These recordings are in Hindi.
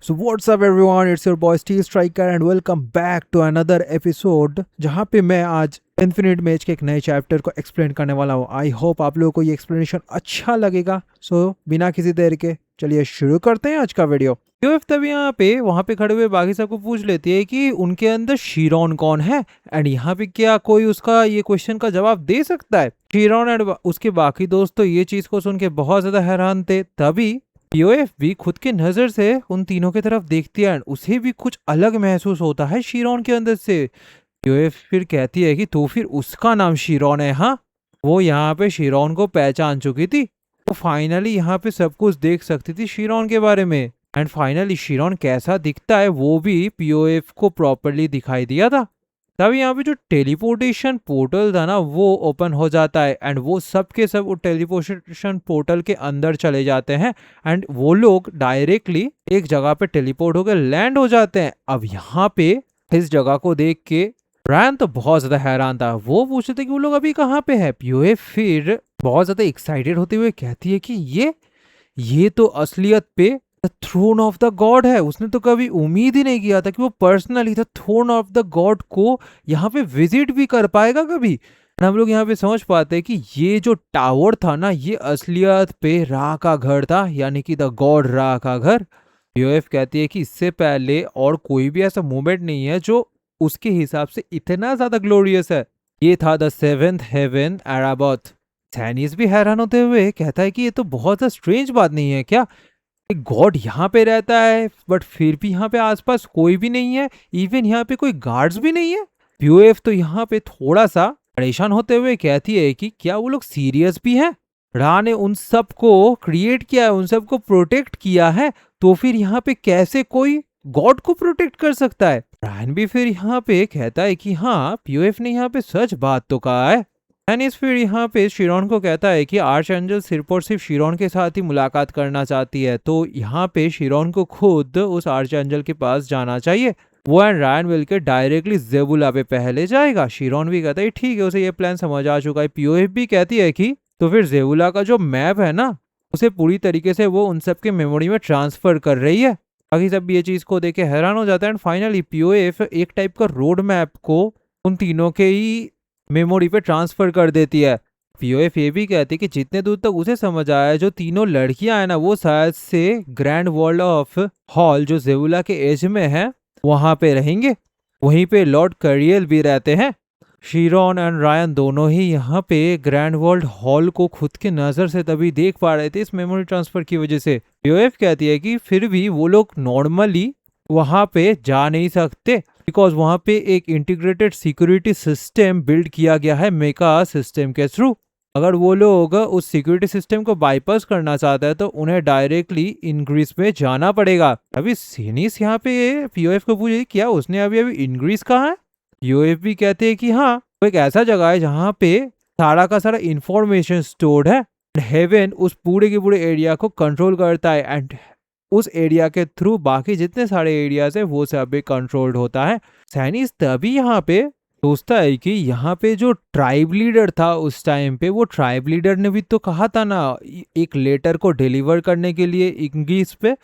So what's up everyone, it's your boy Steve Striker and welcome back to another episode जहाँ पे मैं आज इन्फिनिट मैच के एक नए चैप्टर को एक्सप्लेन करने वाला हूँ। आई होप आप लोगों को ये एक्सप्लेनेशन अच्छा लगेगा। सो बिना किसी देर के चलिए शुरू करते हैं आज का वीडियो। यूएफ तभी यहाँ पे वहाँ पे खड़े हुए बाकी सबको पूछ लेती है कि उनके अंदर शीरोन कौन है एंड यहाँ पे क्या कोई उसका ये क्वेश्चन का जवाब दे सकता है। शीरोन एंड उसके बाकी दोस्त तो ये चीज को सुन के बहुत ज्यादा हैरान थे। तभी पीओएफ भी खुद के नजर से उन तीनों की तरफ देखती है एंड उसे भी कुछ अलग महसूस होता है शीरोन के अंदर से। पीओएफ फिर कहती है कि तो फिर उसका नाम शीरोन है। हाँ, वो यहाँ पे शीरोन को पहचान चुकी थी, वो फाइनली यहाँ पे सब कुछ देख सकती थी शीरोन के बारे में एंड फाइनली शीरोन कैसा दिखता है वो भी पीओएफ को प्रॉपरली दिखाई दिया था। तब यहाँ पे जो टेलीपोर्टेशन पोर्टल था ना वो ओपन हो जाता है एंड वो सब के सब टेलीपोर्टेशन पोर्टल के अंदर चले जाते हैं एंड वो लोग डायरेक्टली एक जगह पे टेलीपोर्ट होकर लैंड हो जाते हैं। अब यहाँ पे इस जगह को देख के रायन तो बहुत ज्यादा हैरान था। वो पूछते थे कि वो लोग अभी कहाँ पे है। पीओएफ फिर बहुत ज्यादा एक्साइटेड होते हुए कहती है कि ये तो असलियत पे थ्रोन ऑफ द गॉड है। उसने तो कभी उम्मीद ही नहीं किया था कि वो personally the throne of the god को यहाँ पे विजिट भी कर पाएगा कभी। हम लोग यहाँ पे समझ पाते हैं कि ये जो टावर था ना ये असलियत पे रा का घर था, यानी कि द गॉड रा का घर। यूएफ कहती है कि इससे पहले और कोई भी ऐसा मोमेंट नहीं है जो उसके हिसाब से इतना ज्यादा ग्लोरियस है। ये था द सेवेंथ हेवन एराबॉथ। सैनिस भी हैरान होते हुए कहता है कि ये तो बहुत स्ट्रेंज बात नहीं है क्या, गॉड यहाँ पे रहता है बट फिर भी यहाँ पे आसपास कोई भी नहीं है, इवन यहाँ पे कोई गार्ड्स भी नहीं है। पीओएफ तो यहाँ पे थोड़ा सा परेशान होते हुए कहती है कि क्या वो लोग सीरियस भी हैं। रा ने उन सब को क्रिएट किया है, उन सब को प्रोटेक्ट किया है, तो फिर यहाँ पे कैसे कोई गॉड को प्रोटेक्ट कर सकता है। रायन भी फिर यहाँ पे कहता है कि हाँ पीओएफ ने यहाँ पे सच बात तो कहा है। एनिस फिर यहाँ पे शीरोन को कहता है कि आर्च एंजल सिर्फ और सिर्फ शीरोन के साथ ही मुलाकात करना चाहती है, तो यहाँ पे शीरोन को खुद उस आर्च एंजल के पास जाना चाहिए। वो एंड रायन मिलकर डायरेक्टली जेबुला पे पहले जाएगा। शीरोन भी कहता है ठीक है, उसे ये प्लान समझ आ चुका है। पीओएफ भी कहती है कि तो फिर जेबुला का जो मैप है ना उसे पूरी तरीके से वो उन सब के मेमोरी में ट्रांसफर कर रही है। बाकी सब ये चीज को देख के हैरान हो जाता है एंड फाइनली पीओएफ एक टाइप का रोड मैप को उन तीनों के ही मेमोरी पे ट्रांसफर कर देती है। पीओएफ ये भी कहती है कि जितने दूर तक उसे समझ आया जो तीनों लड़कियां हैं ना वो शायद से ग्रैंड वर्ल्ड ऑफ हॉल जो जेबुला के एज में है वहां पे रहेंगे। वहीं पे लॉर्ड करियल भी रहते हैं। शीरोन एंड रायन दोनों ही यहाँ पे ग्रैंड वर्ल्ड हॉल को खुद के नजर से तभी देख पा रहे थे इस मेमोरी ट्रांसफर की वजह से। पीओएफ कहती है कि फिर भी वो लोग नॉर्मली वहां पे जा नहीं सकते बिकॉज वहां पे एक इंटीग्रेटेड सिक्योरिटी सिस्टम बिल्ड किया गया है मेका सिस्टम के थ्रू। अगर वो लोग उस सिक्योरिटी सिस्टम को बाईपास करना चाहते हैं तो उन्हें डायरेक्टली इनग्रीस में जाना पड़ेगा। अभी सीनिस यहाँ पे पीओएफ को पूछे क्या उसने अभी इनग्रीस कहा है। पीओएफ भी कहते हैं कि हाँ वो एक ऐसा जगह है जहाँ पे सारा का सारा इंफॉर्मेशन स्टोर्ड है। हेवन उस पूरे के पूरे एरिया को कंट्रोल करता है एंड उस एरिया के थ्रू बाकी जितने सारे एरियाज है वो सब भी कंट्रोल्ड होता है। सैनिस तभी यहाँ पे सोचता है कि यहाँ पे जो ट्राइब लीडर था उस टाइम पे वो ट्राइब लीडर ने भी तो कहा था ना एक लेटर को डिलीवर करने के लिए इंग्लिश पे,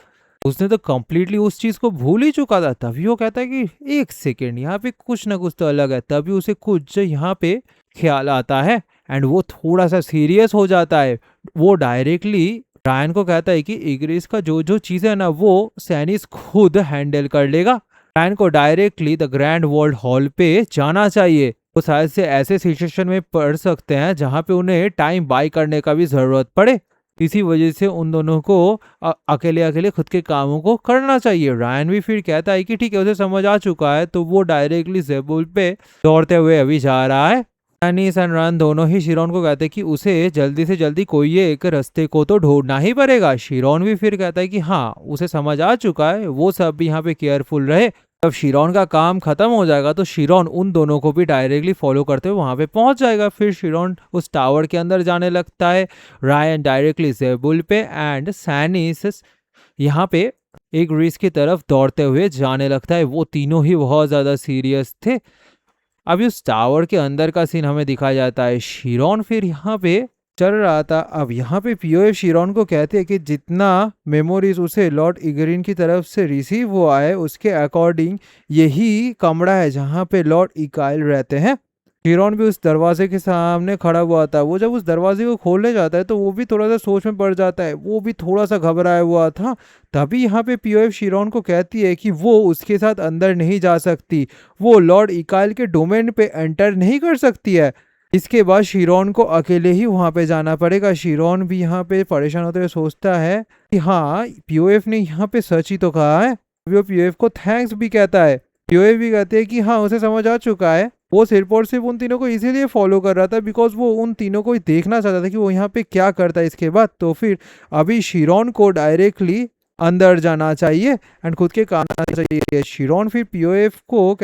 उसने तो कम्प्लीटली उस चीज को भूल ही चुका था। तभी वो कहता है कि एक सेकेंड यहाँ पे कुछ ना कुछ तो अलग है। तभी उसे कुछ यहाँ पे ख्याल आता है एंड वो थोड़ा सा सीरियस हो जाता है। वो डायरेक्टली रायन को कहता है कि इग्रिस का जो जो चीज है ना वो सैनिस खुद हैंडल कर लेगा। रायन को directly the grand world hall पे जाना चाहिए। वो शायद से ऐसे सिचुएशन में पड़ सकते हैं जहां पे उन्हें टाइम बाय करने का भी जरूरत पड़े। इसी वजह से उन दोनों को अकेले अकेले खुद के कामों को करना चाहिए। रायन भी फिर कहता है कि ठीक है उसे समझ आ चुका है, तो वो डायरेक्टली जेबुल पे दौड़ते हुए अभी जा रहा है। सैनिस एंड रायन दोनों ही शीरोन को कहते हैं कि उसे जल्दी से जल्दी कोई एक रास्ते को तो ढूंढना ही पड़ेगा। शीरोन भी फिर कहता है कि हाँ उसे समझ आ चुका है, वो सब भी यहाँ पे केयरफुल रहे। जब शीरोन का काम खत्म हो जाएगा तो शीरोन उन दोनों को भी डायरेक्टली फॉलो करते हुए वहां पे पहुंच जाएगा। फिर शीरोन उस टावर के अंदर जाने लगता है, रायन डायरेक्टली जेबुल पे एंड सैनिस यहाँ पे एक ग्रीस की तरफ दौड़ते हुए जाने लगता है। वो तीनों ही बहुत ज्यादा सीरियस थे। अभी उस टावर के अंदर का सीन हमें दिखाया जाता है। शीरोन फिर यहाँ पे चल रहा था। अब यहाँ पे पीओएफ शिरॉन को कहते हैं कि जितना मेमोरीज उसे लॉर्ड इगरिन की तरफ से रिसीव हुआ है उसके अकॉर्डिंग यही कमरा है जहाँ पे लॉर्ड इकाइल रहते हैं। शिरॉन भी उस दरवाजे के सामने खड़ा हुआ था। वो जब उस दरवाजे को खोलने जाता है तो वो भी थोड़ा सा सोच में पड़ जाता है, वो भी थोड़ा सा घबराया हुआ था। तभी यहाँ पे पीओएफ शिरॉन को कहती है कि वो उसके साथ अंदर नहीं जा सकती, वो लॉर्ड इकाइल के डोमेन पे एंटर नहीं कर सकती है। इसके बाद शिरॉन को अकेले ही वहां पे जाना पड़ेगा। शिरॉन भी यहाँ पे परेशान होते हुए सोचता है कि हाँ, पीओएफ ने यहाँ पे सच ही तो कहा है। वो पीओएफ को थैंक्स भी कहता है। पीओएफ भी कहते हैं कि हाँ, उसे समझ आ चुका है। वो सिर्फ और सिर्फ उन तीनों को इसीलिए फॉलो कर रहा था बिकॉज वो उन तीनों को ही देखना चाहता था कि वो यहाँ पे क्या करता है। इसके बाद तो फिर अभी शिरॉन को डायरेक्टली अंदर जाना चाहिए एंड खुद के काम आना चाहिए। शिरॉन फिर पीओएफ को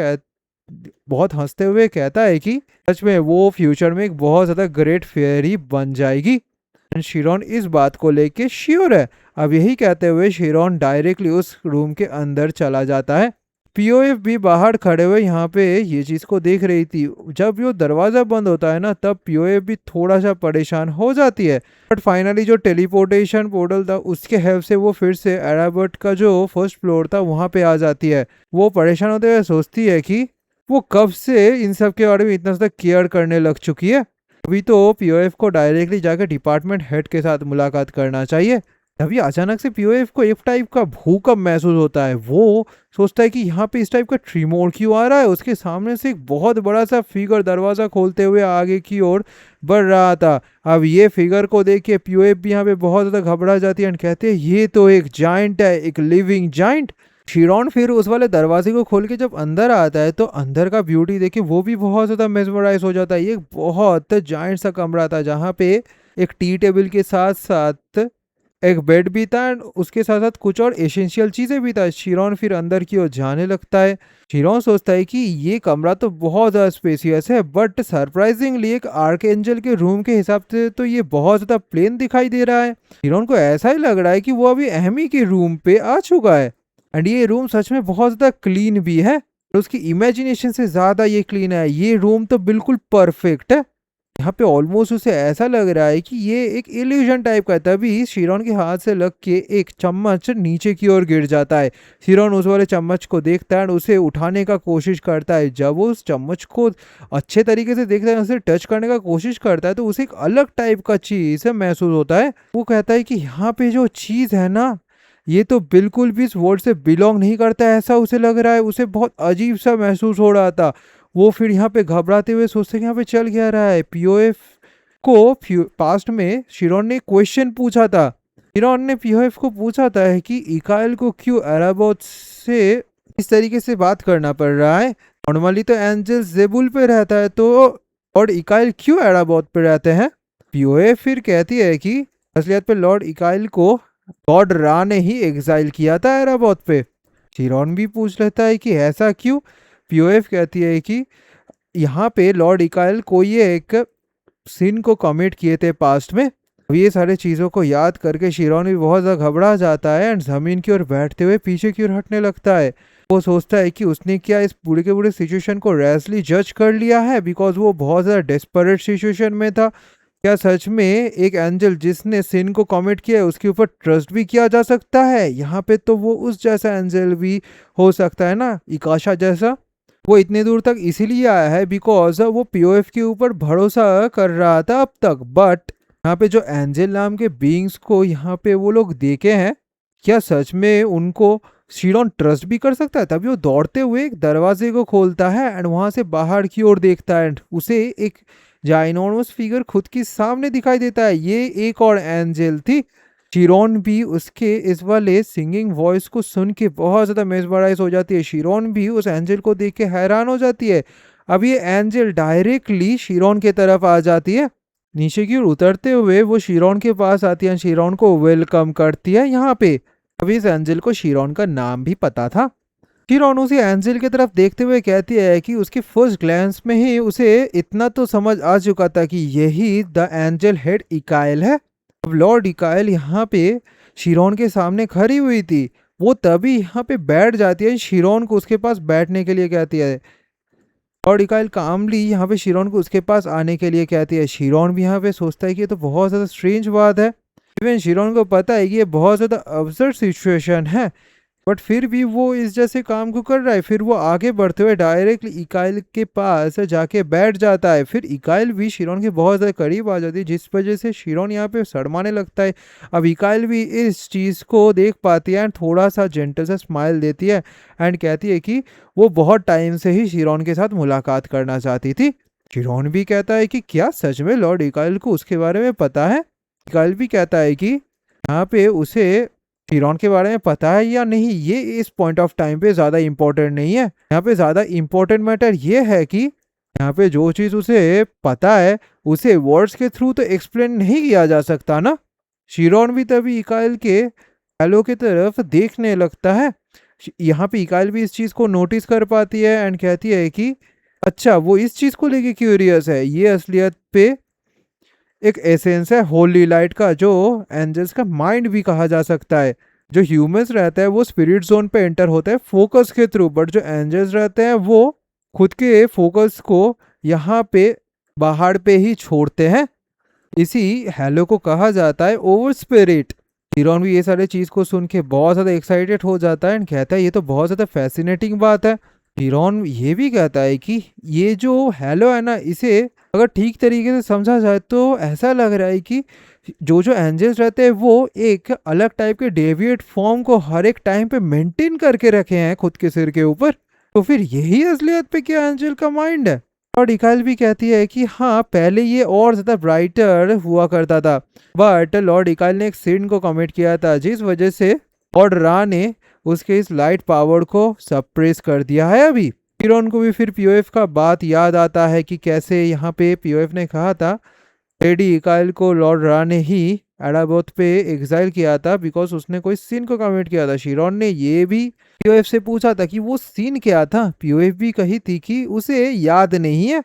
बहुत हंसते हुए कहता है कि सच में वो फ्यूचर में एक बहुत ज़्यादा ग्रेट फेयरी बन जाएगी। एंड शिरॉन इस बात को लेके श्योर है। अब यही कहते हुए शिरॉन डायरेक्टली उस रूम के अंदर चला जाता है। पीओएफ भी बाहर खड़े हुए यहाँ पे ये चीज़ को देख रही थी। जब ये दरवाज़ा बंद होता है ना तब पीओएफ भी थोड़ा सा परेशान हो जाती है। बट फाइनली जो टेलीपोर्टेशन पोर्टल था उसके हेल्प से वो फिर से एराबर्ट का जो फर्स्ट फ्लोर था वहाँ पे आ जाती है। वो परेशान होते हुए सोचती है कि वो कब से इन सब के बारे में इतना ज़्यादा केयर करने लग चुकी है। अभी तो पीओएफ को डायरेक्टली जाकर डिपार्टमेंट हेड के साथ मुलाकात करना चाहिए। तभी अचानक से पीओएफ को एक टाइप का भूकंप महसूस होता है। वो सोचता है कि यहाँ पे इस टाइप का ट्रिमोर क्यों आ रहा है। उसके सामने से एक बहुत बड़ा सा फिगर दरवाजा खोलते हुए आगे की ओर बढ़ रहा था। अब ये फिगर को देख के पीओएफ भी यहाँ पे बहुत ज़्यादा घबरा जाती है एंड कहते हैं ये तो एक जाइंट है, एक लिविंग जाइंट। शिरॉन फिर उस वाले दरवाजे को खोल के जब अंदर आता है तो अंदर का ब्यूटी देखे वो भी बहुत ज़्यादा मेस्मराइज हो जाता है। ये बहुत जाइंट सा कमरा था जहाँ पे एक टी टेबल के साथ साथ एक बेड भी था एंड उसके साथ साथ कुछ और एसेंशियल चीज़ें भी था। शिरॉन फिर अंदर की ओर जाने लगता है। शिरॉन सोचता है कि ये कमरा तो बहुत ज़्यादा स्पेसियस है बट सरप्राइजिंगली एक आर्कएंजल के रूम के हिसाब से तो ये बहुत ज़्यादा प्लेन दिखाई दे रहा है। शिरॉन को ऐसा ही लग रहा है कि वो अभी एमी के रूम पे आ चुका है एंड ये रूम सच में बहुत ज़्यादा क्लीन भी है और उसकी इमेजिनेशन से ज़्यादा ये क्लीन है। ये रूम तो बिल्कुल परफेक्ट है। यहाँ पे ऑलमोस्ट उसे ऐसा लग रहा है कि ये एक इल्यूजन टाइप का है। तभी शिरॉन के हाथ से लग के एक चम्मच नीचे की ओर गिर जाता है। शिरॉन उस वाले चम्मच को देखता है और उसे उठाने का कोशिश करता है। जब वो उस चम्मच को अच्छे तरीके से देखता है, उसे टच करने का कोशिश करता है तो उसे एक अलग टाइप का चीज़ महसूस होता है। वो कहता है कि यहाँ पे जो चीज़ है ना ये तो बिल्कुल भी इस वर्ल्ड से बिलोंग नहीं करता है, ऐसा उसे लग रहा है। उसे बहुत अजीब सा महसूस हो रहा था। वो फिर यहाँ पे घबराते हुए सोचते कि यहाँ पे चल क्या रहा है। पीओएफ को पास्ट में शिरॉन ने क्वेश्चन पूछा था। शिरॉन ने पीओएफ को पूछा था कि इकाइल को क्यों एराबोथ से इस तरीके से बात करना पड़ रहा है। नॉर्मली तो एंजल जेबुल पे रहता है तो लॉर्ड इकाइल क्यों एराबोथ पे रहते हैं। पीओएफ फिर कहती है कि असलियत पे लॉर्ड इकाइल को लॉर्ड रा ने ही एग्जाइल किया था एराबोथ पे। शिरॉन भी पूछ लेता है कि ऐसा क्यों। पीओएफ कहती है कि यहाँ पे लॉर्ड इकाइल को ये एक सिन को कमिट किए थे पास्ट में। अब ये सारे चीज़ों को याद करके शिरॉन भी बहुत ज़्यादा घबरा जाता है एंड ज़मीन की ओर बैठते हुए पीछे की ओर हटने लगता है। वो सोचता है कि उसने क्या इस पूरे के पूरे सिचुएशन को रैशली जज कर लिया है बिकॉज वो बहुत ज़्यादा डेस्परेट सिचुएशन में था। क्या सच में एक एंजल जिसने सिन को कमिट किया है उसके ऊपर ट्रस्ट भी किया जा सकता है। यहाँ पे तो वो उस जैसा एंजल भी हो सकता है ना, इकाशा जैसा। वो इतने दूर तक इसीलिए आया है बिकॉज वो पीओएफ के ऊपर भरोसा कर रहा था अब तक। बट यहाँ पे जो एंजल नाम के बीइंग्स को यहाँ पे वो लोग देखे हैं, क्या सच में उनको शिरॉन ट्रस्ट भी कर सकता है। तभी वो दौड़ते हुए एक दरवाजे को खोलता है एंड वहां से बाहर की ओर देखता है एंड उसे एक जाइनोमस फिगर खुद के सामने दिखाई देता है। ये एक और एंजल थी। शिरॉन भी उसके इस वाले सिंगिंग वॉइस को सुन के बहुत ज़्यादा मेस्मराइज हो जाती है। शिरॉन भी उस एंजल को देख के हैरान हो जाती है। अब ये एंजल डायरेक्टली शिरॉन के तरफ आ जाती है। नीचे की ओर उतरते हुए वो शिरॉन के पास आती है, शिरॉन को वेलकम करती है यहाँ पे। अभी इस एंजल को शिरॉन का नाम भी पता था। शिरॉन उसी एंजल की तरफ देखते हुए कहती है कि उसके फर्स्ट ग्लैंस में ही उसे इतना तो समझ आ चुका था कि यही द एंजल हेड इकाइल है। अब लॉर्ड इकाइल यहाँ पे शिरॉन के सामने खड़ी हुई थी। वो तभी यहाँ पे बैठ जाती है। शिरॉन को उसके पास बैठने के लिए कहती है। और इकाइल कामली यहाँ पे शिरोन को उसके पास आने के लिए कहती है। शिरोन भी यहाँ पे सोचता है कि ये तो बहुत ज़्यादा स्ट्रेंज बात है। इवन शिरोन को पता है कि ये बहुत ज़्यादा अब्सर्ड सिचुएशन है, बट फिर भी वो इस जैसे काम को कर रहा है। फिर वो आगे बढ़ते हुए डायरेक्टली इकाइल के पास जाके बैठ जाता है। फिर इकाइल भी शिरोन के बहुत ज़्यादा करीब आ जाती है, जिस वजह से शिरोन यहाँ पे शर्माने लगता है। अब इकाइल भी इस चीज़ को देख पाती है एंड थोड़ा सा जेंटल सा स्माइल देती है एंड कहती है कि वो बहुत टाइम से ही शिरोन के साथ मुलाकात करना चाहती थी। शिरोन भी कहता है कि क्या सच में लॉर्ड इकाइल को उसके बारे में पता है। इकाइल भी कहता है कि यहाँ पे उसे शिरोन के बारे में पता है या नहीं, ये इस पॉइंट ऑफ टाइम पे ज़्यादा इम्पोर्टेंट नहीं है। यहाँ पे ज़्यादा इम्पोर्टेंट मैटर ये है कि यहाँ पे जो चीज़ उसे पता है उसे वर्ड्स के थ्रू तो एक्सप्लेन नहीं किया जा सकता ना। शिरोन भी तभी इकाइल के हेलो की तरफ देखने लगता है। यहाँ पे इकाइल भी इस चीज़ को नोटिस कर पाती है एंड कहती है कि अच्छा, वो इस चीज़ को लेके क्यूरियस है। ये असलियत पे एक एसेंस है होली लाइट का, जो एंजल्स का माइंड भी कहा जा सकता है। जो ह्यूमंस रहता है वो स्पिरिट जोन पे एंटर होता है फोकस के थ्रू, बट जो एंजल्स रहते हैं वो खुद के फोकस को यहाँ पे बाहर पे ही छोड़ते हैं। इसी हेलो को कहा जाता है ओवर स्पिरिट। हिरोन भी ये सारे चीज को सुन के बहुत ज्यादा एक्साइटेड हो जाता है एंड कहता है ये तो बहुत ज्यादा फैसिनेटिंग बात है। हिरोन ये भी कहता है कि ये जो हेलो है ना, इसे अगर ठीक तरीके से समझा जाए तो ऐसा लग रहा है कि जो जो एंजल्स रहते हैं वो एक अलग टाइप के डेविएट फॉर्म को हर एक टाइम पे मेंटेन करके रखे हैं खुद के सिर के ऊपर। तो फिर यही असलियत पे क्या एंजल का माइंड है। और इकाइल भी कहती है कि हाँ, पहले ये और ज़्यादा ब्राइटर हुआ करता था, बट लॉर्ड इकाइल ने एक सिन को कमिट किया था, जिस वजह से लॉर्ड रा ने उसके इस लाइट पावर को सप्रेस कर दिया है। अभी हिरोन को भी फिर पीओएफ का बात याद आता है कि कैसे यहाँ पे पीओएफ ने कहा था लेडी इकाइल को लॉर्ड रा ने ही एडाबोथ पे एग्जाइल किया था बिकॉज उसने कोई सीन को कमिट किया था। शिरोन ने ये भी पीओएफ से पूछा था कि वो सीन क्या था। पीओएफ भी कही थी कि उसे याद नहीं है।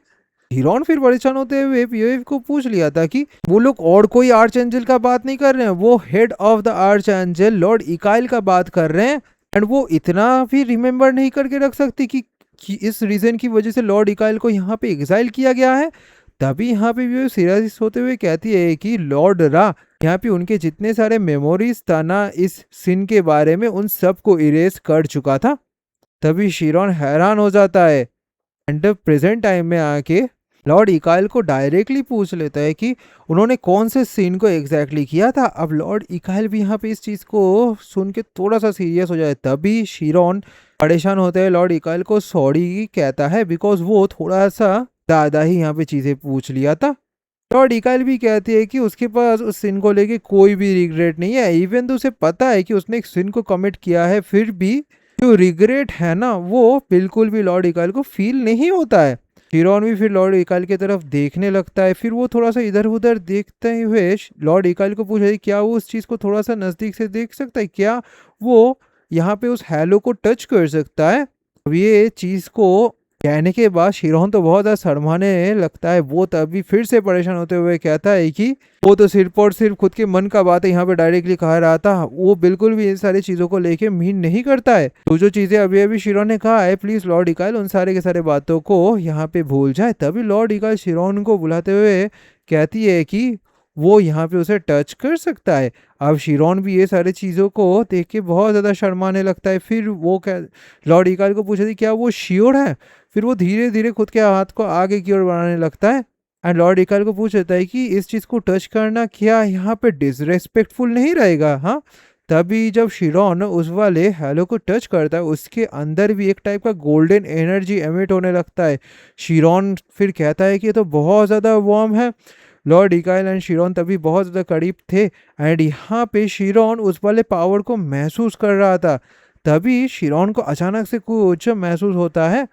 हिरोन फिर परेशान होते हुए पीओएफ को पूछ लिया था कि वो लोग और कोई आर्च एंजल का बात नहीं कर रहे हैं, वो head of the archangel lord इकाइल का बात कर रहे हैं एंड वो इतना भी रिमेम्बर नहीं करके रख सकती कि इस रीजन की वजह से लॉर्ड इकाइल को यहाँ पे एग्जाइल किया गया है। तभी यहाँ पे भी सीरियस होते हुए कहती है कि लॉर्ड रा यहाँ पे उनके जितने सारे मेमोरीज था ना इस सिन के बारे में, उन सब को इरेज कर चुका था। तभी शिरोन हैरान हो जाता है एंड प्रेजेंट टाइम में आके लॉर्ड इकाइल को डायरेक्टली पूछ लेता है कि उन्होंने कौन से सीन को एग्जैक्टली किया था। अब लॉर्ड इकाइल भी यहाँ पे इस चीज़ को सुन के थोड़ा सा सीरियस हो जाए। तभी शिरोन परेशान होते हैं लॉर्ड इकाइल को सॉरी कहता है बिकॉज वो थोड़ा सा ज़्यादा ही यहाँ पे चीज़ें पूछ लिया था। लॉर्ड इकाइल भी कहती है कि उसके पास उस सिन को लेके कोई भी रिग्रेट नहीं है। इवन तो उसे पता है कि उसने एक सिन को कमिट किया है, फिर भी जो रिग्रेट है ना वो बिल्कुल भी लॉर्ड इकाइल को फील नहीं होता है। हिरोन भी फिर लॉर्ड इकाइल की तरफ देखने लगता है। फिर वो थोड़ा सा इधर उधर देखते हुए लॉर्ड इकाइल को पूछे क्या वो उस चीज़ को थोड़ा सा नज़दीक से देख सकता है, क्या वो यहाँ पे उस हेलो को टच कर सकता है। अब ये चीज़ को कहने के बाद शिरोन तो बहुत ज़्यादा शर्माने लगता है। वो तभी फिर से परेशान होते हुए कहता है कि वो तो सिर्फ और सिर्फ खुद के मन का बात है यहाँ पे डायरेक्टली कहा रहा था, वो बिल्कुल भी इन सारी चीज़ों को लेके मीन नहीं करता है। तो जो चीज़ें अभी अभी शिरोन ने कहा है प्लीज़ लॉर्ड इकाइल उन सारे के सारे बातों को यहाँ पे भूल जाए। तभी लॉर्ड इकाइल शिरोन को बुलाते हुए कहती है कि वो यहाँ पे उसे टच कर सकता है। अब शिरोन भी ये सारी चीज़ों को देख के बहुत ज़्यादा शर्माने लगता है। फिर वो लॉर्ड इकाइल को पूछा थी क्या वो श्योर है। फिर वो धीरे धीरे खुद के हाथ को आगे की ओर बढ़ाने लगता है एंड लॉर्ड इकाइल को पूछ लेता है कि इस चीज़ को टच करना क्या यहाँ पे डिसरेस्पेक्टफुल नहीं रहेगा। हाँ, तभी जब शिरोन उस वाले हेलो को टच करता है उसके अंदर भी एक टाइप का गोल्डन एनर्जी एमिट होने लगता है। शिरोन फिर कहता है कि ये तो बहुत ज़्यादा वार्म है। लॉर्ड इकाइल एंड शिरोन तभी बहुत ज़्यादा करीब थे एंड यहाँ पे शिरोन उस वाले पावर को महसूस कर रहा था। तभी शिरोन को अचानक से कुछ महसूस होता है,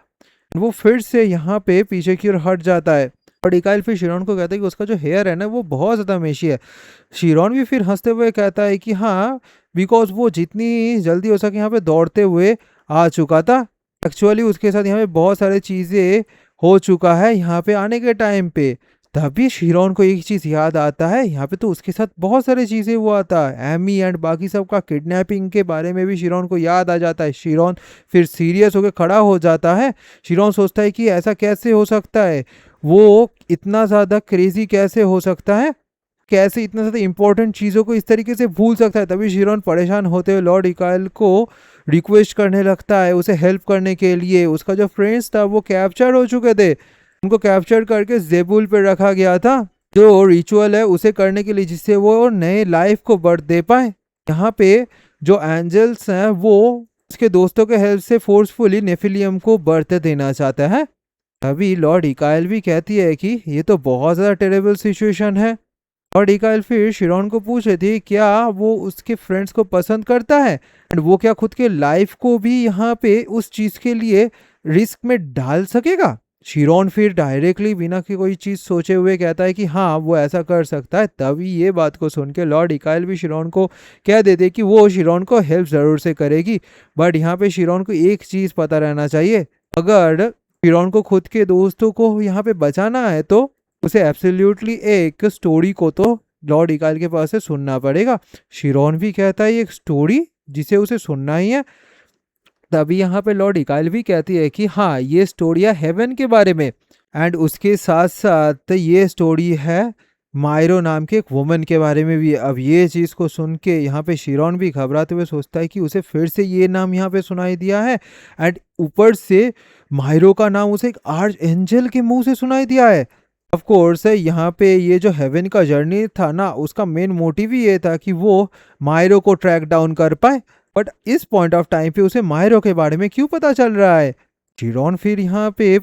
वो फिर से यहाँ पे पीछे की ओर हट जाता है। और इकाइल फिर शिरोन को कहता है कि उसका जो हेयर है ना वो बहुत ज़्यादा मेशी है। शिरोन भी फिर हंसते हुए कहता है कि हाँ, बिकॉज वो जितनी जल्दी हो सके यहाँ पे दौड़ते हुए आ चुका था। एक्चुअली उसके साथ यहाँ पे बहुत सारी चीज़ें हो चुका है यहाँ पे आने के टाइम पे। तभी शिरोन को एक चीज याद आता है, यहाँ पे तो उसके साथ बहुत सारी चीजें हुआ था, एमी एंड बाकी सब का किडनैपिंग के बारे में भी शिरोन को याद आ जाता है। शिरोन फिर सीरियस होकर खड़ा हो जाता है। शिरोन सोचता है कि ऐसा कैसे हो सकता है, वो इतना ज्यादा क्रेजी कैसे हो सकता है, कैसे इतना ज्यादा इंपॉर्टेंट चीजों को इस तरीके से भूल सकता है। तभी शिरोन परेशान होते हुए लॉर्ड इकाइल को रिक्वेस्ट करने लगता है उसे हेल्प करने के लिए। उसका जो फ्रेंड्स था वो कैप्चर हो चुके थे, उनको कैप्चर करके जेबुल पे रखा गया था, जो रिचुअल है उसे करने के लिए, जिससे वो नए लाइफ को बर्थ दे पाए। यहाँ पे जो एंजल्स हैं वो उसके दोस्तों के हेल्प से फोर्सफुली नेफिलियम को बर्थ देना चाहता है। तभी लॉर्ड इकाइल भी कहती है कि ये तो बहुत ज़्यादा टेरेबल सिचुएशन है। लॉर्ड इकाइल फिर शिरोन को पूछ रहे थे क्या वो उसके फ्रेंड्स को पसंद करता है एंड वो क्या खुद के लाइफ को भी यहाँ पे उस चीज़ के लिए रिस्क में डाल सकेगा। शिरोन फिर डायरेक्टली बिना की कोई चीज़ सोचे हुए कहता है कि हाँ वो ऐसा कर सकता है। तभी ये बात को सुन के लॉर्ड इकाइल भी शिरोन को कह देते कि वो शिरोन को हेल्प ज़रूर से करेगी, बट यहाँ पे शिरोन को एक चीज़ पता रहना चाहिए, अगर शिरोन को खुद के दोस्तों को यहाँ पे बचाना है तो उसे एब्सोल्युटली एक स्टोरी को तो लॉर्ड इकाइल के पास से सुनना पड़ेगा। शिरोन भी कहता है एक स्टोरी जिसे उसे सुनना ही है। तभी यहाँ पे लॉर्ड इकाइल भी कहती है कि हाँ ये स्टोरी है हेवन के बारे में, एंड उसके साथ साथ ये स्टोरी है मायरो नाम के एक वुमन के बारे में भी। अब ये चीज़ को सुन के यहाँ पे शिरोन भी घबराते हुए सोचता है कि उसे फिर से ये नाम यहाँ पे सुनाई दिया है, एंड ऊपर से मायरो का नाम उसे एक आर्च एंजल के मुंह से सुनाई दिया है। ऑफ कोर्स यहाँ पे ये जो हेवन का जर्नी था ना, उसका मेन मोटिव ही ये था कि वो मायरो को ट्रैक डाउन कर पाए, बट इस पॉइंट ऑफ टाइम पे उसे मायरो के बारे में क्यों पता चल रहा है। चिरॉन फिर यहाँ पे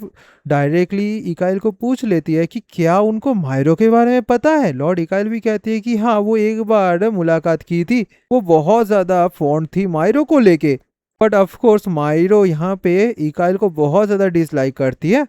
डायरेक्टली इकाइल को पूछ लेती है कि क्या उनको मायरो के बारे में पता है। लॉर्ड इकाइल भी कहती है कि हाँ वो एक बार मुलाकात की थी, वो बहुत ज़्यादा फॉन्ड थी मायरो को लेके, बट ऑफ कोर्स मायरो यहाँ पे इकाइल को बहुत ज़्यादा डिसलाइक करती है।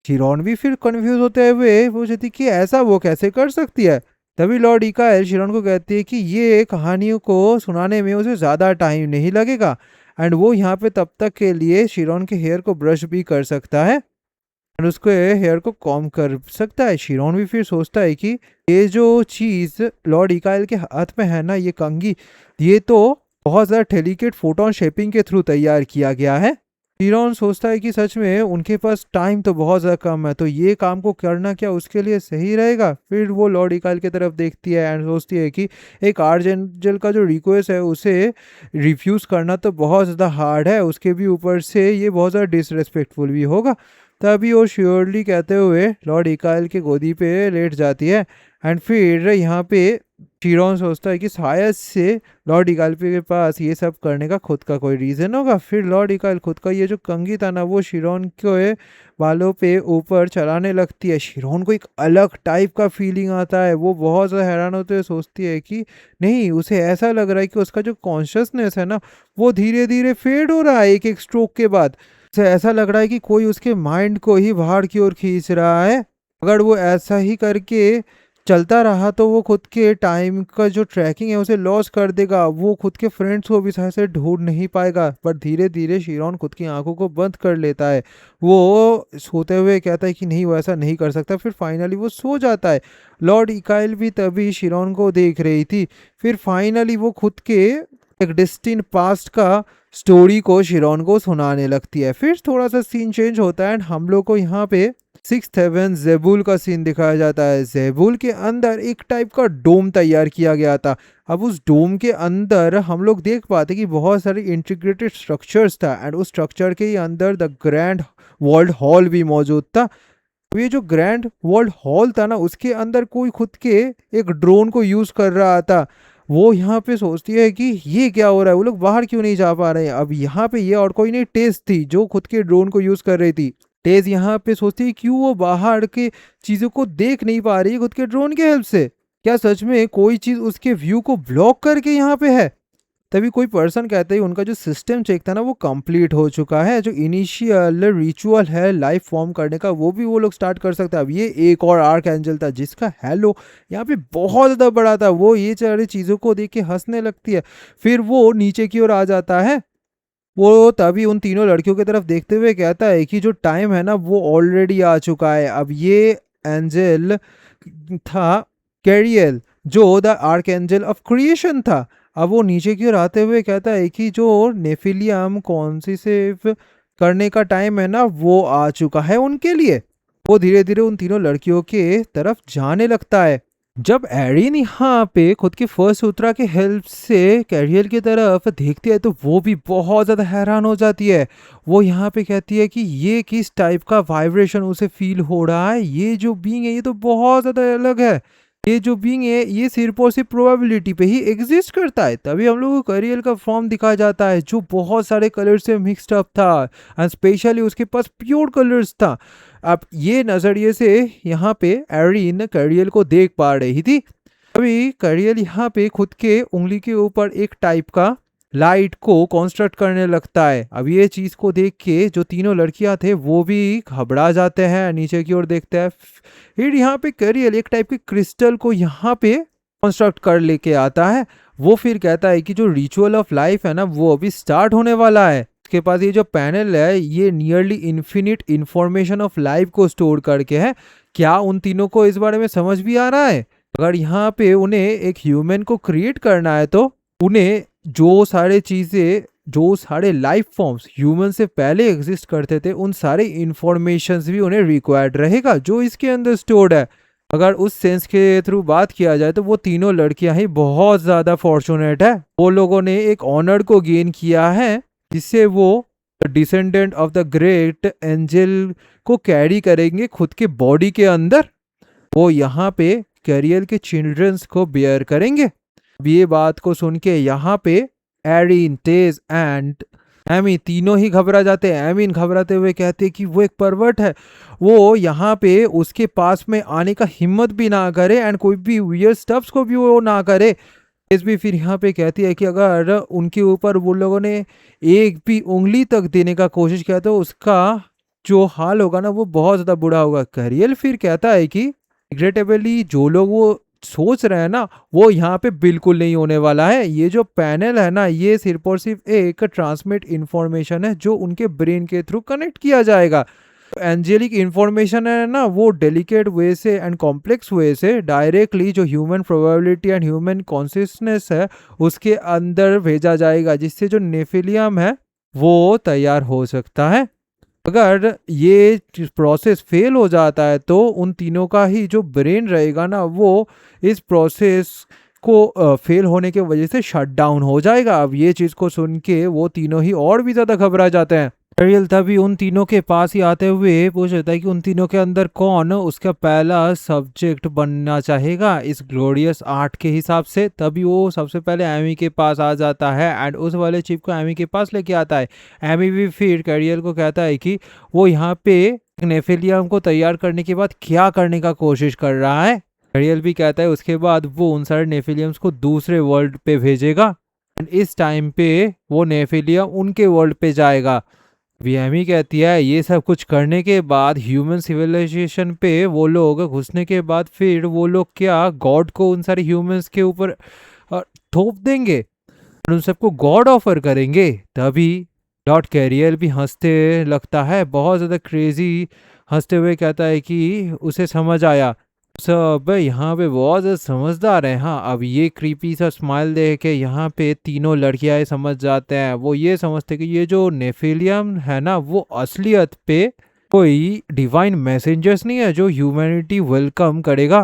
चिरॉन भी फिर कंफ्यूज होते हुए पूछती कि ऐसा वो कैसे कर सकती है। तभी लॉर्ड इकाइल शिरोन को कहती है कि ये कहानियों को सुनाने में उसे ज़्यादा टाइम नहीं लगेगा, एंड वो यहाँ पे तब तक के लिए शिरोन के हेयर को ब्रश भी कर सकता है एंड उसके हेयर को कॉम कर सकता है। शिरोन भी फिर सोचता है कि ये जो चीज़ लॉर्ड इकाइल के हाथ में है ना, ये कंघी, ये तो बहुत ज़्यादा डेलिकेट फोटोन शेपिंग के थ्रू तैयार किया गया है। शिरोन सोचता है कि सच में उनके पास टाइम तो बहुत ज़्यादा कम है, तो ये काम को करना क्या उसके लिए सही रहेगा। फिर वो लॉर्ड इकाइल की तरफ देखती है एंड सोचती है कि एक आर्चएंजल का जो रिक्वेस्ट है उसे रिफ्यूज़ करना तो बहुत ज़्यादा हार्ड है, उसके भी ऊपर से ये बहुत ज़्यादा डिसरेस्पेक्टफुल भी होगा। तभी वो श्योरली कहते हुए लॉर्ड इकाइल के गोदी पे लेट जाती है, एंड फिर यहाँ पे शिरोन सोचता है कि शायद से लॉर्ड इकाइल के पास ये सब करने का खुद का कोई रीज़न होगा। फिर लॉर्ड इकाइल खुद का ये जो कंघी था ना, वो शिरोन के बालों पे ऊपर चलाने लगती है। शिरोन को एक अलग टाइप का फीलिंग आता है, वो बहुत ज़्यादा हैरान होते हुए सोचती है कि नहीं, उसे ऐसा लग रहा है कि उसका जो कॉन्शियसनेस है ना, वो धीरे धीरे फेड हो रहा है एक एक स्ट्रोक के बाद। उसे ऐसा लग रहा है कि कोई उसके माइंड को ही बाहर की ओर खींच रहा है। अगर वो ऐसा ही करके चलता रहा तो वो खुद के टाइम का जो ट्रैकिंग है उसे लॉस कर देगा, वो खुद के फ्रेंड्स को भी सही से ढूंढ नहीं पाएगा। पर धीरे धीरे शिरोन खुद की आंखों को बंद कर लेता है, वो सोते हुए कहता है कि नहीं वो ऐसा नहीं कर सकता। फिर फाइनली वो सो जाता है। लॉर्ड इकाइल भी तभी शिरोन को देख रही थी। फिर फाइनली वो खुद के एक डिस्टिन पास्ट का स्टोरी को शिरोन को सुनाने लगती है। फिर थोड़ा सा सीन चेंज होता है एंड हम लोग को यहाँ पे 6th हेवन जेबुल का सीन दिखाया जाता है। जेबुल के अंदर एक टाइप का डोम तैयार किया गया था। अब उस डोम के अंदर हम लोग देख पाते कि बहुत सारे इंटीग्रेटेड स्ट्रक्चर्स था, एंड उस स्ट्रक्चर के ही अंदर द ग्रैंड वर्ल्ड हॉल भी मौजूद था। तो ये जो ग्रैंड वर्ल्ड हॉल था ना, उसके अंदर कोई खुद के एक ड्रोन को यूज कर रहा था। वो यहाँ पे सोचती है कि ये क्या हो रहा है, वो लोग बाहर क्यों नहीं जा पा रहे हैं। अब यहाँ पे ये और कोई नहीं, टेस थी जो खुद के ड्रोन को यूज कर रही थी। टेज यहाँ पे सोचती है क्यों वो बाहर के चीजों को देख नहीं पा रही है खुद के ड्रोन के हेल्प से, क्या सच में कोई चीज उसके व्यू को ब्लॉक करके यहाँ पे है। तभी कोई पर्सन कहते ही उनका जो सिस्टम चेक था ना, वो कंप्लीट हो चुका है। जो इनिशियल रिचुअल है लाइफ फॉर्म करने का, वो भी वो लोग स्टार्ट कर सकते हैं। अब ये एक और आर्क एंजल था जिसका हेलो यहाँ पे बहुत ज़्यादा बड़ा था, वो ये सारी चीज़ों को देख के हंसने लगती है। फिर वो नीचे की ओर आ जाता है। वो तभी उन तीनों लड़कियों की तरफ देखते हुए कहता है कि जो टाइम है ना वो ऑलरेडी आ चुका है। अब ये एंजल था कैरियल, जो द आर्कएंजल ऑफ क्रिएशन था। अब वो नीचे की ओर आते हुए कहता है कि जो नेफिलियम कॉन्सिसिव करने का टाइम है ना, वो आ चुका है उनके लिए। वो धीरे धीरे उन तीनों लड़कियों के तरफ जाने लगता है। जब एरिन यहाँ पे खुद के फर्स्ट सूत्रा की हेल्प से कैरियल की तरफ देखती है तो वो भी बहुत ज़्यादा हैरान हो जाती है। वो यहाँ पे कहती है कि ये किस टाइप का वाइब्रेशन उसे फील हो रहा है, ये जो बीइंग है ये तो बहुत ज़्यादा अलग है। ये जो बीइंग है ये सिर्फ और सिर्फ प्रोबेबिलिटी पे ही एग्जिस्ट करता है। तभी हम लोगों को कैरियल का फॉर्म दिखाया जाता है जो बहुत सारे कलर से मिक्सड अप था, एंड स्पेशली उसके पास प्योर कलर्स था। अब ये नजरिए से यहाँ पे एरिन कैरियल को देख पा रही थी। अभी कैरियल यहाँ पे खुद के उंगली के ऊपर एक टाइप का लाइट को कंस्ट्रक्ट करने लगता है। अब ये चीज को देख के जो तीनों लड़कियां थे वो भी घबरा जाते हैं, नीचे की ओर देखते हैं। फिर यहाँ पे कैरियल एक टाइप के क्रिस्टल को यहाँ पे कंस्ट्रक्ट कर लेके आता है। वो फिर कहता है कि जो रिचुअल ऑफ लाइफ है ना वो अभी स्टार्ट होने वाला है। उसके पास ये जो पैनल है ये nearly infinite information of life को स्टोर करके है। क्या उन तीनों को इस बारे में समझ भी आ रहा है? अगर यहाँ पे उन्हें एक ह्यूमन को क्रिएट करना है तो उन्हें जो सारे चीजें, जो सारे लाइफ फॉर्म्स ह्यूमन से पहले एग्जिस्ट करते थे, उन सारे इंफॉर्मेशंस भी उन्हें रिक्वायर्ड रहेगा जो इसके अंदर स्टोर्ड है। अगर उस सेंस के थ्रू बात किया जाए तो वो तीनों लड़कियां ही बहुत ज्यादा फॉर्चुनेट है। वो लोगों ने एक ऑनर को गेन किया है जिससे वो descendant of the great angel को कैरी करेंगे खुद के बॉडी के अंदर। वो यहाँ पे कैरियल के चिल्ड्रंस को बियर करेंगे। अब ये बात को सुन के यहाँ पे एरिन, तेज एंड एमी तीनों ही घबरा जाते हैं। एमिन घबराते हुए कहते हैं कि वो एक परवर्ट है, वो यहाँ पे उसके पास में आने का हिम्मत भी ना करे एंड कोई भी वियर्ड स्टफ्स को भी वो ना करे। तेज भी फिर यहाँ पे कहती है कि अगर उनके ऊपर वो लोगों ने एक भी उंगली तक देने का कोशिश किया तो उसका जो हाल होगा ना वो बहुत ज्यादा बुरा होगा। कैरियल फिर कहता है कि रिग्रेटेबली जो लोग वो सोच रहे हैं ना वो यहाँ पे बिल्कुल नहीं होने वाला है। ये जो पैनल है ना ये सिर्फ और सिर्फ एक ट्रांसमिट इंफॉर्मेशन है जो उनके ब्रेन के थ्रू कनेक्ट किया जाएगा। एंजेलिक इंफॉर्मेशन है ना वो डेलिकेट वे से एंड कॉम्प्लेक्स वे से डायरेक्टली जो human probability and human consciousness है उसके अंदर भेजा जाएगा, जिससे जो नेफिलियम है वो तैयार हो सकता है। अगर ये प्रोसेस फेल हो जाता है तो उन तीनों का ही जो ब्रेन रहेगा ना वो इस प्रोसेस को फेल होने की वजह से शट डाउन हो जाएगा। अब ये चीज़ को सुन के वो तीनों ही और भी ज़्यादा घबरा जाते हैं। एरियल तभी उन तीनों के पास ही आते हुए पूछ लेता है कि उन तीनों के अंदर कौन उसका पहला सब्जेक्ट बनना चाहेगा इस ग्लोरियस आर्ट के हिसाब से। तभी वो सबसे पहले एमी के पास आ जाता है एंड उस वाले चिप को एमी के पास लेके आता है। एमी भी फिर कैरियल को कहता है कि वो यहाँ पे नेफिलियम को तैयार करने के बाद क्या करने का कोशिश कर रहा है। कैरियल भी कहता है उसके बाद वो उन सारे नेफिलियम्स को दूसरे वर्ल्ड पे भेजेगा एंड इस टाइम पे वो नेफिलियम उनके वर्ल्ड पे जाएगा। वीएमई कहती है ये सब कुछ करने के बाद ह्यूमन सिविलाइजेशन पे वो लोग घुसने के बाद फिर वो लोग क्या गॉड को उन सारे ह्यूमंस के ऊपर थोप देंगे और उन सबको गॉड ऑफर करेंगे। तभी डॉट कैरियर भी हंसते लगता है, बहुत ज़्यादा क्रेजी हंसते हुए कहता है कि उसे समझ आया, सब यहाँ पे बहुत ज़्यादा समझदार है। हाँ, अब ये क्रीपी सा स्माइल देख के यहाँ पे तीनों लड़कियां समझ जाते हैं। वो ये समझते कि ये जो नेफिलियम है ना वो असलियत पे कोई डिवाइन मैसेंजर्स नहीं है जो ह्यूमैनिटी वेलकम करेगा।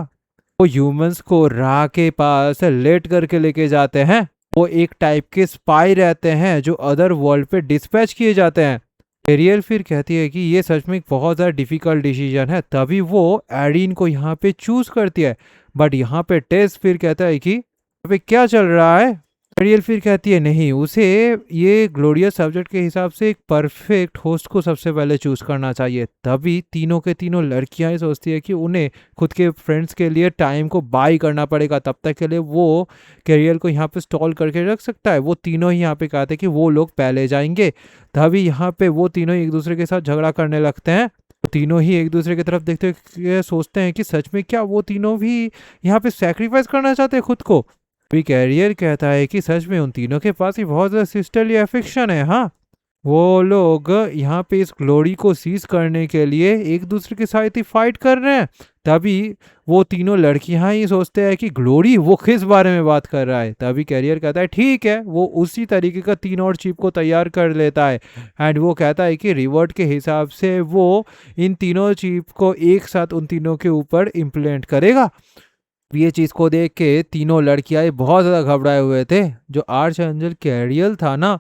वो ह्यूमंस को राह के पास लेट करके लेके जाते हैं। वो एक टाइप के स्पाई रहते हैं जो अदर वर्ल्ड पे डिस्पैच किए जाते हैं। एरियल फिर कहती है कि ये सच में एक बहुत ज़्यादा डिफिकल्ट डिसीजन है। तभी वो एरिन को यहाँ पे चूज करती है। बट यहाँ पे टेस फिर कहता है कि यहाँ पे क्या चल रहा है। एरियल फिर कहती है नहीं, उसे ये ग्लोरियस सब्जेक्ट के हिसाब से एक परफेक्ट होस्ट को सबसे पहले चूज करना चाहिए। तभी तीनों के तीनों लड़कियां सोचती है कि उन्हें खुद के फ्रेंड्स के लिए टाइम को बाय करना पड़ेगा। तब तक के लिए वो कैरियर को यहाँ पे स्टॉल करके रख सकता है। वो तीनों ही यहाँ पे कहते हैं कि वो लोग पहले जाएंगे। तभी यहाँ पे वो तीनों एक दूसरे के साथ झगड़ा करने लगते हैं। तीनों ही एक दूसरे की तरफ देखते हुए सोचते हैं कि सच में क्या वो तीनों भी यहाँ पे सेक्रीफाइस करना चाहते हैं खुद को। भी कैरियर कहता है कि सच में उन तीनों के पास ही बहुत ज़्यादा सिस्टरली अफेक्शन है। हाँ, वो लोग यहाँ पे इस ग्लोरी को सीज करने के लिए एक दूसरे के साथ ही फाइट कर रहे हैं। तभी वो तीनों लड़कियां ही सोचते हैं कि ग्लोरी वो किस बारे में बात कर रहा है। तभी कैरियर कहता है ठीक है, वो उसी तरीके का तीन और चिप को तैयार कर लेता है। एंड वो कहता है कि रिवर्ट के हिसाब से वो इन तीनों चिप को एक साथ उन तीनों के ऊपर इम्प्लीमेंट करेगा। ये चीज को देख के तीनों लड़कियां बहुत ज्यादा घबराए हुए थे। जो आर्च एंजल कैरियल था ना,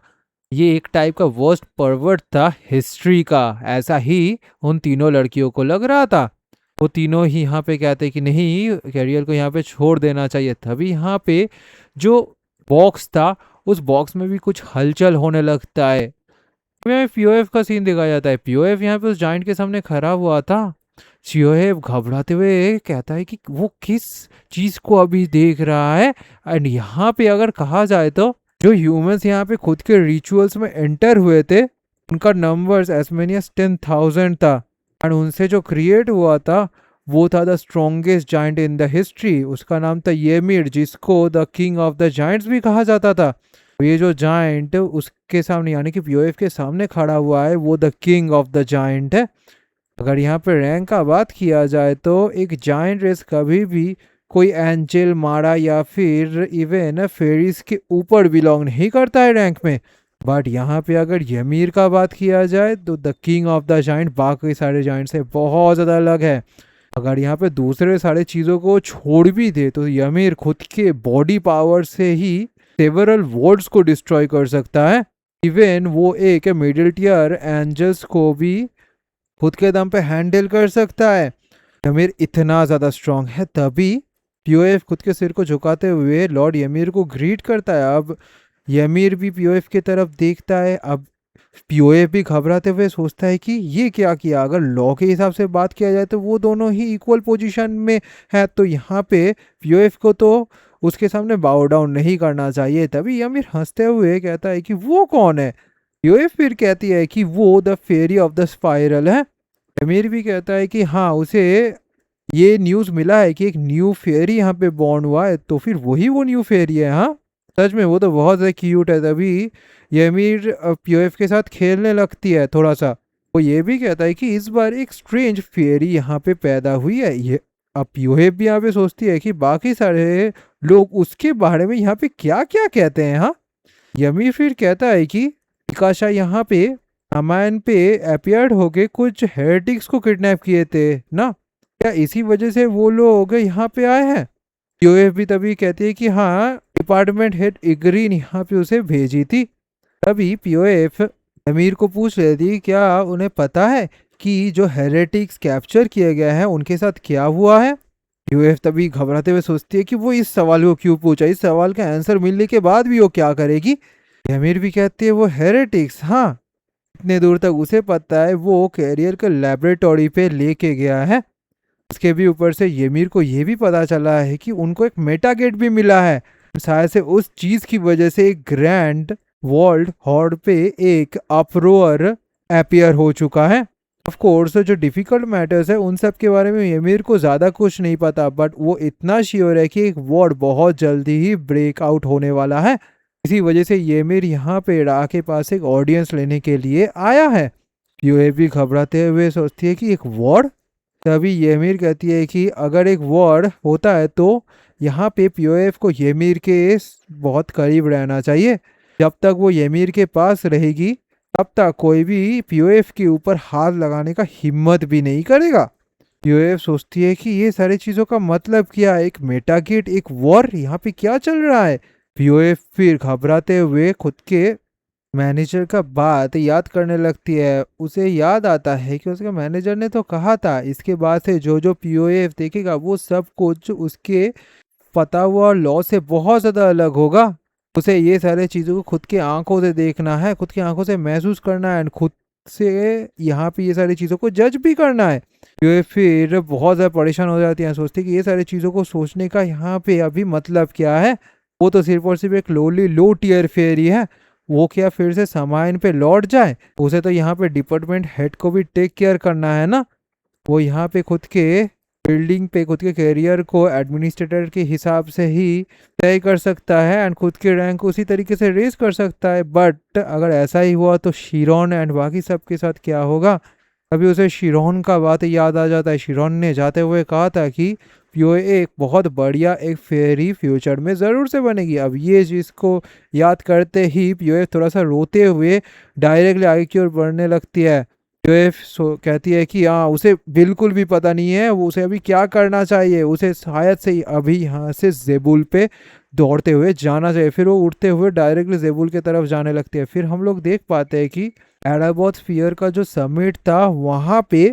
ये एक टाइप का वर्स्ट परवर्ट था हिस्ट्री का, ऐसा ही उन तीनों लड़कियों को लग रहा था। वो तीनों ही यहाँ पे कहते कि नहीं, कैरियर को यहाँ पे छोड़ देना चाहिए। तभी यहाँ पे जो बॉक्स था, उस बॉक्स में भी कुछ हलचल होने लगता है। में पीओएफ का सीन दिखाया जाता है। पीओएफ यहाँ पे उस जाइंट के सामने खड़ा हुआ था। पीओएफ घबराते हुए कहता है कि वो किस चीज को अभी देख रहा है। एंड यहाँ पे अगर कहा जाए तो जो ह्यूमंस यहाँ पे खुद के रिचुअल्स में एंटर हुए थे, उनका नंबर्स एज मेनी एज 10,000 था। एंड उनसे जो क्रिएट हुआ था वो था the strongest giant in the history. उसका नाम था येमिर, जिसको the king of the Giants भी कहा जाता था। ये जो जाइंट उसके सामने यानी कि पीओएफ के सामने खड़ा हुआ है, वो the king of the giant है। अगर यहाँ पे रैंक का बात किया जाए तो एक जाइंट रेस कभी भी कोई एंजल, मारा या फिर इवन फेरिस के ऊपर बिलोंग नहीं करता है रैंक में। बट यहाँ पे अगर यमीर का बात किया जाए तो the king of the giant बाकी सारे जाइंट से बहुत ज़्यादा अलग है। अगर यहाँ पे दूसरे सारे चीज़ों को छोड़ भी दे तो यमीर खुद के बॉडी पावर से ही सेवरल वर्ल्ड्स को डिस्ट्रॉय कर सकता है। इवन वो एक मिडिल टियर एंजल्स को भी खुद के दम पे हैंडल कर सकता है। यमीर इतना ज़्यादा स्ट्रांग है। तभी पीओएफ खुद के सिर को झुकाते हुए लॉर्ड यमीर को ग्रीट करता है। अब यमीर भी पीओएफ की तरफ देखता है। अब पीओएफ भी घबराते हुए सोचता है कि ये क्या किया। अगर लॉ के हिसाब से बात किया जाए तो वो दोनों ही इक्वल पोजीशन में है, तो यहाँ पे पीओएफ को तो उसके सामने बाउ डाउन नहीं करना चाहिए। तभी यमीर हंसते हुए कहता है कि वो कौन है। पीओएफ फिर कहती है कि वो the fairy of the spiral है। यमीर भी कहता है कि हाँ, उसे ये न्यूज़ मिला है कि एक न्यू फेरी यहाँ पे बॉर्न हुआ है, तो फिर वही वो न्यू फेरी है। हाँ, सच में वो तो बहुत ज़्यादा क्यूट है। तभी यमीर पीओएफ के साथ खेलने लगती है थोड़ा सा। वो ये भी कहता है कि इस बार एक स्ट्रेंज फेरी यहाँ पे पैदा हुई है। ये अब पीओएफ भी यहाँ पे सोचती है कि बाकी सारे लोग उसके बारे में यहाँ पे क्या क्या कहते हैं। हाँ, यमीर फिर कहता है कि पिकाशा यहाँ पे रामायण पे अपियर्ड होके कुछ हेरेटिक्स को किडनैप किए थे ना, क्या इसी वजह से वो लोग यहाँ पे आए हैं। पीओएफ भी तभी कहती है कि हाँ, डिपार्टमेंट हेड इग्रीन यहाँ पे उसे भेजी थी। तभी पीओएफ अमीर को पूछ रही थी क्या उन्हें पता है कि जो हेरेटिक्स कैप्चर किए गए हैं उनके साथ क्या हुआ है। पीओएफ तभी घबराते हुए सोचती है कि वो इस सवाल को क्यों पूछा, इस सवाल का आंसर मिलने के बाद भी वो क्या करेगी। अमीर भी कहती है वो हेरेटिक्स, हाँ, इतने दूर तक उसे पता है, वो कैरियर के लेबोरेटरी पे लेके गया है। उसके भी ऊपर से यमीर को ये भी पता चला है कि उनको एक मेटागेट भी मिला है। शायद से उस चीज की वजह से एक ग्रैंड वर्ल्ड हॉर्ड पे एक अप्रोअर अपियर हो चुका है। ऑफ कोर्स जो डिफिकल्ट मैटर्स है उन सब के बारे में यमीर को ज़्यादा कुछ नहीं पता, बट वो इतना श्योर है कि एक वॉर बहुत जल्दी ही ब्रेक आउट होने वाला है। इसी वजह से यमीर यहाँ पे रा के पास एक ऑडियंस लेने के लिए आया है। यूए भी घबराते हुए सोचती है कि एक वॉर। तभी यमीर कहती है कि अगर एक वॉर होता है तो यहाँ पे पीओएफ को यमीर के बहुत करीब रहना चाहिए। जब तक वो यमीर के पास रहेगी तब तक कोई भी पीओएफ के ऊपर हाथ लगाने का हिम्मत भी नहीं करेगा। पीओएफ सोचती है कि ये सारी चीज़ों का मतलब क्या है, एक मेटागेट, एक वॉर, यहाँ पे क्या चल रहा है। पीओएफ फिर घबराते हुए खुद के मैनेजर का बात याद करने लगती है। उसे याद आता है कि उसके मैनेजर ने तो कहा था इसके बाद से जो जो पीओएफ देखेगा वो सब कुछ उसके पता हुआ लॉ से बहुत ज़्यादा अलग होगा। उसे ये सारे चीज़ों को खुद की आंखों से देखना है, खुद की आंखों से महसूस करना है, खुद से यहाँ पे ये सारी चीज़ों को जज भी करना है। पीओएफ फिर बहुत ज़्यादा परेशान हो जाती है, सोचती है कि ये सारी चीज़ों को सोचने का यहाँ पे अभी मतलब क्या है। वो तो सिर्फ और सिर्फ एक लो टियर फेरी है। वो क्या फिर से सामान पे लौट जाए। उसे तो यहाँ पे डिपार्टमेंट हेड को भी टेक केयर करना है ना। वो यहाँ पे खुद के बिल्डिंग पे खुद के करियर को एडमिनिस्ट्रेटर के हिसाब से ही तय कर सकता है एंड खुद के रैंक को उसी तरीके से रेस कर सकता है। बट अगर ऐसा ही हुआ तो शिरोन एंड बाकी सब के साथ क्या होगा? अभी उसे शिरोन का बात याद आ जाता है। शिरोन ने जाते हुए कहा था कि पीओए एक बहुत बढ़िया एक फेयरी फ्यूचर में ज़रूर से बनेगी। अब ये चीज़ को याद करते ही पीओए थोड़ा सा रोते हुए डायरेक्टली आगे की ओर बढ़ने लगती है। पीओए कहती है कि हाँ, उसे बिल्कुल भी पता नहीं है वो उसे अभी क्या करना चाहिए। उसे शायद से ही अभी यहाँ से जेबुल पे दौड़ते हुए जाना चाहिए। फिर वो उड़ते हुए डायरेक्टली जेबुल की तरफ जाने लगती है। फिर हम लोग देख पाते हैं कि एडाबॉथ स्फीयर का जो समिट था वहाँ पे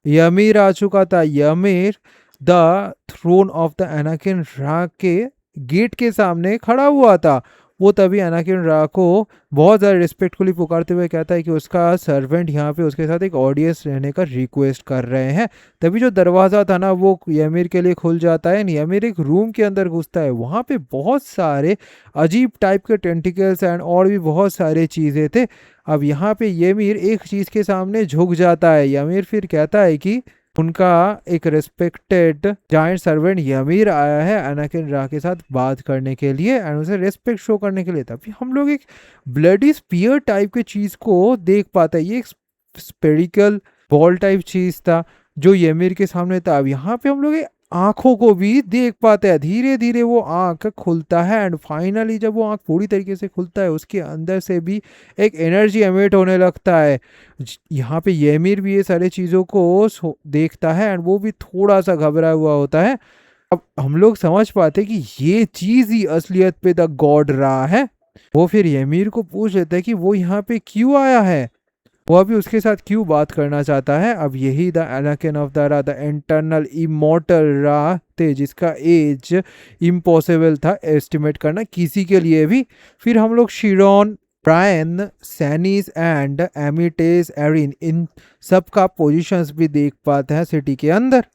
यमीर आ चुका था। Ymir the throne of the एनाकिन रा के गेट के सामने खड़ा हुआ था। वो तभी एनाकिन रा को बहुत ज़्यादा रिस्पेक्टफुली पुकारते हुए कहता है कि उसका सर्वेंट यहाँ पे उसके साथ एक ऑडियंस रहने का रिक्वेस्ट कर रहे हैं। तभी जो दरवाज़ा था ना वो यमीर के लिए खुल जाता है। यमीर एक रूम के अंदर घुसता है। वहाँ पे बहुत सारे अजीब टाइप के टेंटिकल्स एंड और भी बहुत सारे चीज़ें थे। अब यहाँ पे यमीर एक चीज़ के सामने झुक जाता है। यमीर फिर कहता है कि उनका एक रिस्पेक्टेड जायंट सर्वेंट यमीर आया है एनाकिन रा के साथ बात करने के लिए एंड उसे रिस्पेक्ट शो करने के लिए। तभी हम लोग एक ब्लडी स्पीयर टाइप की चीज़ को देख पाते हैं। ये एक स्पेरिकल बॉल टाइप चीज़ था जो यमीर के सामने था। अब यहाँ पे हम लोग आंखों को भी देख पाते हैं। धीरे धीरे वो आंख खुलता है एंड फाइनली जब वो आंख पूरी तरीके से खुलता है उसके अंदर से भी एक एनर्जी एमिट होने लगता है। यहाँ पे यमीर भी ये सारी चीज़ों को देखता है एंड वो भी थोड़ा सा घबराया हुआ होता है। अब हम लोग समझ पाते कि ये चीज़ ही असलियत पे द गॉड रहा है। वो फिर यमीर को पूछ लेता है कि वो यहाँ पे क्यों आया है, वो अभी उसके साथ क्यों बात करना चाहता है। अब यही द एनाकिन ऑफ द रा द इंटरनल इमॉर्टल रा थे जिसका एज इम्पॉसिबल था एस्टिमेट करना किसी के लिए भी। फिर हम लोग शिरोन, ब्रायन, सैनिस एंड एमिटेस एरिन इन सब का पोजीशंस भी देख पाते हैं सिटी के अंदर।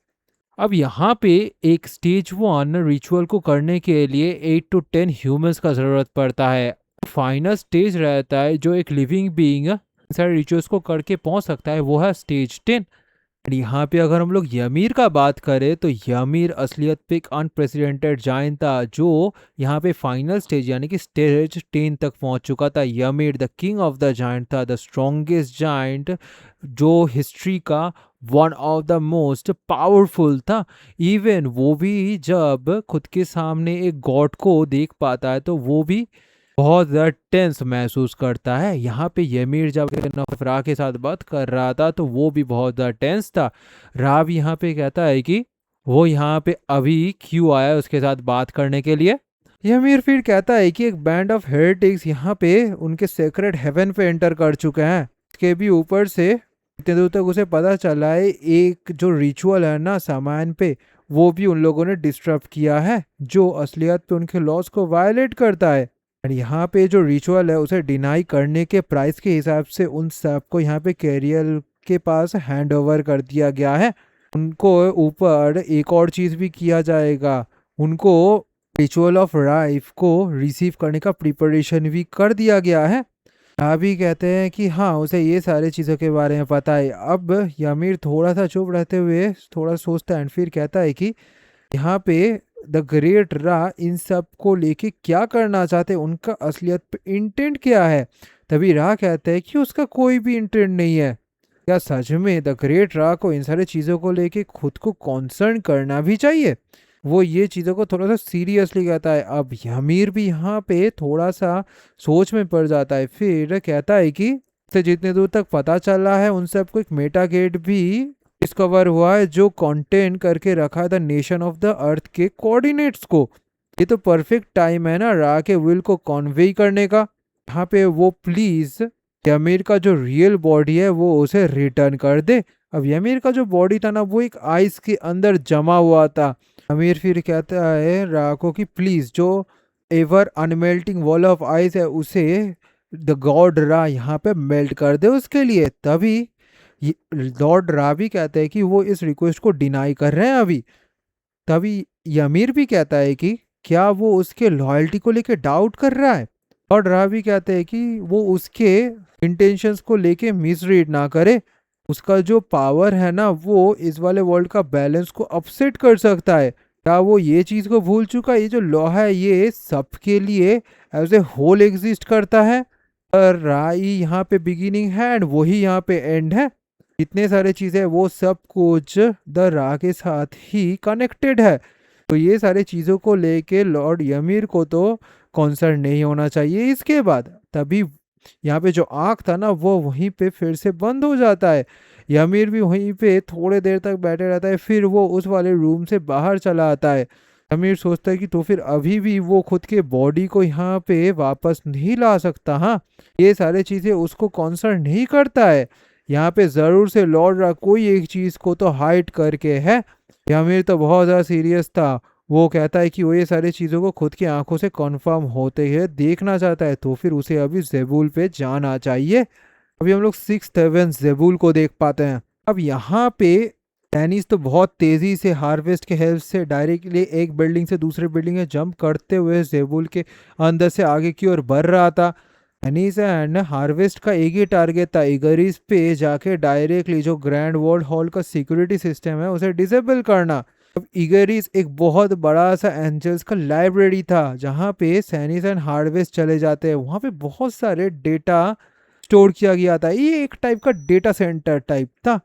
अब यहाँ पे एक स्टेज 1 रिचुअल को करने के लिए 8 to 10 ह्यूमंस का ज़रूरत पड़ता है। फाइनल स्टेज रहता है जो एक लिविंग बीइंग सारे रिचुअल्स को करके पहुंच सकता है, वो है स्टेज 10। यहाँ पे अगर हम लोग यमीर का बात करें तो यमीर असलियत पे एक अनप्रेसिडेंटेड जायंट था जो यहाँ पे फाइनल स्टेज यानी कि स्टेज 10 तक पहुंच चुका था। Ymir the king of the giant था, द स्ट्रॉन्गेस्ट जायंट जो हिस्ट्री का one of the most powerful था। इवन वो भी जब खुद के सामने एक गॉड को देख पाता है तो वो भी बहुत ज़्यादा टेंस महसूस करता है। यहाँ पे यमीर जब रा के साथ बात कर रहा था तो वो भी बहुत ज़्यादा टेंस था। रा भी यहाँ पे कहता है कि वो यहाँ पे अभी क्यों आया है उसके साथ बात करने के लिए। यमीर फिर कहता है कि एक बैंड ऑफ हेरेटिक्स यहाँ पे उनके सेक्रेट हेवन पे एंटर कर चुके हैं। इसके भी ऊपर से इतने दूर तक उसे पता चला है एक जो रिचुअल है ना सामान पे वो भी उन लोगों ने डिस्टर्ब किया है जो असलियत पे उनके लॉस को वायलेट करता है। यहाँ पे जो रिचुअल है उसे डिनाई करने के प्राइस के हिसाब से उन सबको यहाँ पे कैरियर के पास हैंड ओवर कर दिया गया है। उनको ऊपर एक और चीज़ भी किया जाएगा, उनको रिचुअल ऑफ लाइफ को रिसीव करने का प्रिपरेशन भी कर दिया गया है। अभी कहते हैं कि हाँ उसे ये सारी चीज़ों के बारे में पता है। अब यमीर थोड़ा सा चुप रहते हुए थोड़ा सोचता है एंड फिर कहता है कि यहाँ पे द ग्रेट रा इन सब को लेके क्या करना चाहते हैं, उनका असलियत पे इंटेंट क्या है। तभी रा कहते हैं कि उसका कोई भी इंटेंट नहीं है। क्या सच में द ग्रेट रा को इन सारी चीज़ों को लेके खुद को कॉन्सर्न करना भी चाहिए? वो ये चीज़ों को थोड़ा सा सीरियसली कहता है। अब यमीर भी यहाँ पे थोड़ा सा सोच में पड़ जाता है। फिर कहता है कि से जितने दूर तक पता चल रहा है उन सबको एक मेटा गेट भी डिस्कवर हुआ है जो कंटेन करके रखा है the nation of the earth के कोऑर्डिनेट्स को। ये तो परफेक्ट टाइम है ना रा के विल को कन्वे करने का। यहाँ पे वो प्लीज यमीर का जो रियल बॉडी है वो उसे रिटर्न कर दे। अब यमीर का जो बॉडी था ना वो एक आइस के अंदर जमा हुआ था। अमीर फिर कहता है रा को कि प्लीज जो एवर अनमेल्टिंग वॉल ऑफ आइस है उसे द गॉड रा यहाँ पे मेल्ट कर दे उसके लिए। तभी लॉर्ड रा भी कहते हैं कि वो इस रिक्वेस्ट को डिनाई कर रहे हैं अभी। तभी यमीर भी कहता है कि क्या वो उसके लॉयल्टी को लेके डाउट कर रहा है। लॉर्ड रा भी कहते हैं कि वो उसके इंटेंशंस को लेके मिसरीड ना करे। उसका जो पावर है ना वो इस वाले वर्ल्ड का बैलेंस को अपसेट कर सकता है। क्या वो ये चीज़ को भूल चुका है? ये जो लॉ है ये सबके लिए एज ए होल एग्जिस्ट करता है। और राई यहाँ पे बिगिनिंग है एंड वही यहाँ पे एंड है। जितने सारे चीज़ें वो सब कुछ द रा के साथ ही कनेक्टेड है। तो ये सारे चीज़ों को लेके लॉर्ड यमीर को तो कॉन्सर्न नहीं होना चाहिए। इसके बाद तभी यहाँ पे जो आँख था ना वो वहीं पे फिर से बंद हो जाता है। यमीर भी वहीं पे थोड़े देर तक बैठे रहता है, फिर वो उस वाले रूम से बाहर चला आता है। यमीर सोचता है कि तो फिर अभी भी वो खुद के बॉडी को यहाँ पे वापस नहीं ला सकता। हाँ, ये सारे चीज़ें उसको कॉन्सर्न नहीं करता है। यहाँ पे ज़रूर से लॉर्ड रा कोई एक चीज़ को तो हाइड करके है। यमीर तो बहुत ज़्यादा सीरियस था। वो कहता है कि वो ये सारी चीज़ों को खुद की आंखों से कंफर्म होते हुए देखना चाहता है, तो फिर उसे अभी जेबुल पे जाना चाहिए। अभी हम लोग 6th हेवन जेबुल को देख पाते हैं। अब यहाँ पे टेनिस तो बहुत तेज़ी से हार्वेस्ट के हेल्प से डायरेक्टली एक बिल्डिंग से दूसरे बिल्डिंग में जंप करते हुए जेबुल के अंदर से आगे की ओर बढ़ रहा था। टेनिस एंड हार्वेस्ट का एक ही टारगेट था, इगरिस पे जाके डायरेक्टली जो ग्रैंड वर्ल्ड हॉल का सिक्योरिटी सिस्टम है उसे डिसेबल करना। अब इगरिस एक बहुत बड़ा सा एंजल्स का लाइब्रेरी था जहाँ पे सैनिस एंड हार्वेस्ट चले जाते हैं। वहाँ पे बहुत सारे डेटा स्टोर किया गया था। ये एक टाइप का डेटा सेंटर टाइप था।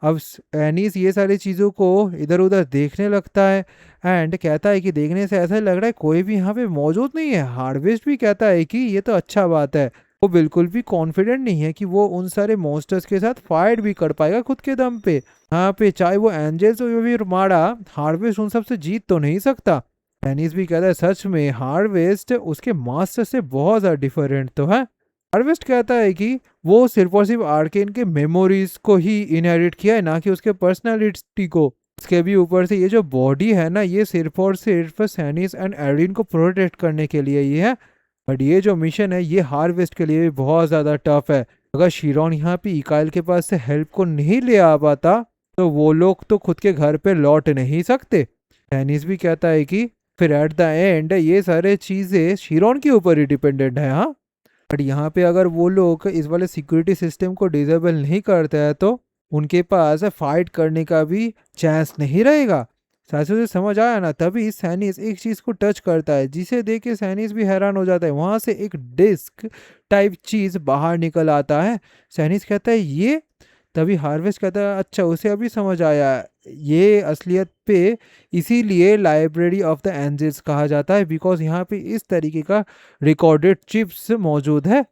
अब एनिस ये सारी चीज़ों को इधर उधर देखने लगता है एंड कहता है कि देखने से ऐसा लग रहा है कोई भी यहाँ पे मौजूद नहीं है। हार्वेस्ट भी कहता है कि ये तो अच्छा बात है। वो बिल्कुल भी कॉन्फिडेंट नहीं है कि वो उन सारे मॉन्स्टर्स के साथ फाइट भी कर पाएगा खुद के दम पे। यहाँ पे चाहे वो एंजल्स हो या फिर माड़ा, हार्वेस्ट उन सब से जीत तो नहीं सकता। एनिस भी कहता है सच में हार्वेस्ट उसके मास्टर से बहुत ज़्यादा डिफरेंट तो है। हार्वेस्ट कहता है कि वो सिर्फ और सिर्फ आर्केन के मेमोरीज को ही इनहेरिट किया है, ना कि उसके पर्सनालिटी को। इसके भी ऊपर से ये जो बॉडी है ना ये सिर्फ और सिर्फ सैनिस एंड एरिन को प्रोटेक्ट करने के लिए ही है। बट ये जो मिशन है ये हार्वेस्ट के लिए भी बहुत ज़्यादा टफ है। अगर शिरोन यहाँ पे इकाइल के पास से हेल्प को नहीं ले आ पाता तो वो लोग तो खुद के घर पे लौट नहीं सकते। सैनिस भी कहता है कि फिर एट द एंड ये सारे चीज़ें शिरोन के ऊपर ही डिपेंडेंट है। हाँ, बट यहाँ पे अगर वो लोग इस वाले सिक्योरिटी सिस्टम को डिसेबल नहीं करते हैं तो उनके पास फाइट करने का भी चांस नहीं रहेगा। सासू से समझ आया ना। तभी सैनिस एक चीज़ को टच करता है जिसे देख के सैनिस भी हैरान हो जाता है। वहाँ से एक डिस्क टाइप चीज़ बाहर निकल आता है। सैनिस कहता है ये। तभी हार्वेस्ट कहता है अच्छा उसे अभी समझ आया, ये असलियत पे इसीलिए लाइब्रेरी ऑफ द एंजल्स कहा जाता है बिकॉज यहाँ पे इस तरीके का रिकॉर्डेड चिप्स मौजूद है।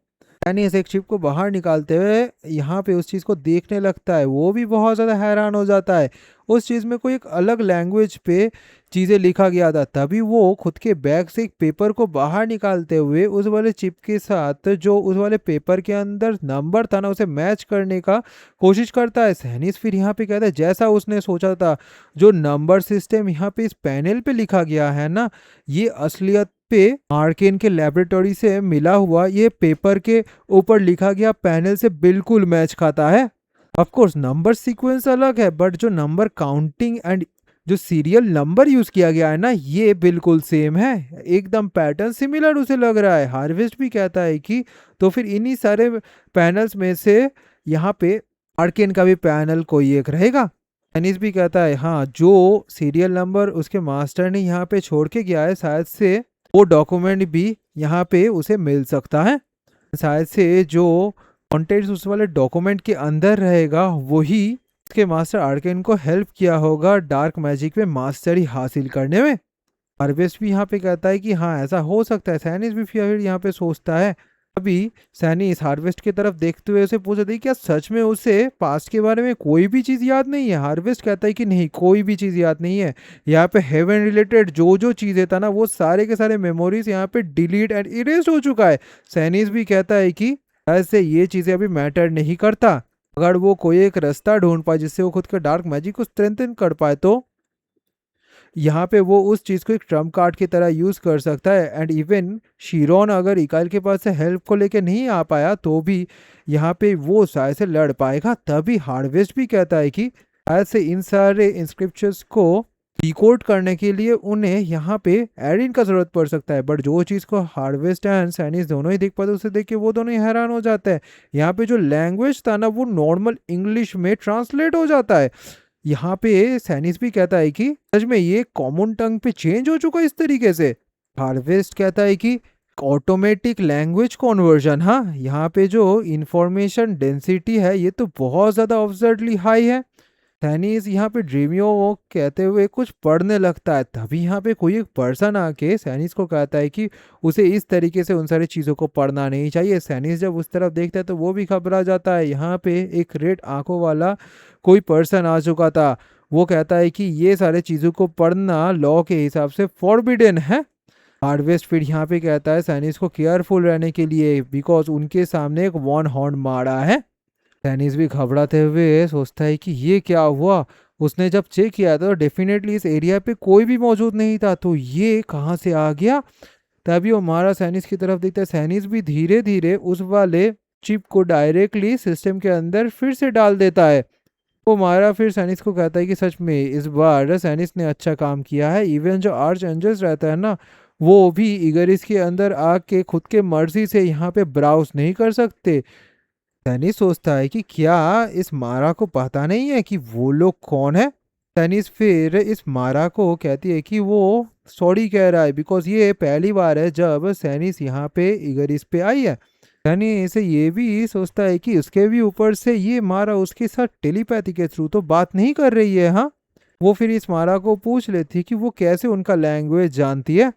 यानी इस एक चिप को बाहर निकालते हुए यहाँ पे उस चीज़ को देखने लगता है। वो भी बहुत ज़्यादा हैरान हो जाता है। उस चीज़ में कोई एक अलग लैंग्वेज पे चीज़ें लिखा गया था। तभी वो खुद के बैग से एक पेपर को बाहर निकालते हुए उस वाले चिप के साथ जो उस वाले पेपर के अंदर नंबर था ना उसे मैच करने का कोशिश करता है। सैनिस फिर यहाँ पे कहता है जैसा उसने सोचा था, जो नंबर सिस्टम यहाँ पे इस पैनल पे लिखा गया है ना ये असलियत पे आर्केन के लेबोरेटरी से मिला हुआ ये पेपर के ऊपर लिखा गया पैनल से बिल्कुल मैच खाता है। ऑफ कोर्स नंबर सीक्वेंस अलग है बट जो नंबर काउंटिंग एंड जो सीरियल नंबर यूज किया गया है ना ये बिल्कुल सेम है। एकदम पैटर्न सिमिलर उसे लग रहा है। हार्वेस्ट भी कहता है कि तो फिर इन्हीं सारे पैनल्स में से यहाँ पे आर्केन का भी पैनल कोई एक रहेगा। एनिस भी कहता है हाँ, जो सीरियल नंबर उसके मास्टर ने यहाँ पे छोड़ के गया है शायद से वो डॉक्यूमेंट भी यहाँ पे उसे मिल सकता है। शायद से जो कॉन्टेंट्स उस वाले डॉक्यूमेंट के अंदर रहेगा वही उसके मास्टर आर्केन को हेल्प किया होगा डार्क मैजिक में मास्टरी हासिल करने में। हार्वेस्ट भी यहाँ पे कहता है कि हाँ ऐसा हो सकता है। सैनिस भी फिर यहाँ पे सोचता है। अभी सैनिस हार्वेस्ट की तरफ देखते हुए उसे पूछता है क्या सच में उसे पास्ट के बारे में कोई भी चीज़ याद नहीं है। हार्वेस्ट कहता है कि नहीं, कोई भी चीज़ याद नहीं है। यहाँ पे हेवन रिलेटेड जो जो चीज़ें था ना वो सारे के सारे मेमोरीज यहाँ पे डिलीट एंड इरेज हो चुका है। सैनिस भी कहता है कि ऐसे ये चीज़ें अभी मैटर नहीं करता। अगर वो कोई एक रास्ता ढूंढ पाए जिससे वो खुद का डार्क मैजिक को स्ट्रेंथन कर पाए तो यहाँ पे वो उस चीज़ को एक ट्रम्प कार्ड की तरह यूज़ कर सकता है। एंड इवन शिरोन अगर इकाइल के पास से हेल्प को लेके नहीं आ पाया तो भी यहाँ पे वो शायद से लड़ पाएगा। तभी हार्वेस्ट भी कहता है कि शायद से इन सारे इंस्क्रिप्शंस को डिकोड करने के लिए उन्हें यहाँ पे एरिन का जरूरत पड़ सकता है। बट जो चीज़ को हार्वेस्ट एंड सैनिस दोनों ही देख पाते उसे देख के वो दोनों ही हैरान हो जाते हैं। यहाँ पे जो लैंग्वेज था ना वो नॉर्मल इंग्लिश में ट्रांसलेट हो जाता है। यहाँ पे सैनिस भी कहता है कि सच में ये कॉमन टंग पे चेंज हो चुका इस तरीके से। हार्वेस्ट कहता है कि ऑटोमेटिक लैंग्वेज कन्वर्जन, हाँ यहाँ पे जो इंफॉर्मेशन डेंसिटी है ये तो बहुत ज़्यादा ऑब्सर्डली हाई है। सैनिस यहाँ पे ड्रीमियो वो कहते हुए कुछ पढ़ने लगता है। तभी यहाँ पे कोई एक पर्सन आके सैनिस को कहता है कि उसे इस तरीके से उन सारी चीज़ों को पढ़ना नहीं चाहिए। सैनिस जब उस तरफ देखता है तो वो भी घबरा जाता है। यहाँ पे एक रेड आंखों वाला कोई पर्सन आ चुका था। वो कहता है कि ये सारे चीज़ों को पढ़ना लॉ के हिसाब से फॉरबिडन है। हार्वेस्ट फिर यहाँ पे कहता है सैनिस को केयरफुल रहने के लिए बिकॉज उनके सामने एक वन हॉर्न मारा है। सैनिस भी घबराते हुए सोचता है कि ये क्या हुआ। उसने जब चेक किया तो डेफिनेटली इस एरिया पे कोई भी मौजूद नहीं था, तो ये कहाँ से आ गया। तभी वो मारा सैनिस की तरफ देखता है। सैनिस भी धीरे धीरे उस वाले चिप को डायरेक्टली सिस्टम के अंदर फिर से डाल देता है। वो मारा फिर सैनिस को कहता है कि सच में इस बार सैनिस ने अच्छा काम किया है। इवन जो आर्च एंजल्स रहता है ना वो भी इगरिस के अंदर आके खुद के मर्जी से यहाँ पे ब्राउज नहीं कर सकते। सैनिस सोचता है कि क्या इस मारा को पता नहीं है कि वो लोग कौन है। सैनिस फिर इस मारा को कहती है कि वो सॉरी कह रहा है बिकॉज ये पहली बार है जब सैनिस यहाँ पे इगरिस पे आई है। सैनिस ये भी सोचता है कि उसके भी ऊपर से ये मारा उसके साथ टेलीपैथी के थ्रू तो बात नहीं कर रही है। हाँ, वो फिर इस मारा को पूछ लेती है कि वो कैसे उनका लैंग्वेज जानती है।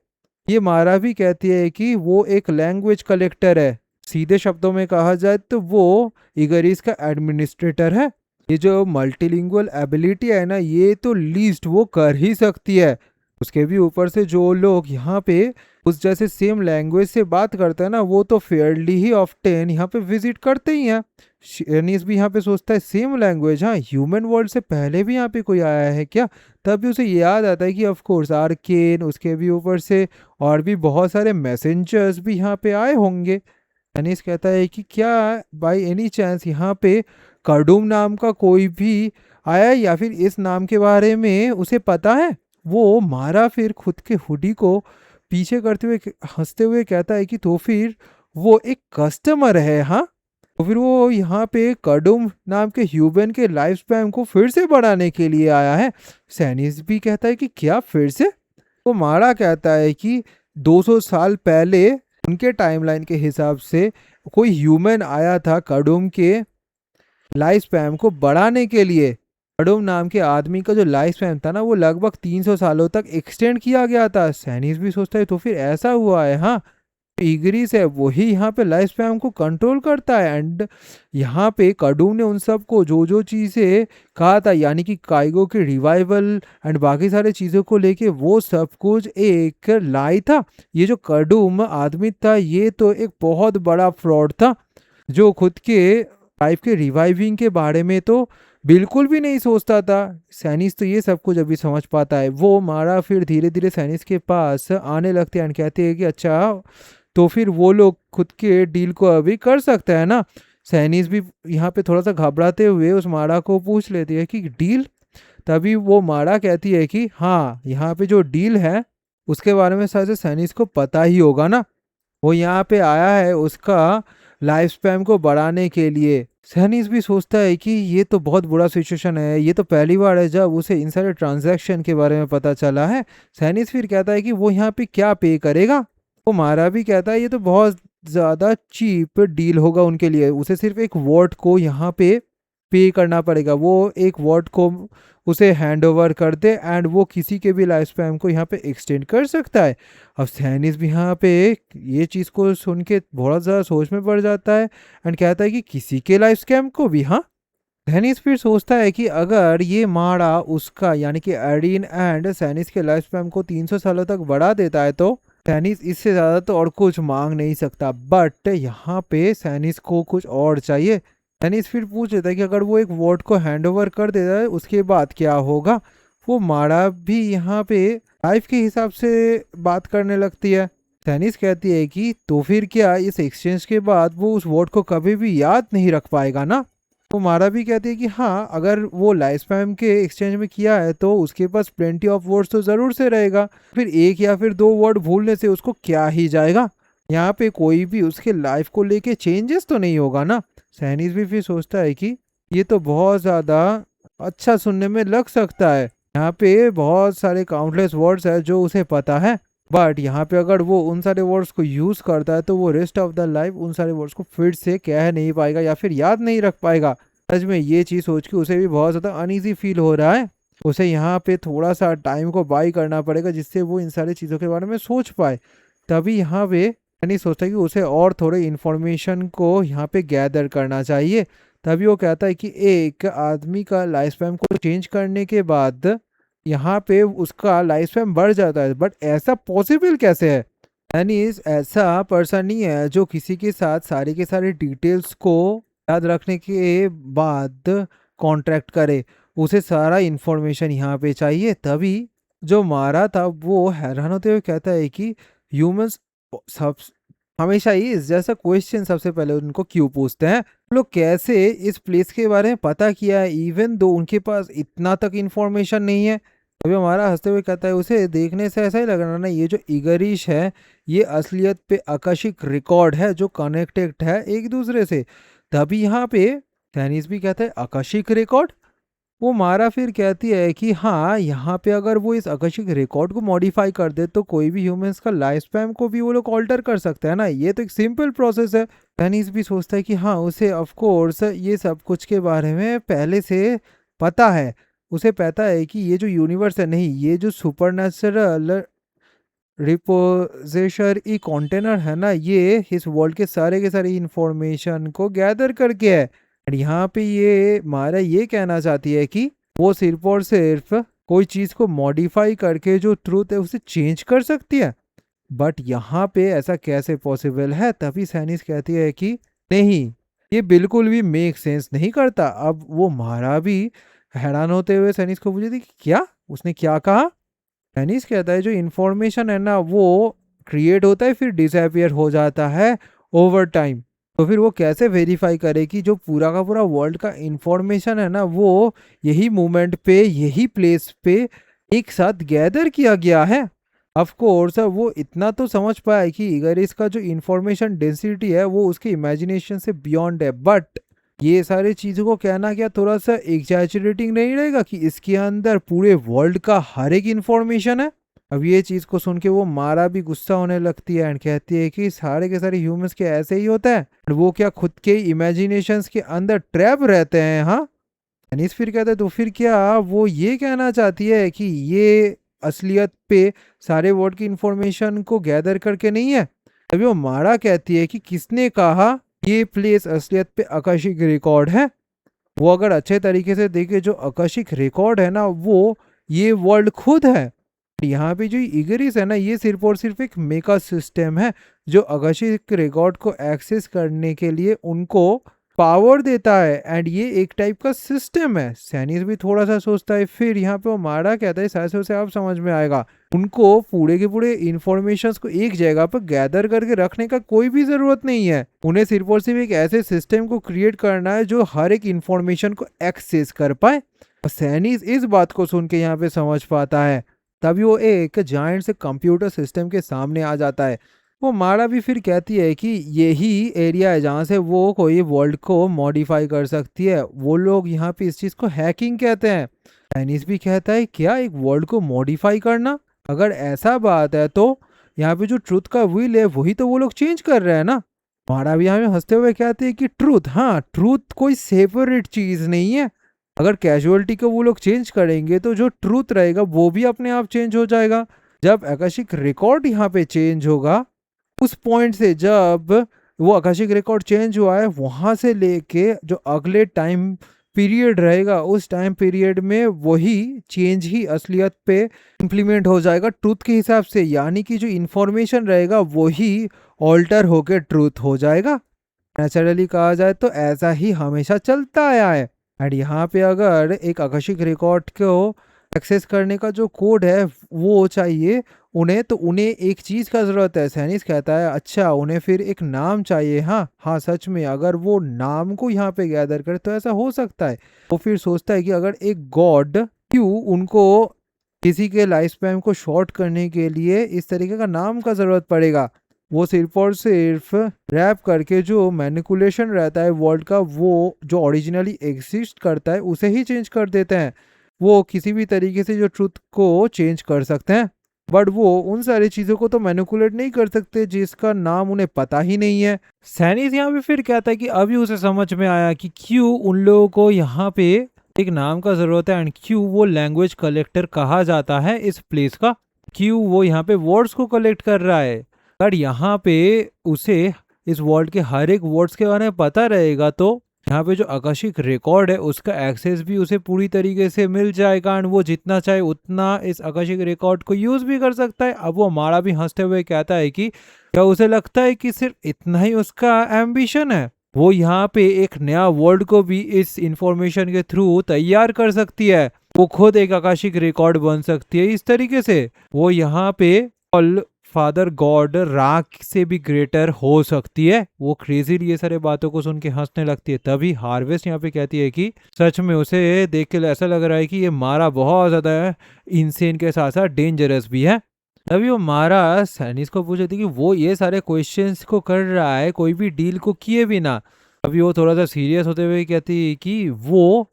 ये मारा भी कहती है कि वो एक लैंग्वेज कलेक्टर है। सीधे शब्दों में कहा जाए तो वो इगरिस का एडमिनिस्ट्रेटर है। ये जो मल्टीलिंगुअल एबिलिटी है ना ये तो लीस्ट वो कर ही सकती है। उसके भी ऊपर से जो लोग यहाँ पे उस जैसे सेम लैंग्वेज से बात करते हैं ना वो तो फेयरली ही ऑफ्टन यहाँ पे विजिट करते ही हैं। शेनिस भी यहाँ पे सोचता है सेम लैंग्वेज, हाँ ह्यूमन वर्ल्ड से पहले भी यहाँ पे कोई आया है क्या। तभी उसे याद आता है कि ऑफ कोर्स आर्केन, उसके भी ऊपर से और भी बहुत सारे मैसेंजर्स भी यहाँ पे आए होंगे। अनीस कहता है कि क्या बाय एनी चांस यहाँ पे कार्डूम नाम का कोई भी आया है या फिर इस नाम के बारे में उसे पता है। वो मारा फिर खुद के हुडी को पीछे करते हुए हंसते हुए कहता है कि तो फिर वो एक कस्टमर है। हाँ, तो फिर वो यहाँ पे कार्डूम नाम के ह्यूमन के लाइफ स्पैन को फिर से बढ़ाने के लिए आया है। सैनिस भी कहता है कि क्या फिर से। वो मारा कहता है कि 200 साल पहले उनके टाइमलाइन के हिसाब से कोई ह्यूमन आया था कडुम के लाइफ स्पैन को बढ़ाने के लिए। कडुम नाम के आदमी का जो लाइफ स्पैन था ना वो लगभग 300 सालों तक एक्सटेंड किया गया था। सैनिस भी सोचता है तो फिर ऐसा हुआ है। हाँ, इग्रिस है वही यहाँ पे लाइफ स्पैन को कंट्रोल करता है। एंड यहाँ पे कडूम ने उन सब को जो जो चीज़ें कहा था यानी कि काइगो के रिवाइवल एंड बाकी सारे चीज़ों को लेके वो सब कुछ एक लाई था। ये जो कडूम आदमी था ये तो एक बहुत बड़ा फ्रॉड था जो खुद के लाइफ के रिवाइविंग के बारे में तो बिल्कुल भी नहीं सोचता था। सैनिस तो ये सब कुछ अभी समझ पाता है। वो मारा फिर धीरे धीरे सैनिस के पास आने लगते हैं एंड कहते हैं कि अच्छा तो फिर वो लोग खुद के डील को अभी कर सकते हैं ना। सैनिस भी यहाँ पे थोड़ा सा घबराते हुए उस मारा को पूछ लेती है कि डील। तभी वो मारा कहती है कि हाँ यहाँ पे जो डील है उसके बारे में शायद से सैनिस को पता ही होगा ना। वो यहाँ पे आया है उसका लाइफ स्पैन को बढ़ाने के लिए। सैनिस भी सोचता है कि ये तो बहुत बुरा सिचुएशन है। ये तो पहली बार है जब उसे इन सारे ट्रांजैक्शन के बारे में पता चला है। सैनिस फिर कहता है कि वो यहाँ पे क्या पे करेगा। वो मारा भी कहता है ये तो बहुत ज़्यादा चीप डील होगा उनके लिए। उसे सिर्फ एक वॉट को यहाँ पे करना पड़ेगा। वो एक वॉट को उसे हैंड ओवर कर दे एंड वो किसी के भी लाइफ स्पैन को यहाँ पे एक्सटेंड कर सकता है। अब सैनिस भी यहाँ पे ये चीज़ को सुन के बहुत ज़्यादा सोच में पड़ जाता है एंड कहता है कि किसी के लाइफ स्पैन को भी। हाँ, सैनिस फिर सोचता है कि अगर ये मारा उसका यानी कि एरिन एंड सैनिस के लाइफ स्पैन को 300 सालों तक बढ़ा देता है तो सैनिस इससे ज़्यादा तो और कुछ मांग नहीं सकता। बट यहाँ पे सैनिस को कुछ और चाहिए। सैनिस फिर पूछ लेता है कि अगर वो एक वोट को हैंड ओवर कर देता है उसके बाद क्या होगा। वो मारा भी यहाँ पे लाइफ के हिसाब से बात करने लगती है। सैनिस कहती है कि तो फिर क्या इस एक्सचेंज के बाद वो उस वोट को कभी भी याद नहीं रख पाएगा ना। तो मारा भी कहती है कि हाँ, अगर वो लाइफ स्पैम के एक्सचेंज में किया है तो उसके पास प्लेंटी ऑफ वर्ड्स तो ज़रूर से रहेगा, फिर एक या फिर दो वर्ड भूलने से उसको क्या ही जाएगा, यहाँ पे कोई भी उसके लाइफ को लेके चेंजेस तो नहीं होगा ना। सैनिस भी फिर सोचता है कि ये तो बहुत ज़्यादा अच्छा सुनने में लग सकता है, यहाँ पे बहुत सारे काउंटलेस वर्ड्स है जो उसे पता है, बट यहाँ पे अगर वो उन सारे वर्ड्स को यूज़ करता है तो वो रेस्ट ऑफ द लाइफ उन सारे वर्ड्स को फिर से कह नहीं पाएगा या फिर याद नहीं रख पाएगा। सच में ये चीज़ सोच के उसे भी बहुत ज़्यादा अनईजी फील हो रहा है। उसे यहाँ पे थोड़ा सा टाइम को बाई करना पड़ेगा जिससे वो इन सारी चीज़ों के बारे में सोच पाए। तभी यहाँ पे नहीं सोचता कि उसे और थोड़े इन्फॉर्मेशन को यहाँ पे गैदर करना चाहिए। तभी वो कहता है कि एक आदमी का लाइफ स्पैन को चेंज करने के बाद यहाँ पे उसका लाइफ स्पैन बढ़ जाता है, बट ऐसा पॉसिबल कैसे है? यानी ऐसा पर्सन नहीं है जो किसी के साथ सारे के सारे डिटेल्स को याद रखने के बाद कॉन्ट्रैक्ट करे, उसे सारा इन्फॉर्मेशन यहाँ पे चाहिए। तभी जो मारा था वो हैरान होते हुए कहता है कि ह्यूमंस सब हमेशा ही इस जैसा क्वेश्चन सबसे पहले उनको क्यों पूछते हैं, लोग कैसे इस प्लेस के बारे में पता किया है इवन दो उनके पास इतना तक इन्फॉर्मेशन नहीं है। अभी हमारा हंसते हुए कहता है उसे देखने से ऐसा ही लग रहा ना, ये जो इगरिश है ये असलियत पे आकाशिक रिकॉर्ड है जो कनेक्टेड है एक दूसरे से। तभी यहाँ पे सैनिस भी कहता है आकाशिक रिकॉर्ड। वो मारा फिर कहती है कि हाँ, यहाँ पे अगर वो इस आकाशिक रिकॉर्ड को मॉडिफाई कर दे तो कोई भी ह्यूमंस का लाइफ स्पैन को भी वो लोग ऑल्टर कर सकते हैं ना, ये तो एक सिंपल प्रोसेस है। सैनिस भी सोचता है कि हाँ, उसे ऑफ कोर्स ये सब कुछ के बारे में पहले से पता है। उसे पता है कि ये जो यूनिवर्स है, नहीं, ये जो सुपरनेचुरल रिपोजिशनरी कंटेनर है ना, ये इस वर्ल्ड के सारे इंफॉर्मेशन को गैदर करके है। और यहाँ पे ये मारा ये कहना चाहती है कि वो सिर्फ और सिर्फ कोई चीज़ को मॉडिफाई करके जो ट्रूथ है उसे चेंज कर सकती है, बट यहाँ पे ऐसा कैसे पॉसिबल है? तभी सैनिस कहती है कि नहीं, ये बिल्कुल भी मेक सेंस नहीं करता। अब वो मारा भी हैरान होते हुए सैनिस को पूछती कि क्या, उसने क्या कहा? सैनिस कहता है जो इन्फॉर्मेशन है ना वो क्रिएट होता है फिर डिसअपियर हो जाता है ओवर टाइम, तो फिर वो कैसे वेरीफाई करे कि जो पूरा का पूरा वर्ल्ड का इंफॉर्मेशन है ना वो यही मोमेंट पे यही प्लेस पे एक साथ गैदर किया गया है। ऑफ कोर्स वो इतना तो समझ पाया कि अगर इसका जो इंफॉर्मेशन डेंसिटी है वो उसके इमेजिनेशन से बियॉन्ड है, बट ये सारी चीज़ों को कहना क्या थोड़ा सा एग्जैचुरेटिंग नहीं रहेगा कि इसके अंदर पूरे वर्ल्ड का हर एक इंफॉर्मेशन है? अब ये चीज़ को सुन के वो मारा भी गुस्सा होने लगती है एंड कहती है कि सारे के सारे ह्यूमंस के ऐसे ही होता है, वो क्या खुद के इमेजिनेशंस के अंदर ट्रैप रहते हैं? हाँ, अनीस फिर कहते हैं तो फिर क्या वो ये कहना चाहती है कि ये असलियत पे सारे वर्ड की इंफॉर्मेशन को गैदर करके नहीं है? तभी वो मारा कहती है कि किसने कहा ये प्लेस असलियत पे आकाशिक रिकॉर्ड है? वो अगर अच्छे तरीके से देखे जो आकाशिक रिकॉर्ड है ना वो ये वर्ल्ड खुद है। यहाँ पे जो इगरिस है ना ये सिर्फ और सिर्फ एक मेका सिस्टम है जो आकाशिक रिकॉर्ड को एक्सेस करने के लिए उनको पावर देता है, एंड ये एक टाइप का सिस्टम है। सैनिस भी थोड़ा सा सोचता है, फिर यहाँ पे वो मारा कहता है शायद से उसे आप समझ में आएगा, उनको पूरे के पूरे इंफॉर्मेशन को एक जगह पर गैदर करके रखने का कोई भी जरूरत नहीं है, उन्हें सिर्फ और सिर्फ एक ऐसे सिस्टम को क्रिएट करना है जो हर एक इंफॉर्मेशन को एक्सेस कर पाए। सैनिस इस बात को सुन के यहाँ पे समझ पाता है। तभी वो एक जायंट से कंप्यूटर सिस्टम के सामने आ जाता है। वो मारा भी फिर कहती है कि यही एरिया है जहाँ से वो कोई वर्ल्ड को मॉडिफाई कर सकती है, वो लोग यहाँ पे इस चीज़ को हैकिंग कहते हैं। चाइनीज भी कहता है क्या एक वर्ल्ड को मॉडिफाई करना? अगर ऐसा बात है तो यहाँ पे जो ट्रूथ का व्हील है वही तो वो लोग चेंज कर रहे हैं ना। मारा भी हमें हंसते हुए कहते हैं कि ट्रूथ, हाँ, ट्रूथ कोई सेपरेट चीज़ नहीं है। अगर कैजुअलिटी को वो लोग चेंज करेंगे तो जो ट्रूथ रहेगा वो भी अपने आप चेंज हो जाएगा। जब आकाशिक रिकॉर्ड यहाँ पे चेंज होगा, उस पॉइंट से जब वो आकाशिक रिकॉर्ड चेंज हुआ है वहां से लेके जो अगले टाइम पीरियड रहेगा उस टाइम पीरियड में वही चेंज ही असलियत पे इम्प्लीमेंट हो जाएगा ट्रूथ के हिसाब से, यानी कि जो इन्फॉर्मेशन रहेगा वही ऑल्टर होके ट्रूथ हो जाएगा। नेचुरली कहा जाए तो ऐसा ही हमेशा चलता आया है। एंड यहाँ पे अगर एक आकाशिक रिकॉर्ड को एक्सेस करने का जो कोड है वो चाहिए, उन्हें एक चीज का जरूरत है। सैनिस कहता है अच्छा उन्हें फिर एक नाम चाहिए। हाँ हाँ सच में अगर वो नाम को यहाँ पे गैदर करे तो ऐसा हो सकता है। वो फिर सोचता है कि अगर एक गॉड क्यों उनको किसी के लाइफ स्पैन को शॉर्ट करने के लिए इस तरीके का नाम का जरूरत पड़ेगा। वो सिर्फ और सिर्फ रैप करके जो मैनिपुलेशन रहता है वर्ल्ड का, वो जो ओरिजिनली एग्जिस्ट करता है उसे ही चेंज कर देते हैं। वो किसी भी तरीके से जो ट्रुथ को चेंज कर सकते हैं, बट वो उन सारी चीजों को तो मैनिपुलेट नहीं कर सकते जिसका नाम उन्हें पता ही नहीं है। सैनिस यहाँ पे फिर कहता है कि अभी उसे समझ में आया कि क्यों उन लोगों को यहाँ पे एक नाम का जरूरत है एंड क्यों वो लैंग्वेज कलेक्टर कहा जाता है इस प्लेस का, क्यों वो यहाँ पे वर्ड्स को कलेक्ट कर रहा है। अगर यहाँ पे उसे इस वर्ल्ड के हर एक वर्ड्स के बारे में पता रहेगा तो यहाँ पे जो आकाशिक रिकॉर्ड है उसका एक्सेस भी उसे पूरी तरीके से मिल जाएगा एंड वो जितना चाहे उतना इस आकाशिक रिकॉर्ड को यूज भी कर सकता है। अब वो मारा भी हंसते हुए कहता है कि क्या उसे लगता है कि सिर्फ इतना ही उसका एम्बिशन है, वो यहाँ पे एक नया वर्ल्ड को भी इस इंफॉर्मेशन के थ्रू तैयार कर सकती है। वो खुद एक आकाशिक रिकॉर्ड बन सकती है। इस तरीके से वो यहाँ पे ऑल फादर गॉड राख से भी ग्रेटर हो सकती है। वो क्रेजी ये सारे बातों को सुन के हंसने लगती है। तभी हार्वेस्ट यहाँ पे कहती है कि सच में उसे देख के ऐसा लग रहा है कि ये मारा बहुत ज्यादा इंसेन के साथ साथ डेंजरस भी है। तभी वो मारा सैनिस को पूछ रही थी कि वो ये सारे क्वेश्चंस को कर रहा है कोई भी डील को किए बिना। अभी वो थोड़ा सा सीरियस होते हुए कहती है कि वो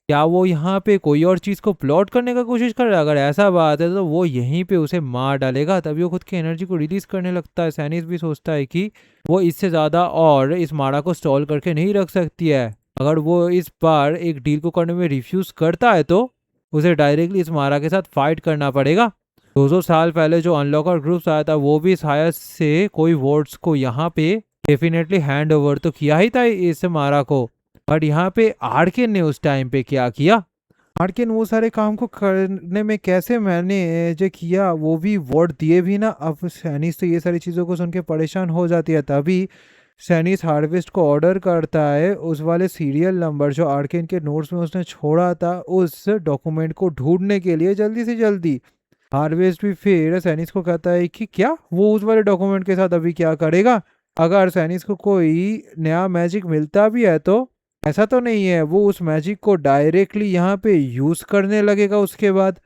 यहाँ पे कोई और चीज को प्लॉट करने का कोशिश कर रहा है। अगर ऐसा बात है तो वो यहीं पे उसे मार डालेगा। तभी वो खुद की एनर्जी को रिलीज करने लगता है। सैनिस भी सोचता है कि वो इससे ज्यादा और इस मारा को स्टॉल करके नहीं रख सकती है। अगर वो इस बार एक डील को करने में रिफ्यूज करता है तो उसे डायरेक्टली इस मारा के साथ फाइट करना पड़ेगा। 200 साल पहले जो अनलॉकर ग्रुप आया था वो भी शायद से कोई वर्ड्स को यहाँ पे डेफिनेटली हैंड ओवर तो किया ही था इस मारा को। बट यहाँ पे आर्केन ने उस टाइम पे क्या किया, आर्केन वो सारे काम को करने में कैसे मैनेज किया, वो भी वर्ड दिए भी ना। अब सैनिस तो ये सारी चीज़ों को सुन के परेशान हो जाती है। तभी सैनिस हार्वेस्ट को ऑर्डर करता है उस वाले सीरियल नंबर जो आर्केन के नोट्स में उसने छोड़ा था उस डॉक्यूमेंट को ढूंढने के लिए जल्दी से जल्दी। हार्वेस्ट भी फिर सैनिस को कहता है कि क्या वो उस वाले डॉक्यूमेंट के साथ अभी क्या करेगा। अगर सैनिस को कोई नया मैजिक मिलता भी है तो ऐसा तो नहीं है वो उस मैजिक को डायरेक्टली यहाँ पे यूज करने लगेगा। उसके बाद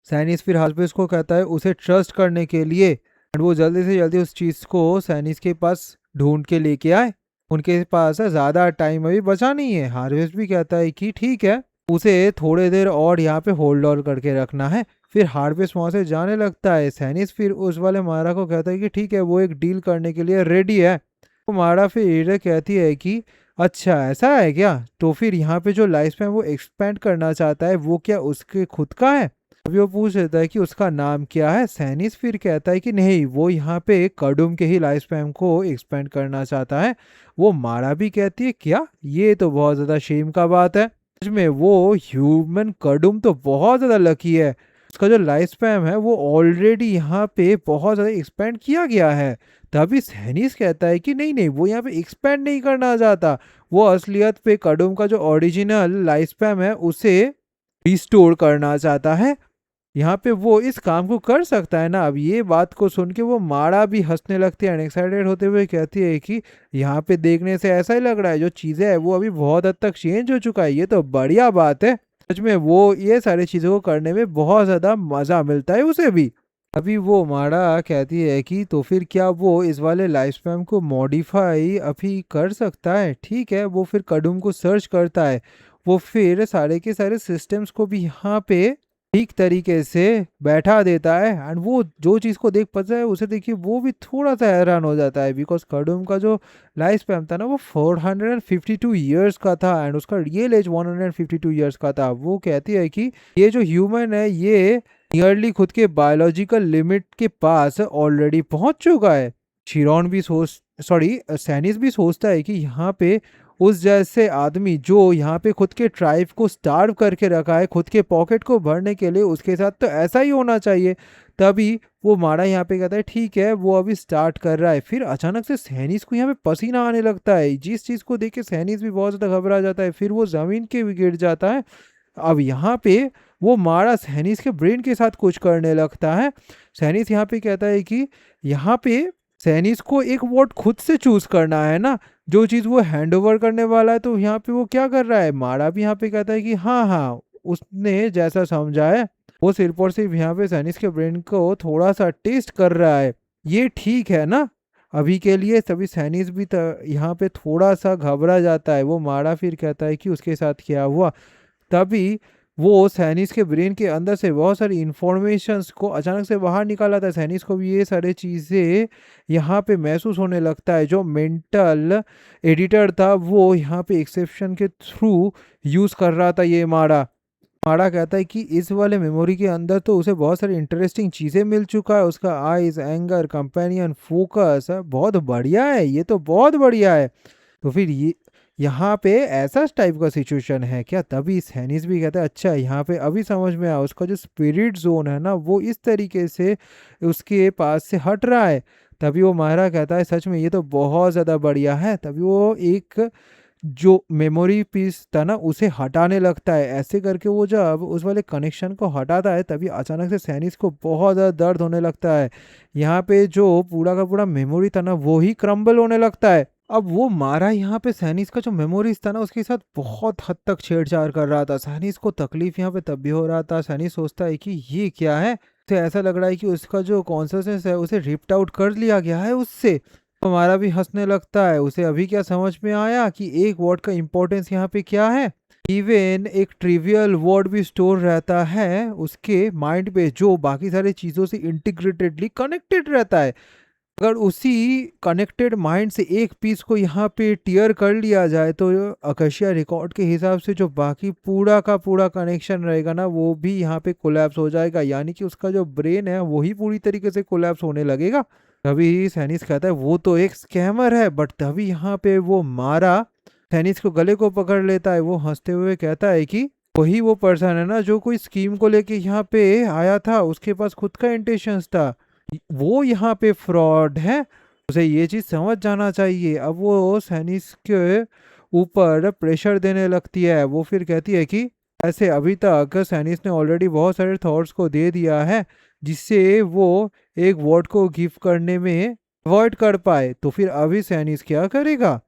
सैनिस फिर हार्वेस्ट को कहता है उसे ट्रस्ट करने के लिए एंड वो जल्दी से जल्दी उस चीज को सैनिस के पास ढूंढ के लेके आए। उनके पास ज्यादा टाइम अभी बचा नहीं है। हार्वेस्ट भी कहता है कि ठीक है उसे थोड़े देर और यहाँ पे होल्ड ऑन करके रखना है। फिर हार्वेस्ट वहां से जाने लगता है। सैनिस फिर उस वाले मारा को कहता है कि ठीक है वो एक डील करने के लिए रेडी है। तो मारा फिर कहती है कि अच्छा ऐसा है क्या, तो फिर यहाँ पे जो लाइफ स्पैन वो एक्सपेंड करना चाहता है वो क्या उसके खुद का है। अभी वो पूछ लेता है कि उसका नाम क्या है। सैनिस फिर कहता है कि नहीं वो यहाँ पे कडुम के ही लाइफ स्पैन को एक्सपेंड करना चाहता है। वो मारा भी कहती है क्या, ये तो बहुत ज्यादा शेम का बात है। सच में वो ह्यूमन कडुम तो बहुत ज्यादा लकी है, उसका जो लाइफ स्पैन है वो ऑलरेडी यहाँ पे बहुत ज्यादा एक्सपेंड किया गया है। तभी सैनिस कहता है कि नहीं नहीं वो यहाँ पे एक्सपेंड नहीं करना चाहता, वो असलियत पे कडुम का जो ओरिजिनल लाइफ स्पैन है उसे रिस्टोर करना चाहता है। यहाँ पे वो इस काम को कर सकता है ना। अब ये बात को सुन के वो मारा भी हंसने लगती है, एक्साइटेड होते हुए कहती है कि यहाँ पे देखने से ऐसा ही लग रहा है जो चीजें है वो अभी बहुत हद तक चेंज हो चुका है, ये तो बढ़िया बात है। सच में वो ये सारी चीजों को करने में बहुत ज्यादा मजा मिलता है उसे भी। अभी वो मारा कहती है कि तो फिर क्या वो इस वाले लाइफ स्पैन को मॉडिफाई अभी कर सकता है। ठीक है वो फिर कडुम को सर्च करता है। वो फिर सारे के सारे सिस्टम्स को भी यहाँ पे ठीक तरीके से बैठा देता है एंड वो जो चीज को देख पाता है उसे देखिए वो भी थोड़ा सा हैरान हो जाता है। बिकॉज कडुम का जो लाइफ स्पैन था ना वो 452 ईयर्स का था एंड उसका रियल एज 152 ईयर्स का था। वो कहती है कि ये जो ह्यूमन है ये नियरली खुद के बायोलॉजिकल लिमिट के पास ऑलरेडी पहुंच चुका है। शिरोन भी सैनिस भी सोचता है कि यहाँ पे उस जैसे आदमी जो यहाँ पे खुद के ट्राइब को स्टार्व करके रखा है खुद के पॉकेट को भरने के लिए, उसके साथ तो ऐसा ही होना चाहिए। तभी वो मारा यहाँ पे कहता है ठीक है वो अभी स्टार्ट कर रहा है। फिर अचानक से सैनिस को यहाँ पे पसीना आने लगता है, जिस चीज को देख के सैनिस भी बहुत ज्यादा घबरा जाता है। फिर वो जमीन के भी गिर जाता है। अब यहाँ पे वो मारा सैनिस के ब्रेन के साथ कुछ करने लगता है। सैनिस यहाँ पे कहता है कि यहाँ पे सैनिस को एक वोट खुद से चूज करना है ना, जो चीज वो हैंड ओवर करने वाला है। तो यहाँ पे वो क्या कर रहा है, मारा भी यहाँ पे कहता है कि हाँ हाँ उसने जैसा समझा है, वो सिर्फ और सिर्फ यहाँ पे सैनिस के ब्रेन को थोड़ा सा टेस्ट कर रहा है, ये ठीक है ना अभी के लिए। तभी सैनिस भी यहाँ पे थोड़ा सा घबरा जाता है। वो मारा फिर कहता है कि उसके साथ क्या हुआ। तभी वो सैनिस के ब्रेन के अंदर से बहुत सारी इंफॉर्मेशंस को अचानक से बाहर निकाला था। सैनिस को भी ये सारी चीज़ें यहाँ पे महसूस होने लगता है। जो मेंटल एडिटर था वो यहाँ पे एक्सेप्शन के थ्रू यूज़ कर रहा था ये मारा। माड़ा कहता है कि इस वाले मेमोरी के अंदर तो उसे बहुत सारी इंटरेस्टिंग चीज़ें मिल चुका है। उसका आइज, एंगर, कंपेनियन, फोकस बहुत बढ़िया है, ये तो बहुत बढ़िया है। तो फिर ये यहाँ पे ऐसा टाइप का सिचुएशन है क्या। तभी सैनिस भी कहता है अच्छा यहाँ पे अभी समझ में आया, उसका जो स्पिरिट जोन है ना वो इस तरीके से उसके पास से हट रहा है। तभी वो मायरा कहता है सच में ये तो बहुत ज़्यादा बढ़िया है। तभी वो एक जो मेमोरी पीस था ना उसे हटाने लगता है। ऐसे करके वो जब उस वाले कनेक्शन को हटाता है तभी अचानक से सैनिस को बहुत ज़्यादा दर्द होने लगता है। यहाँ पे जो पूरा का पूरा मेमोरी था ना वो ही क्रम्बल होने लगता है। अब वो मारा यहाँ पे सैनिस का जो मेमोरीज था ना उसके साथ बहुत हद तक छेड़छाड़ कर रहा था। सैनिस को तकलीफ यहाँ पे तब भी हो रहा था। सैनिस सोचता है कि ये क्या है, उसे ऐसा लग रहा है कि उसका जो कॉन्शियसनेस है उसे रिप्ट आउट कर लिया गया है उससे। हमारा भी हंसने लगता है। उसे अभी क्या समझ में आया कि एक वर्ड का इंपॉर्टेंस यहाँ पे क्या है। इवन एक ट्रिवियल वर्ड भी स्टोर रहता है उसके माइंड पे जो बाकी सारी चीज़ों से इंटीग्रेटेडली कनेक्टेड रहता है। अगर उसी कनेक्टेड माइंड से एक पीस को यहाँ पे टीयर कर लिया जाए तो अकशिया रिकॉर्ड के हिसाब से जो बाकी पूरा का पूरा कनेक्शन रहेगा ना वो भी यहाँ पे कोलैप्स हो जाएगा। यानी कि उसका जो ब्रेन है वही पूरी तरीके से कोलैप्स होने लगेगा। तभी सैनिस कहता है वो तो एक स्कैमर है। बट तभी यहाँ पे वो मारा सैनिस को गले को पकड़ लेता है। वो हंसते हुए कहता है कि वही वो पर्सन है ना जो कोई स्कीम को लेके यहाँ पे आया था, उसके पास खुद का इंटेंशंस था, वो यहाँ पे फ्रॉड है, उसे ये चीज समझ जाना चाहिए। अब वो सैनिस के ऊपर प्रेशर देने लगती है। वो फिर कहती है कि ऐसे अभी तक सैनिस ने ऑलरेडी बहुत सारे थॉट्स को दे दिया है जिससे वो एक वर्ड को गिफ्ट करने में अवॉइड कर पाए। तो फिर अभी सैनिस क्या करेगा।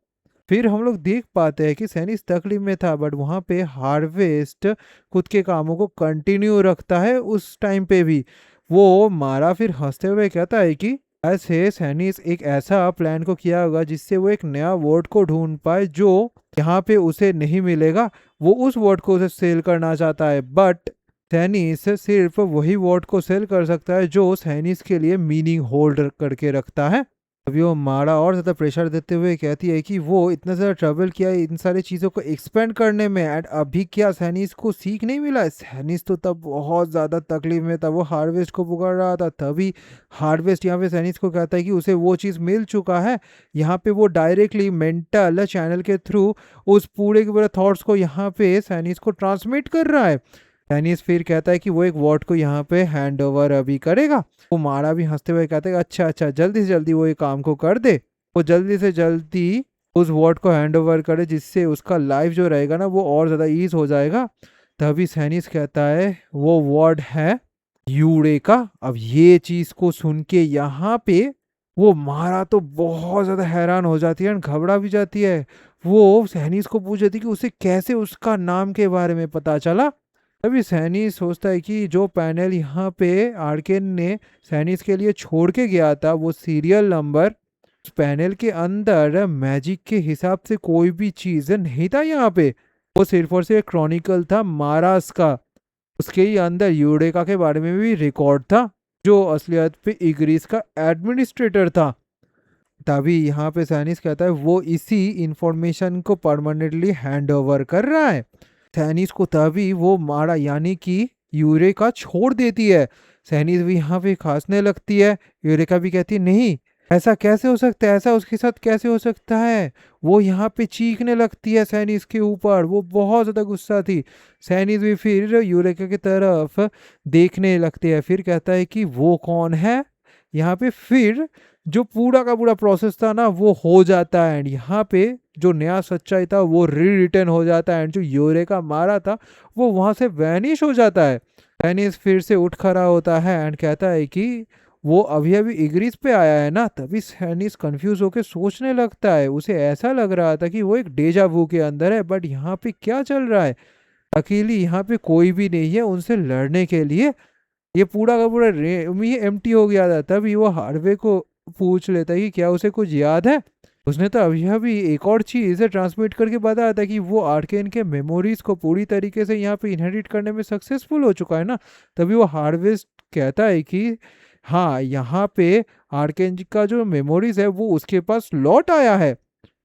फिर हम लोग देख पाते हैं कि सैनिस तकलीफ में था बट वहाँ पे हार्वेस्ट खुद के कामों को कंटिन्यू रखता है उस टाइम पे भी। वो मारा फिर हंसते हुए कहता है कि ऐसे सैनिस एक ऐसा प्लान को किया होगा जिससे वो एक नया वर्ड को ढूंढ पाए जो यहाँ पे उसे नहीं मिलेगा। वो उस वर्ड को उसे सेल करना चाहता है बट सैनिस सिर्फ वही वर्ड को सेल कर सकता है जो सैनिस के लिए मीनिंग होल्ड करके रखता है। अभी वो मारा और ज़्यादा प्रेशर देते हुए कहती है कि वो इतना ज़्यादा ट्रबल किया है इन सारी चीज़ों को एक्सपेंड करने में एंड अभी क्या सैनिस को सीख नहीं मिला है। सैनिस तो तब बहुत ज़्यादा तकलीफ में था, वो हार्वेस्ट को पुकार रहा था। तभी हार्वेस्ट यहाँ पे सैनिस को कहता है कि उसे वो चीज़ मिल चुका है। यहाँ पे वो डायरेक्टली मेंटल चैनल के थ्रू उस पूरे के पूरे थॉट्स को यहाँ पे सैनिस को ट्रांसमिट कर रहा है। सैनिस फिर कहता है कि वो एक वॉट को यहाँ पे हैंड ओवर अभी करेगा। वो मारा भी हंसते हुए कहते हैं अच्छा अच्छा जल्दी से जल्दी वो ये काम को कर दे। वो जल्दी से जल्दी उस वॉट को हैंड ओवर करे जिससे उसका लाइफ जो रहेगा ना वो और ज़्यादा ईज हो जाएगा। तभी सैनिस कहता है वो वर्ड है यूरेका। अब ये चीज़ को सुन के यहाँ पे वो मारा तो बहुत ज़्यादा हैरान हो जाती है और घबरा भी जाती है। वो सैनिस को पूछ जाती है कि उसे कैसे उसका नाम के बारे में पता चला। तभी सैनिस सोचता है कि जो पैनल यहाँ पे आर्केन ने सैनिस के लिए छोड़ के गया था वो सीरियल नंबर, उस पैनल के अंदर मैजिक के हिसाब से कोई भी चीज़ नहीं था यहाँ पे। वो सिर्फ और सिर्फ क्रॉनिकल था मारास का। उसके ही अंदर यूरेका के बारे में भी रिकॉर्ड था जो असलियत पे इग्रिस का एडमिनिस्ट्रेटर था। तभी यहाँ पे सैनिस कहता है वो इसी इंफॉर्मेशन को परमानेंटली हैंड ओवर कर रहा है। सैनिस को तभी वो मारा यानी कि यूरेका छोड़ देती है। सैनिस भी यहाँ पे खांसने लगती है। यूरेका भी कहती है नहीं ऐसा कैसे हो सकता है, ऐसा उसके साथ कैसे हो सकता है। वो यहाँ पे चीखने लगती है सैनिस के ऊपर। वो बहुत ज़्यादा गुस्सा थी। सैनिस भी फिर यूरेका की तरफ देखने लगती है। फिर कहता है कि वो कौन है, यहाँ पे फिर जो पूरा का पूरा प्रोसेस था ना वो हो जाता है एंड यहाँ पे जो नया सच्चाई था वो रीरिटन हो जाता है एंड जो यूरेका मारा था वो वहां से वैनिश हो जाता है। वैनिश फिर से उठ खड़ा होता है एंड कहता है कि वो अभी अभी इग्रिस पे आया है ना। तभी सैनिस कंफ्यूज होकर सोचने लगता है, उसे ऐसा लग रहा था कि वो एक डेजा वू के अंदर है, बट यहाँ पे क्या चल रहा है, अकेली यहाँ पे कोई भी नहीं है उनसे लड़ने के लिए। ये पूरा का पूरा रूम ही एम्प्टी हो गया था। तभी वो हार्वे को पूछ लेता है कि क्या उसे कुछ याद है। उसने तो अभी अभी एक और चीज ट्रांसमिट करके बताया था कि वो आर्केन के मेमोरीज को पूरी तरीके से यहाँ पे इनहेरिट करने में सक्सेसफुल हो चुका है ना। तभी वो हार्वेस्ट कहता है कि हाँ, यहाँ पे आर्केन का जो मेमोरीज है वो उसके पास लौट आया है।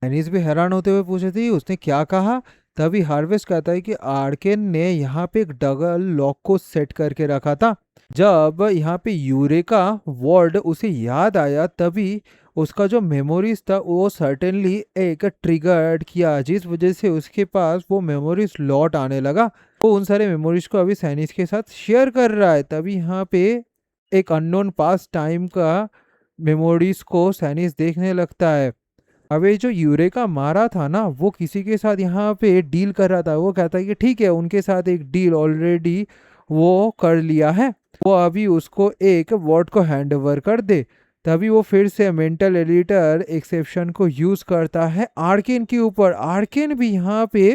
एनिस भी हैरान होते हुए पूछे थी उसने क्या कहा। तभी हार्वेस्ट कहता है कि आर्केन ने यहाँ पे एक डबल लॉक को सेट करके रखा था। जब यहाँ पे यूरेका वर्ड उसे याद आया तभी उसका जो मेमोरीज था वो सर्टेनली एक ट्रिगर्ड किया, जिस वजह से उसके पास वो मेमोरीज लौट आने लगा। वो उन सारे मेमोरीज को अभी सैनिस के साथ शेयर कर रहा है। तभी यहाँ पे एक अननोन पास टाइम का मेमोरीज को सैनिस देखने लगता है। अब ये जो यूरेका मारा था ना वो किसी के साथ यहाँ पे डील कर रहा था। वो कहता है कि ठीक है, उनके साथ एक डील ऑलरेडी वो कर लिया है, वो अभी उसको एक वर्ड को हैंड ओवर कर दे। तभी वो फिर से मेंटल एडिटर एक्सेप्शन को यूज करता है आर्केन के ऊपर। आर्केन भी यहाँ पे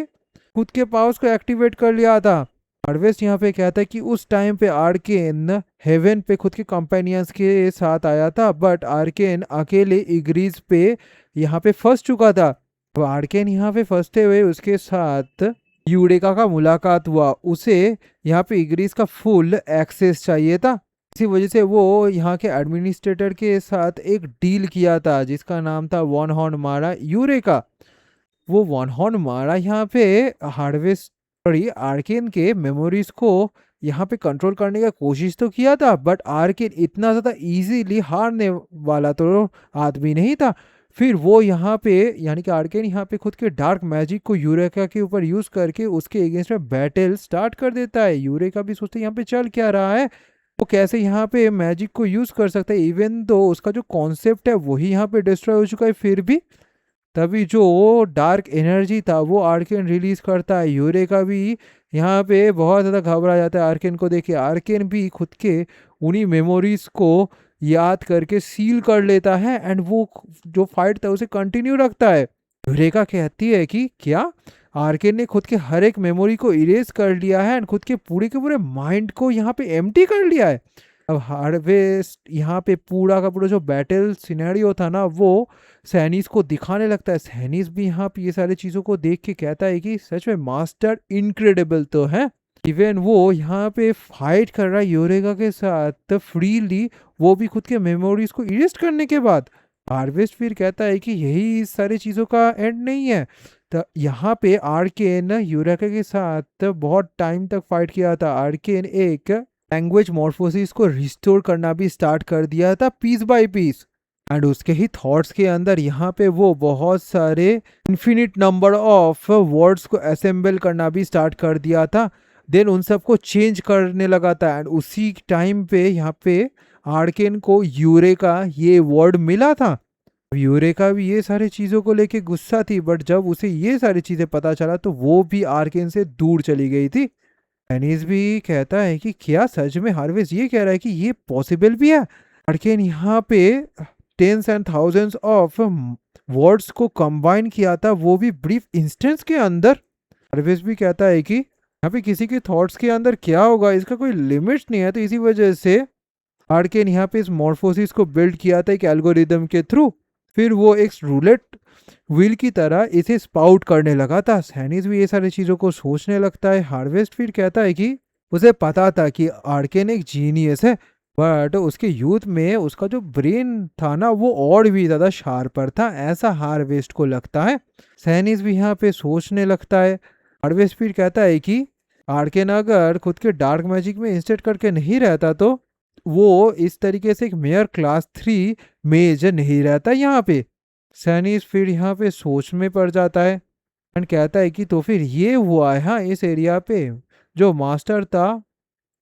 खुद के पावर्स को एक्टिवेट कर लिया था। हार्वेस्ट यहाँ पे कहता है कि उस टाइम पे आर्केन हेवन पे खुद के कंपेनियंस के साथ आया था, बट आर्केन अकेले इग्रीज पे यहाँ पे फंस चुका था। अब आर्केन यहाँ पे फंसते हुए उसके साथ यूरेका का मुलाकात हुआ। उसे यहाँ पे इग्रीज का फुल एक्सेस चाहिए था, इसी वजह से वो यहाँ के एडमिनिस्ट्रेटर के साथ एक डील किया था जिसका नाम था वन हॉर्न मारा यूरेका। वो वन हॉर्न मारा यहाँ पे हार्वेस्ट सॉरी आर्केन के मेमोरीज को यहाँ पे कंट्रोल करने का कोशिश तो किया था, बट आर्केन इतना ज़्यादा इजीली हारने वाला तो आदमी नहीं था। फिर वो यहाँ पे यानी कि आर्केन यहाँ पे खुद के डार्क मैजिक को यूरेका के ऊपर यूज करके उसके अगेंस्ट में बैटल स्टार्ट कर देता है। यूरेका भी सोचते यहाँ पे चल क्या रहा है, वो कैसे यहाँ पे मैजिक को यूज कर सकता है, इवन तो उसका जो कॉन्सेप्ट है वही यहाँ पे डिस्ट्रॉय हो चुका है फिर भी। तभी जो डार्क एनर्जी था वो आर्केन रिलीज करता है। यूरेका भी यहाँ पे बहुत ज़्यादा घबरा जाता है आर्केन को देख के। आर्केन भी खुद के उन्हीं मेमोरीज को याद करके सील कर लेता है एंड वो जो फाइट था उसे कंटिन्यू रखता है। यूरेका कहती है कि क्या आर्केन ने खुद के हर एक मेमोरी को इरेज कर लिया है एंड खुद के पूरे माइंड को यहाँ पे एम्प्टी कर लिया है। अब हार्वेस्ट यहाँ पे पूरा का पूरा जो बैटल सिनेरियो था ना वो सैनिस को दिखाने लगता है। सैनिस भी यहाँ पे ये सारी चीज़ों को देख के कहता है कि सच में मास्टर इनक्रेडिबल तो है। इवन वो यहाँ पे फाइट कर रहा है यूरेका के साथ फ्रीली, वो भी खुद के मेमोरीज को इरेज करने के बाद। हार्वेस्ट फिर कहता है कि यही इस सारी चीज़ों का एंड नहीं है। तो यहाँ पे आर्केन यूरेका के साथ बहुत टाइम तक फाइट किया था। आर्केन एक लैंग्वेज मॉर्फोसिस को रिस्टोर करना भी स्टार्ट कर दिया था पीस बाय पीस, एंड उसके ही थॉट्स के अंदर यहाँ पे वो बहुत सारे इन्फिनिट नंबर ऑफ वर्ड्स को असेंबल करना भी स्टार्ट कर दिया था। देन उन सबको चेंज करने लगा था एंड उसी टाइम पे यहाँ पे आर्केन को यूरेका ये वर्ड मिला था। अब यूरेका भी ये सारी चीज़ों को लेके गुस्सा थी, बट जब उसे ये सारी चीज़ें पता चला तो वो भी आर्केन से दूर चली गई थी। एनिस भी कहता है कि क्या सच में हार्वेस्ट ये कह रहा है कि ये पॉसिबल भी है। आर्केन यहाँ पे tens and thousands of words को कंबाइन किया था, वो भी ब्रीफ इंस्टेंट्स के अंदर। हार्वेस्ट भी कहता है कि यहाँ पे किसी के थॉट्स के अंदर क्या होगा इसका कोई लिमिट्स नहीं है, तो इसी वजह से आर्केन यहाँ पे इस मॉर्फोसिस को बिल्ड किया था एक एल्गोरिदम के थ्रू। फिर वो एक रूलेट व्हील की तरह इसे स्पाउट करने लगा था। सैनिस भी ये सारी चीज़ों को सोचने लगता है। हार्वेस्ट फिर कहता है कि उसे पता था कि आर्केन एक जीनियस है, बट उसके यूथ में उसका जो ब्रेन था ना वो और भी ज़्यादा शार्पर था, ऐसा हार्वेस्ट को लगता है। सैनिस भी यहाँ पे सोचने लगता है। हार्वेस्ट फिर कहता है कि आर्केन अगर खुद के डार्क मैजिक में इंस्टेट करके नहीं रहता तो वो इस तरीके से एक मेयर क्लास 3 मेज नहीं रहता यहाँ पे। सैनिस फिर यहाँ पे सोच में पड़ जाता है एंड कहता है कि तो फिर ये हुआ है हाँ, इस एरिया पे जो मास्टर था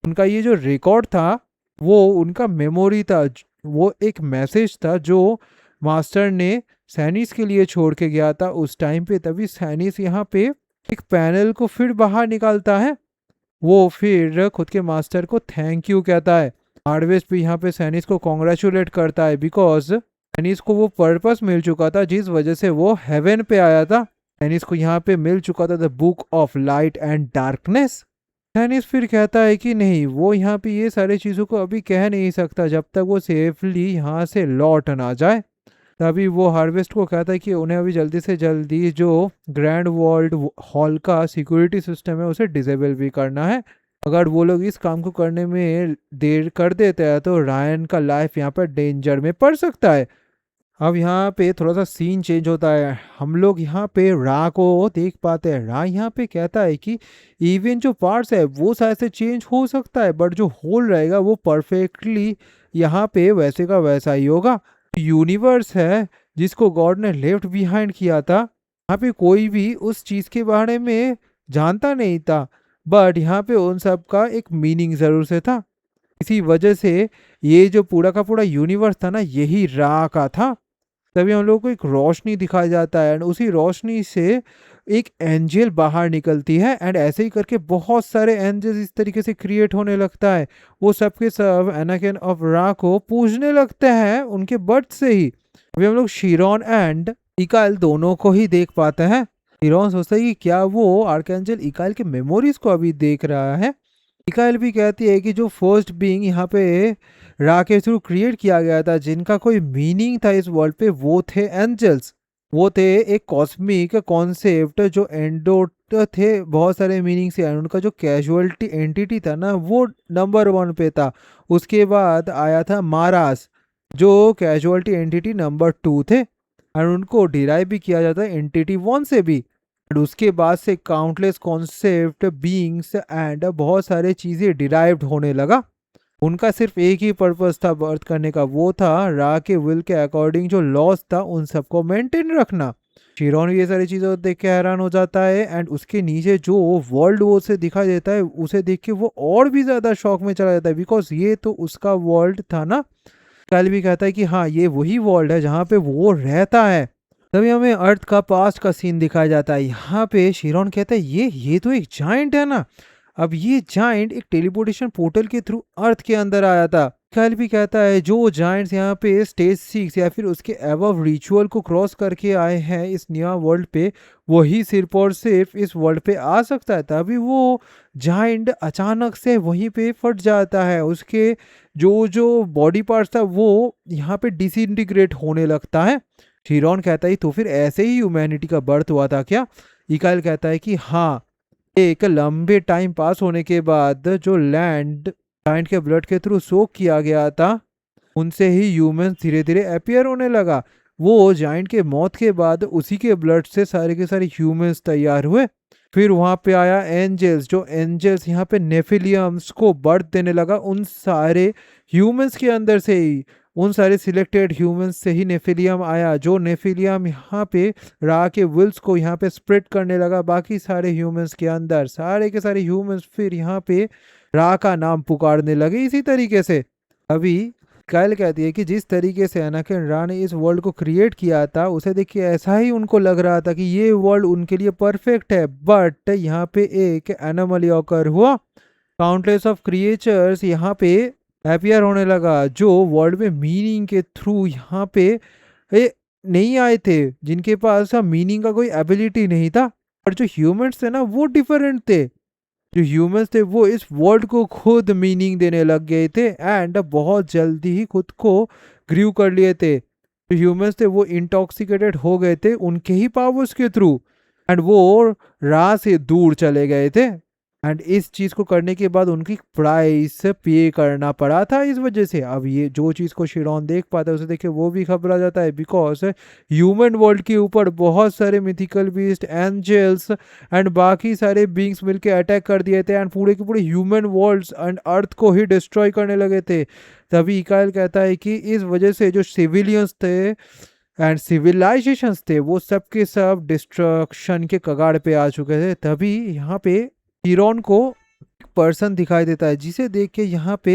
उनका ये जो रिकॉर्ड था वो उनका मेमोरी था वो एक मैसेज था जो मास्टर ने सैनिस के लिए छोड़ के गया था उस टाइम पे। तभी सैनिस यहाँ पे एक पैनल को फिर बाहर निकालता है। वो फिर खुद के मास्टर को थैंक यू कहता है। हार्वेस्ट भी यहाँ पे सैनिस को कॉन्ग्रेचुलेट करता है बिकॉज सैनिस को वो पर्पस मिल चुका था जिस वजह से वो हेवन पे आया था। सैनिस को यहाँ पे मिल चुका था the book of light and darkness. सैनिस फिर कहता है कि नहीं, वो यहाँ पे ये सारी चीज़ों को अभी कह नहीं सकता जब तक वो सेफली यहाँ से लौट ना जाए। तभी वो हार्वेस्ट को कहता है कि उन्हें अभी जल्दी से जल्दी जो ग्रैंड वर्ल्ड हॉल का सिक्योरिटी सिस्टम है उसे डिसेबल भी करना है। अगर वो लोग इस काम को करने में देर कर देते हैं तो रायन का लाइफ यहाँ पर डेंजर में पड़ सकता है। अब यहाँ पे थोड़ा सा सीन चेंज होता है। हम लोग यहाँ पे रा को देख पाते हैं। रा यहाँ पे कहता है कि इवन जो पार्ट्स है वो शायद से चेंज हो सकता है बट जो होल रहेगा वो परफेक्टली यहाँ पे वैसे का वैसा ही होगा। यूनिवर्स है जिसको गॉड ने लेफ्ट बिहाइंड किया था, यहाँ पे कोई भी उस चीज के बारे में जानता नहीं था बट यहाँ पे उन सब का एक मीनिंग जरूर से था। इसी वजह से ये जो पूरा का पूरा यूनिवर्स था ना यही रा का था। तभी हम लोग को एक रोशनी दिखाया जाता है एंड उसी रोशनी से एक एंजल बाहर निकलती है एंड ऐसे ही करके बहुत सारे एंजल्स इस तरीके से क्रिएट होने लगता है। वो सब के सब एनाकिन ऑफ रा को पूजने लगते हैं उनके बर्थ से ही। अभी हम लोग शिरॉन एंड इकाइल दोनों को ही देख पाते हैं। शिरॉन सोचता है कि क्या वो आर्कएंजल इकाइल के मेमोरीज को अभी देख रहा है। इकाइल भी कहती है कि जो फर्स्ट बीइंग यहाँ पे रा के थ्रू क्रिएट किया गया था जिनका कोई मीनिंग था इस वर्ल्ड पे वो थे एंजल्स। वो थे एक कॉस्मिक कॉन्सेप्ट जो एंडोट थे बहुत सारे मीनिंग से एंड उनका जो कैजुअलिटी एंटिटी था ना वो नंबर 1 पे था। उसके बाद आया था मारास जो कैजुअलिटी एंटिटी नंबर 2 थे और उनको डिराइव भी किया जाता है एंटिटी 1 से भी। और उसके बाद से काउंटलेस कॉन्सेप्ट बीइंग्स एंड बहुत सारे चीज़ें डिराइव्ड होने लगा। उनका सिर्फ एक ही पर्पस था बर्थ करने का, वो था रा के विल के अकॉर्डिंग जो लॉस था उन सबको मेंटेन रखना। शिरोन ये सारी चीज़ें देख के हैरान हो जाता है एंड उसके नीचे जो वर्ल्ड वो से दिखाई देता है उसे देख के वो और भी ज़्यादा शॉक में चला जाता है बिकॉज ये तो उसका वर्ल्ड था ना। कल भी कहता है कि हाँ ये वही वर्ल्ड है जहाँ पे वो रहता है। तभी हमें अर्थ का पास्ट का सीन दिखाया जाता है। यहाँ पे शिरोन कहता है ये तो एक जाइंट है ना। अब ये जाइंट एक टेलीपोर्टेशन पोर्टल के थ्रू अर्थ के अंदर आया था। कल भी कहता है जो जाइंट्स यहाँ पे स्टेज 6 या फिर उसके अबव रिचुअल को क्रॉस करके आए हैं इस नया वर्ल्ड पे वही सिर्फ और सिर्फ इस वर्ल्ड पे आ सकता है। तभी वो जाइंट अचानक से वहीं पे फट जाता है। उसके जो बॉडी पार्ट्स था वो यहाँ पे डिसइंटीग्रेट होने लगता है। शिरोन कहता है तो फिर ऐसे ही ह्यूमैनिटी का बर्थ हुआ था क्या। इकाइल कहता है कि हाँ, एक लंबे टाइम पास होने के बाद जो लैंड जाइंट के ब्लड के थ्रू सोक किया गया था उनसे ही ह्यूमंस धीरे धीरे अपीयर होने लगा। वो जाइंट के मौत के बाद उसी के ब्लड से सारे के सारे ह्यूमंस तैयार हुए। फिर वहां पे आया एंजल्स, जो एंजल्स यहाँ पे नेफिलियम्स को बर्थ देने लगा उन सारे ह्यूमंस के अंदर से ही। उन सारे सिलेक्टेड ह्यूमंस से ही नेफिलियम आया जो नेफिलियम यहाँ पे रा के विल्स को यहाँ पे स्प्रेड करने लगा बाकी सारे ह्यूमंस के अंदर। सारे के सारे ह्यूमंस फिर यहाँ पे रा का नाम पुकारने लगे इसी तरीके से। अभी कायल कहती है कि जिस तरीके से एनाकिन रा ने इस वर्ल्ड को क्रिएट किया था उसे देख के ऐसा ही उनको लग रहा था कि ये वर्ल्ड उनके लिए परफेक्ट है बट यहाँ पे एक एनोमली ऑकर हुआ। काउंटलेस ऑफ क्रिएचर्स यहाँ पे अपीयर होने लगा जो वर्ल्ड में मीनिंग के थ्रू यहाँ पे नहीं आए थे, जिनके पास मीनिंग का कोई एबिलिटी नहीं था। और जो ह्यूमंस थे ना वो डिफरेंट थे। जो ह्यूमंस थे वो इस वर्ल्ड को खुद मीनिंग देने लग गए थे एंड बहुत जल्दी ही खुद को ग्रीव कर लिए थे। जो ह्यूमंस थे वो इंटॉक्सिकेटेड हो गए थे उनके ही पावर्स के थ्रू एंड वो रा से दूर चले गए थे। एंड इस चीज़ को करने के बाद उनकी प्राइस पे करना पड़ा था इस वजह से। अब ये जो चीज़ को शिरोन देख पाता है उसे देख के वो भी घबरा जाता है बिकॉज ह्यूमन वर्ल्ड के ऊपर बहुत सारे मिथिकल बीस्ट एंजल्स एंड बाकी सारे बींग्स मिलके अटैक कर दिए थे एंड पूरे के पूरे ह्यूमन वर्ल्ड्स एंड अर्थ को ही डिस्ट्रॉय करने लगे थे। तभी इकाइल कहता है कि इस वजह से जो सिविलियंस थे एंड सिविलाइजेशंस थे वो सब के सब डिस्ट्रक्शन के कगार पे आ चुके थे। तभी यहाँ पे शिरोन को एक पर्सन दिखाई देता है जिसे देख के यहाँ पे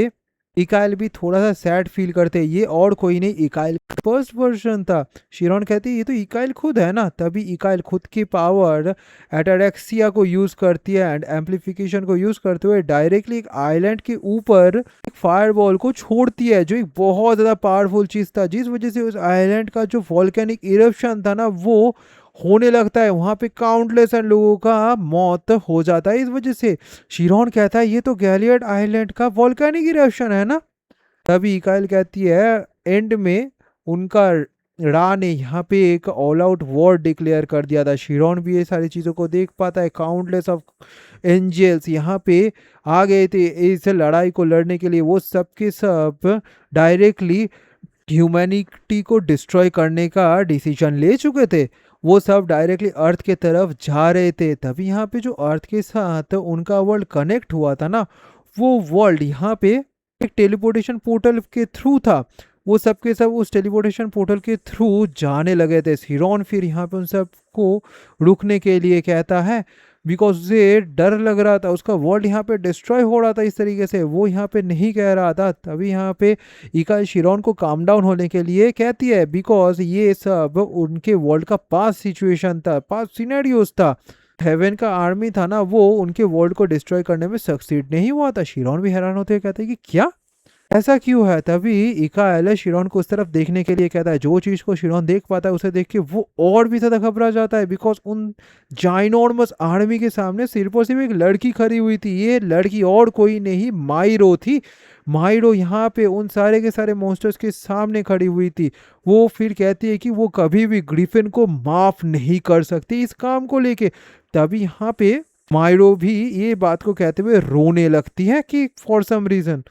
इकाइल भी थोड़ा सा सैड फील करते, ये और कोई नहीं इकाइल फर्स्ट वर्जन था। शिरॉन कहती है ये तो इकाइल खुद है ना। तभी इकाइल खुद की पावर एटारेक्सिया को यूज करती है एंड एम्पलीफिकेशन को यूज करते हुए डायरेक्टली एक आइलैंड के ऊपर एक फायरबॉल को छोड़ती है, जो एक बहुत ज्यादा पावरफुल चीज था, जिस वजह से उस आइलैंड का जो वॉल्केनिक इरप्शन था ना वो होने लगता है। वहां पे काउंटलेस एंड लोगों का मौत हो जाता है इस वजह से। शिरॉन कहता है ये तो गैलियड आइलैंड का वॉल्केनिक इरप्शन है ना। तभी इकाइल कहती है एंड में उनका रा ने यहाँ पे एक ऑल आउट वॉर डिक्लेयर कर दिया था। शिरॉन भी ये सारी चीज़ों को देख पाता है, काउंटलेस ऑफ एंजल्स यहाँ पे आ गए थे इस लड़ाई को लड़ने के लिए। वो सब के सब डायरेक्टली ह्यूमैनिटी को डिस्ट्रॉय करने का डिसीजन ले चुके थे। वो सब डायरेक्टली अर्थ के तरफ जा रहे थे। तभी यहाँ पे जो अर्थ के साथ उनका वर्ल्ड कनेक्ट हुआ था ना, वो वर्ल्ड यहाँ पे एक टेलीपोर्टेशन पोर्टल के थ्रू था। वो सब के सब उस टेलीपोर्टेशन पोर्टल के थ्रू जाने लगे थे। हिरॉन फिर यहाँ पे उन सबको रुकने के लिए कहता है, बिकॉज उसे डर लग रहा था, उसका वर्ल्ड यहाँ पे डिस्ट्रॉय हो रहा था इस तरीके से, वो यहाँ पे नहीं कह रहा था। तभी यहाँ पे इकाई शिरॉन को काम डाउन होने के लिए कहती है, बिकॉज ये सब उनके वर्ल्ड का पास्ट सिचुएशन था, पास्ट सिनेरियोस था। हेवन का आर्मी था ना, वो उनके वर्ल्ड को डिस्ट्रॉय करने में सक्सीड नहीं हुआ था। शिरॉन भी हैरान होते हुए कहते हैं कि क्या ऐसा क्यों है। तभी इकाएल शिरॉन को उस तरफ देखने के लिए कहता है। जो चीज को शिरॉन देख पाता है उसे देख के वो और भी ज्यादा घबरा जाता है, बिकॉज उन जाइनोर्मस आर्मी के सामने सिर्फ और सिर्फ एक लड़की खड़ी हुई थी। ये लड़की और कोई नहीं माइरो थी। माइरो यहाँ पे उन सारे के सारे मॉन्स्टर्स के सामने खड़ी हुई थी। वो फिर कहती है कि वो कभी भी ग्रिफिन को माफ नहीं कर सकती इस काम को लेके। तभी यहाँ पे माइरो भी ये बात को कहते हुए रोने लगती है कि फॉर सम रीजन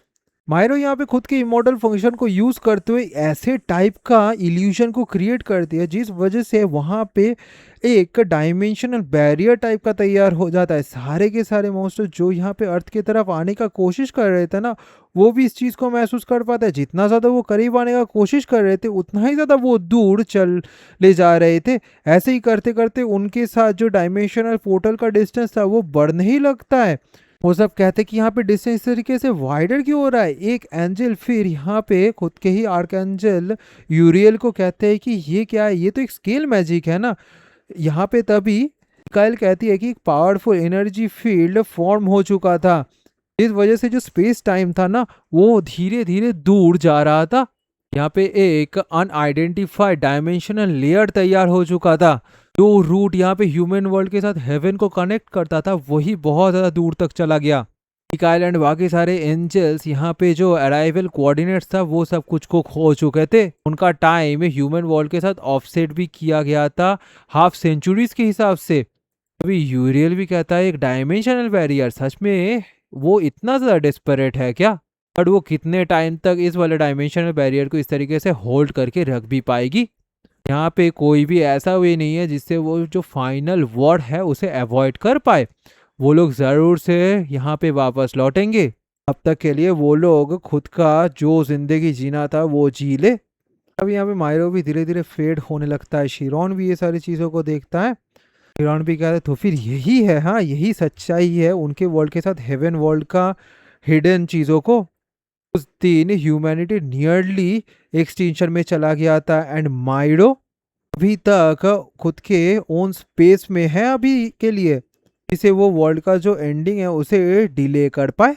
मायरो यहाँ पे खुद के इमोर्टल फंक्शन को यूज करते हुए ऐसे टाइप का इल्यूजन को क्रिएट करती है, जिस वजह से वहां पे एक डायमेंशनल बैरियर टाइप का तैयार हो जाता है। सारे के सारे मॉन्स्टर जो यहाँ पे अर्थ की तरफ आने का कोशिश कर रहे थे ना, वो भी इस चीज को महसूस कर पाते हैं। जितना ज्यादा वो करीब आने का कोशिश कर रहे थे उतना ही ज्यादा वो दूर चल ले जा रहे थे। ऐसे ही करते करते उनके साथ जो डायमेंशनल पोर्टल का डिस्टेंस था वो बढ़ने ही लगता है। वो सब कहते कि यहाँ पे डिस्टेंस इस तरीके से वाइडर क्यों हो रहा है। एक एंजल फिर यहाँ पे खुद के ही आर्क एंजल यूरियल को कहते हैं कि ये क्या है, ये तो एक स्केल मैजिक है ना यहाँ पे। तभी काइल कहती है कि एक पावरफुल एनर्जी फील्ड फॉर्म हो चुका था, इस वजह से जो स्पेस टाइम था ना वो धीरे धीरे दूर जा रहा था। यहाँ पे एक अनआइडेंटिफाइड डायमेंशनल लेयर तैयार हो चुका था। जो रूट यहाँ पे ह्यूमन वर्ल्ड के साथ हेवन को कनेक्ट करता था वही बहुत ज्यादा दूर तक चला गया। मिकाइल एंड बाकी सारे एंजल्स यहाँ पे जो अराइवल कोऑर्डिनेट्स था वो सब कुछ को खो चुके थे। उनका टाइम ह्यूमन वर्ल्ड के साथ ऑफसेट भी किया गया था हाफ सेंचुरीज के हिसाब से। अभी यूरियल भी कहता है एक डायमेंशनल बैरियर, सच में वो इतना ज्यादा डेस्परेट है क्या। बट वो कितने टाइम तक इस वाले डायमेंशनल बैरियर को इस तरीके से होल्ड करके रख भी पाएगी। यहाँ पे कोई भी ऐसा वे नहीं है जिससे वो जो फाइनल वर्ड है उसे अवॉइड कर पाए। वो लोग ज़रूर से यहाँ पे वापस लौटेंगे। अब तक के लिए वो लोग खुद का जो जिंदगी जीना था वो जी ले। अब यहाँ पे मायरो भी धीरे धीरे फेड होने लगता है। शिरॉन भी ये सारी चीज़ों को देखता है। शिरॉन भी कहता है तो फिर यही है, हाँ यही सच्चाई है उनके वर्ल्ड के साथ हेवन वर्ल्ड का हिडन चीज़ों को। उस दिन ह्यूमैनिटी नियरली एक्सटिंक्शन में चला गया था एंड माइडो अभी तक खुद के ओन स्पेस में है अभी के लिए, इसे वो वर्ल्ड का जो एंडिंग है उसे डिले कर पाए।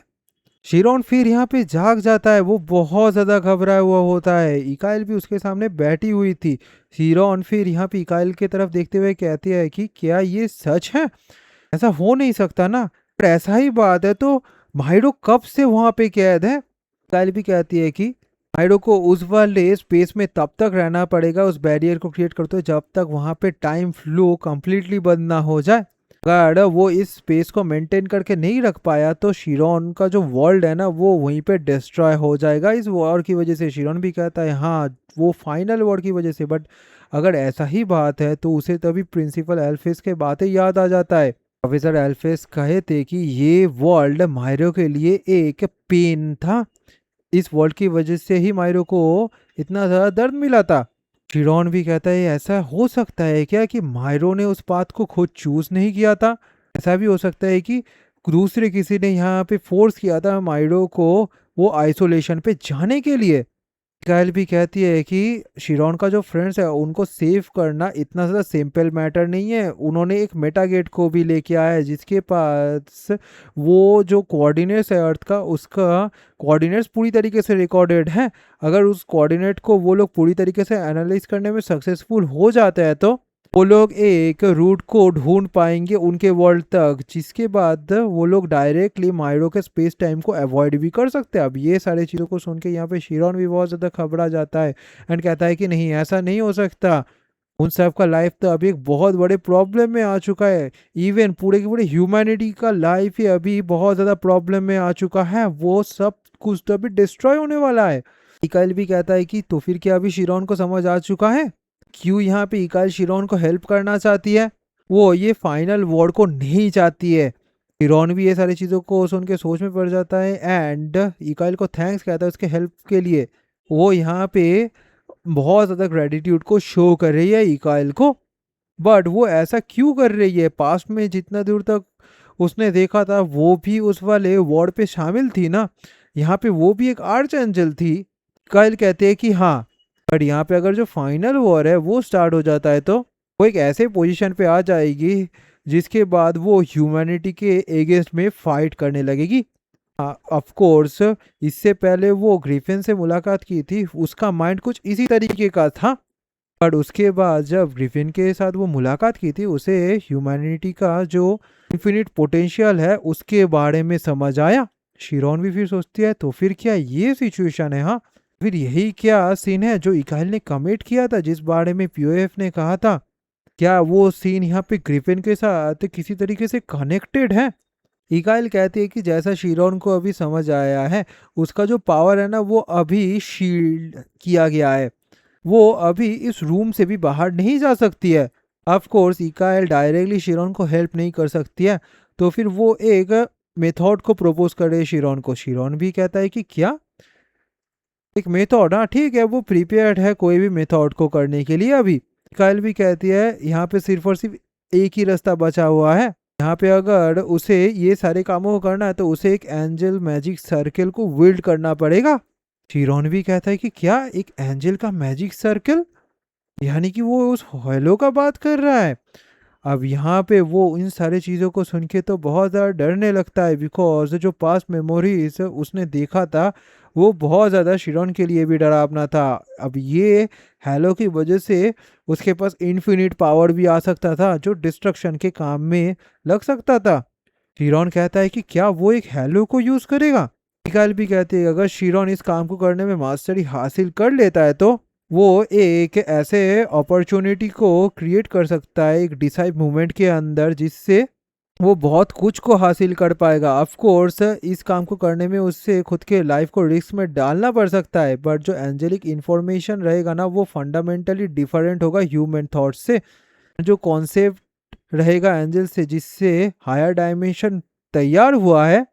शिरॉन फिर यहाँ पे जाग जाता है, वो बहुत ज्यादा घबराया हुआ होता है। इकाइल भी उसके सामने बैठी हुई थी। शिरॉन फिर यहाँ पे इकाइल की तरफ देखते हुए कहती है कि क्या ये सच है, ऐसा हो नहीं सकता ना। पर ऐसा ही बात है तो माइडो कब से वहां पे कैद है। काइल भी कहती है कि माइडो को उस वाले स्पेस में तब तक रहना पड़ेगा उस बैरियर को क्रिएट करते हुए जब तक वहां पे टाइम फ्लो कंप्लीटली बंद ना हो जाए। अगर वो इस स्पेस को मेंटेन करके नहीं रख पाया तो शिरॉन का जो वर्ल्ड है ना वो वहीं पे डिस्ट्रॉय हो जाएगा इस वॉर की वजह से। शिरॉन भी कहता है हाँ वो फाइनल वॉर की वजह से। बट अगर ऐसा ही बात है तो उसे तभी प्रिंसिपल एल्फिस के बातें याद आ जाता है। प्रोफेसर एल्फिस कहे थे कि ये वर्ल्ड मायरो के लिए एक पेन था, इस वर्ल्ड की वजह से ही मायरो को इतना ज़्यादा दर्द मिला था। शिरॉन भी कहता है ऐसा हो सकता है क्या कि मायरो ने उस बात को खुद चूज नहीं किया था। ऐसा भी हो सकता है कि दूसरे किसी ने यहाँ पे फोर्स किया था मायरो को वो आइसोलेशन पे जाने के लिए। मिकाइल भी कहती है कि शिरॉन का जो फ्रेंड्स है उनको सेव करना इतना ज़्यादा सिंपल मैटर नहीं है। उन्होंने एक मेटागेट को भी लेके आया है जिसके पास वो जो कोऑर्डिनेट्स है अर्थ का, उसका कोऑर्डिनेट्स पूरी तरीके से रिकॉर्डेड है। अगर उस कोऑर्डिनेट को वो लोग पूरी तरीके से एनालाइज करने में सक्सेसफुल हो जाते हैं तो वो लोग एक रूट को ढूंढ पाएंगे उनके वर्ल्ड तक, जिसके बाद वो लोग डायरेक्टली मायरो के स्पेस टाइम को अवॉइड भी कर सकते हैं। अब ये सारी चीज़ों को सुन के यहाँ पे शिरॉन भी बहुत ज़्यादा घबरा जाता है एंड कहता है कि नहीं, ऐसा नहीं हो सकता। उन सब का लाइफ तो अभी एक बहुत बड़े प्रॉब्लम में आ चुका है। इवन पूरे के पूरे ह्यूमैनिटी का लाइफ ही अभी बहुत ज़्यादा प्रॉब्लम में आ चुका है। वो सब कुछ तो अभी डिस्ट्रॉय होने वाला है। इकाइल भी कहता है कि तो फिर क्या अभी शिरॉन को समझ आ चुका है क्यों यहाँ पे इकाइल शिरॉन को हेल्प करना चाहती है। वो ये फाइनल वॉर को नहीं चाहती है। शिरॉन भी ये सारी चीज़ों को सुन के सोच में पड़ जाता है एंड इकाइल को थैंक्स कहता है उसके हेल्प के लिए। वो यहाँ पे बहुत ज़्यादा ग्रेटिट्यूड को शो कर रही है इकाइल को। बट वो ऐसा क्यों कर रही है? पास्ट में जितना दूर तक उसने देखा था वो भी उस वाले वॉर पे शामिल थी ना। यहाँ पे वो भी एक आर्च एंजल थी। इकाइल कहते हैं कि हाँ, बट यहाँ पे अगर जो फाइनल वॉर है वो स्टार्ट हो जाता है तो वो एक ऐसे पोजीशन पे आ जाएगी जिसके बाद वो ह्यूमैनिटी के एगेंस्ट में फाइट करने लगेगी। ऑफ कोर्स इससे पहले वो ग्रिफिन से मुलाकात की थी, उसका माइंड कुछ इसी तरीके का था। बट उसके बाद जब ग्रिफिन के साथ वो मुलाकात की थी उसे ह्यूमैनिटी का जो इन्फिनिट पोटेंशियल है उसके बारे में समझ आया। शिरॉन भी फिर सोचती है तो फिर क्या ये सिचुएशन है? हाँ, फिर यही क्या सीन है जो इकाइल ने कमिट किया था, जिस बारे में पीओएफ ने कहा था? क्या वो सीन यहाँ पे ग्रिफिन के साथ किसी तरीके से कनेक्टेड है? इकाइल कहती है कि जैसा शिरॉन को अभी समझ आया है उसका जो पावर है ना वो अभी शील्ड किया गया है। वो अभी इस रूम से भी बाहर नहीं जा सकती है। ऑफ कोर्स इकाइल डायरेक्टली शिरॉन को हेल्प नहीं कर सकती है तो फिर वो एक मेथड को प्रपोज करे शिरॉन को। शिरॉन भी कहता है कि क्या एक मेथड? हाँ ठीक है, वो प्रिपेयर्ड है कोई भी मेथड को करने के लिए। अभी इकाइल भी कहती है यहाँ पे सिर्फ और सिर्फ एक ही रास्ता बचा हुआ है। यहाँ पे अगर उसे ये सारे कामों को करना है तो उसे एक एंजल मैजिक सर्कल को विल्ड करना पड़ेगा। शिरॉन भी कहता है कि क्या एक एंजल का मैजिक सर्कल? यानी कि वो उस हेलो का बात कर रहा है। अब यहाँ पे वो इन सारी चीज़ों को सुन के तो बहुत ज़्यादा डरने लगता है बिकॉज जो पास्ट मेमोरीज उसने देखा था वो बहुत ज़्यादा शिरॉन के लिए भी डरावना था। अब ये हेलो की वजह से उसके पास इन्फिनिट पावर भी आ सकता था जो डिस्ट्रक्शन के काम में लग सकता था। शिरॉन कहता है कि क्या वो एक हेलो को यूज़ करेगा? मिकाइल भी कहती है अगर शिरॉन इस काम को करने में मास्टरी हासिल कर लेता है तो वो एक ऐसे अपॉर्चुनिटी को क्रिएट कर सकता है एक डिसाइड मूवमेंट के अंदर जिससे वो बहुत कुछ को हासिल कर पाएगा। ऑफ कोर्स इस काम को करने में उससे खुद के लाइफ को रिस्क में डालना पड़ सकता है बट जो एंजेलिक इन्फॉर्मेशन रहेगा ना वो फंडामेंटली डिफरेंट होगा ह्यूमन थॉट से। जो कॉन्सेप्ट रहेगा एंजल से जिससे हायर डायमेंशन तैयार हुआ है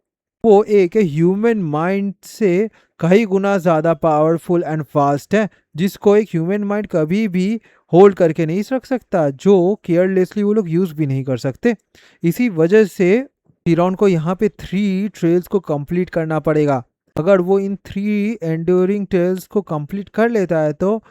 वो एक ह्यूमन माइंड से कई गुना ज़्यादा पावरफुल एंड फास्ट है जिसको एक ह्यूमन माइंड कभी भी होल्ड करके नहीं रख सकता, जो केयरलेसली वो लोग यूज़ भी नहीं कर सकते। इसी वजह से फिरौन को यहाँ पे 3 ट्रेल्स को कंप्लीट करना पड़ेगा। अगर वो इन 3 एंड्योरिंग ट्रेल्स को कंप्लीट कर लेता है तो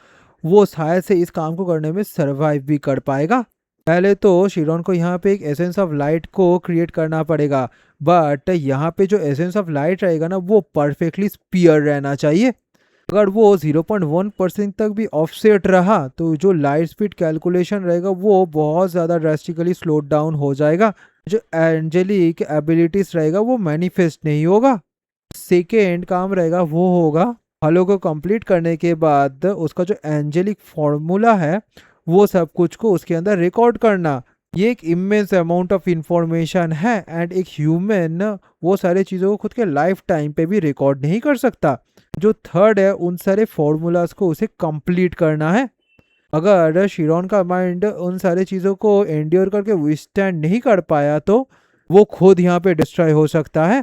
वो शायद से इस काम को करने में सर्वाइव भी कर पाएगा। पहले तो शिरॉन को यहाँ पे एक एसेंस ऑफ लाइट को क्रिएट करना पड़ेगा बट यहाँ पे जो एसेंस ऑफ लाइट रहेगा ना वो परफेक्टली स्पीयर रहना चाहिए। अगर वो 0.1% तक भी ऑफसेट रहा तो जो लाइट स्पीड कैलकुलेशन रहेगा वो बहुत ज़्यादा ड्रास्टिकली स्लो डाउन हो जाएगा। जो एंजेलिक एबिलिटीज रहेगा वो मैनिफेस्ट नहीं होगा। सेकेंड काम रहेगा वो होगा हलो को कंप्लीट करने के बाद उसका जो एंजेलिक फॉर्मूला है वो सब कुछ को उसके अंदर रिकॉर्ड करना। ये एक इमेंस अमाउंट ऑफ इंफॉर्मेशन है एंड एक ह्यूमन वो सारे चीज़ों को खुद के लाइफ टाइम पे भी रिकॉर्ड नहीं कर सकता। जो थर्ड है उन सारे फॉर्मूलाज को उसे कंप्लीट करना है। अगर शिरॉन का माइंड उन सारे चीज़ों को एंड्योर करके विस्टैंड नहीं कर पाया तो वो खुद यहाँ पे डिस्ट्रॉय हो सकता है।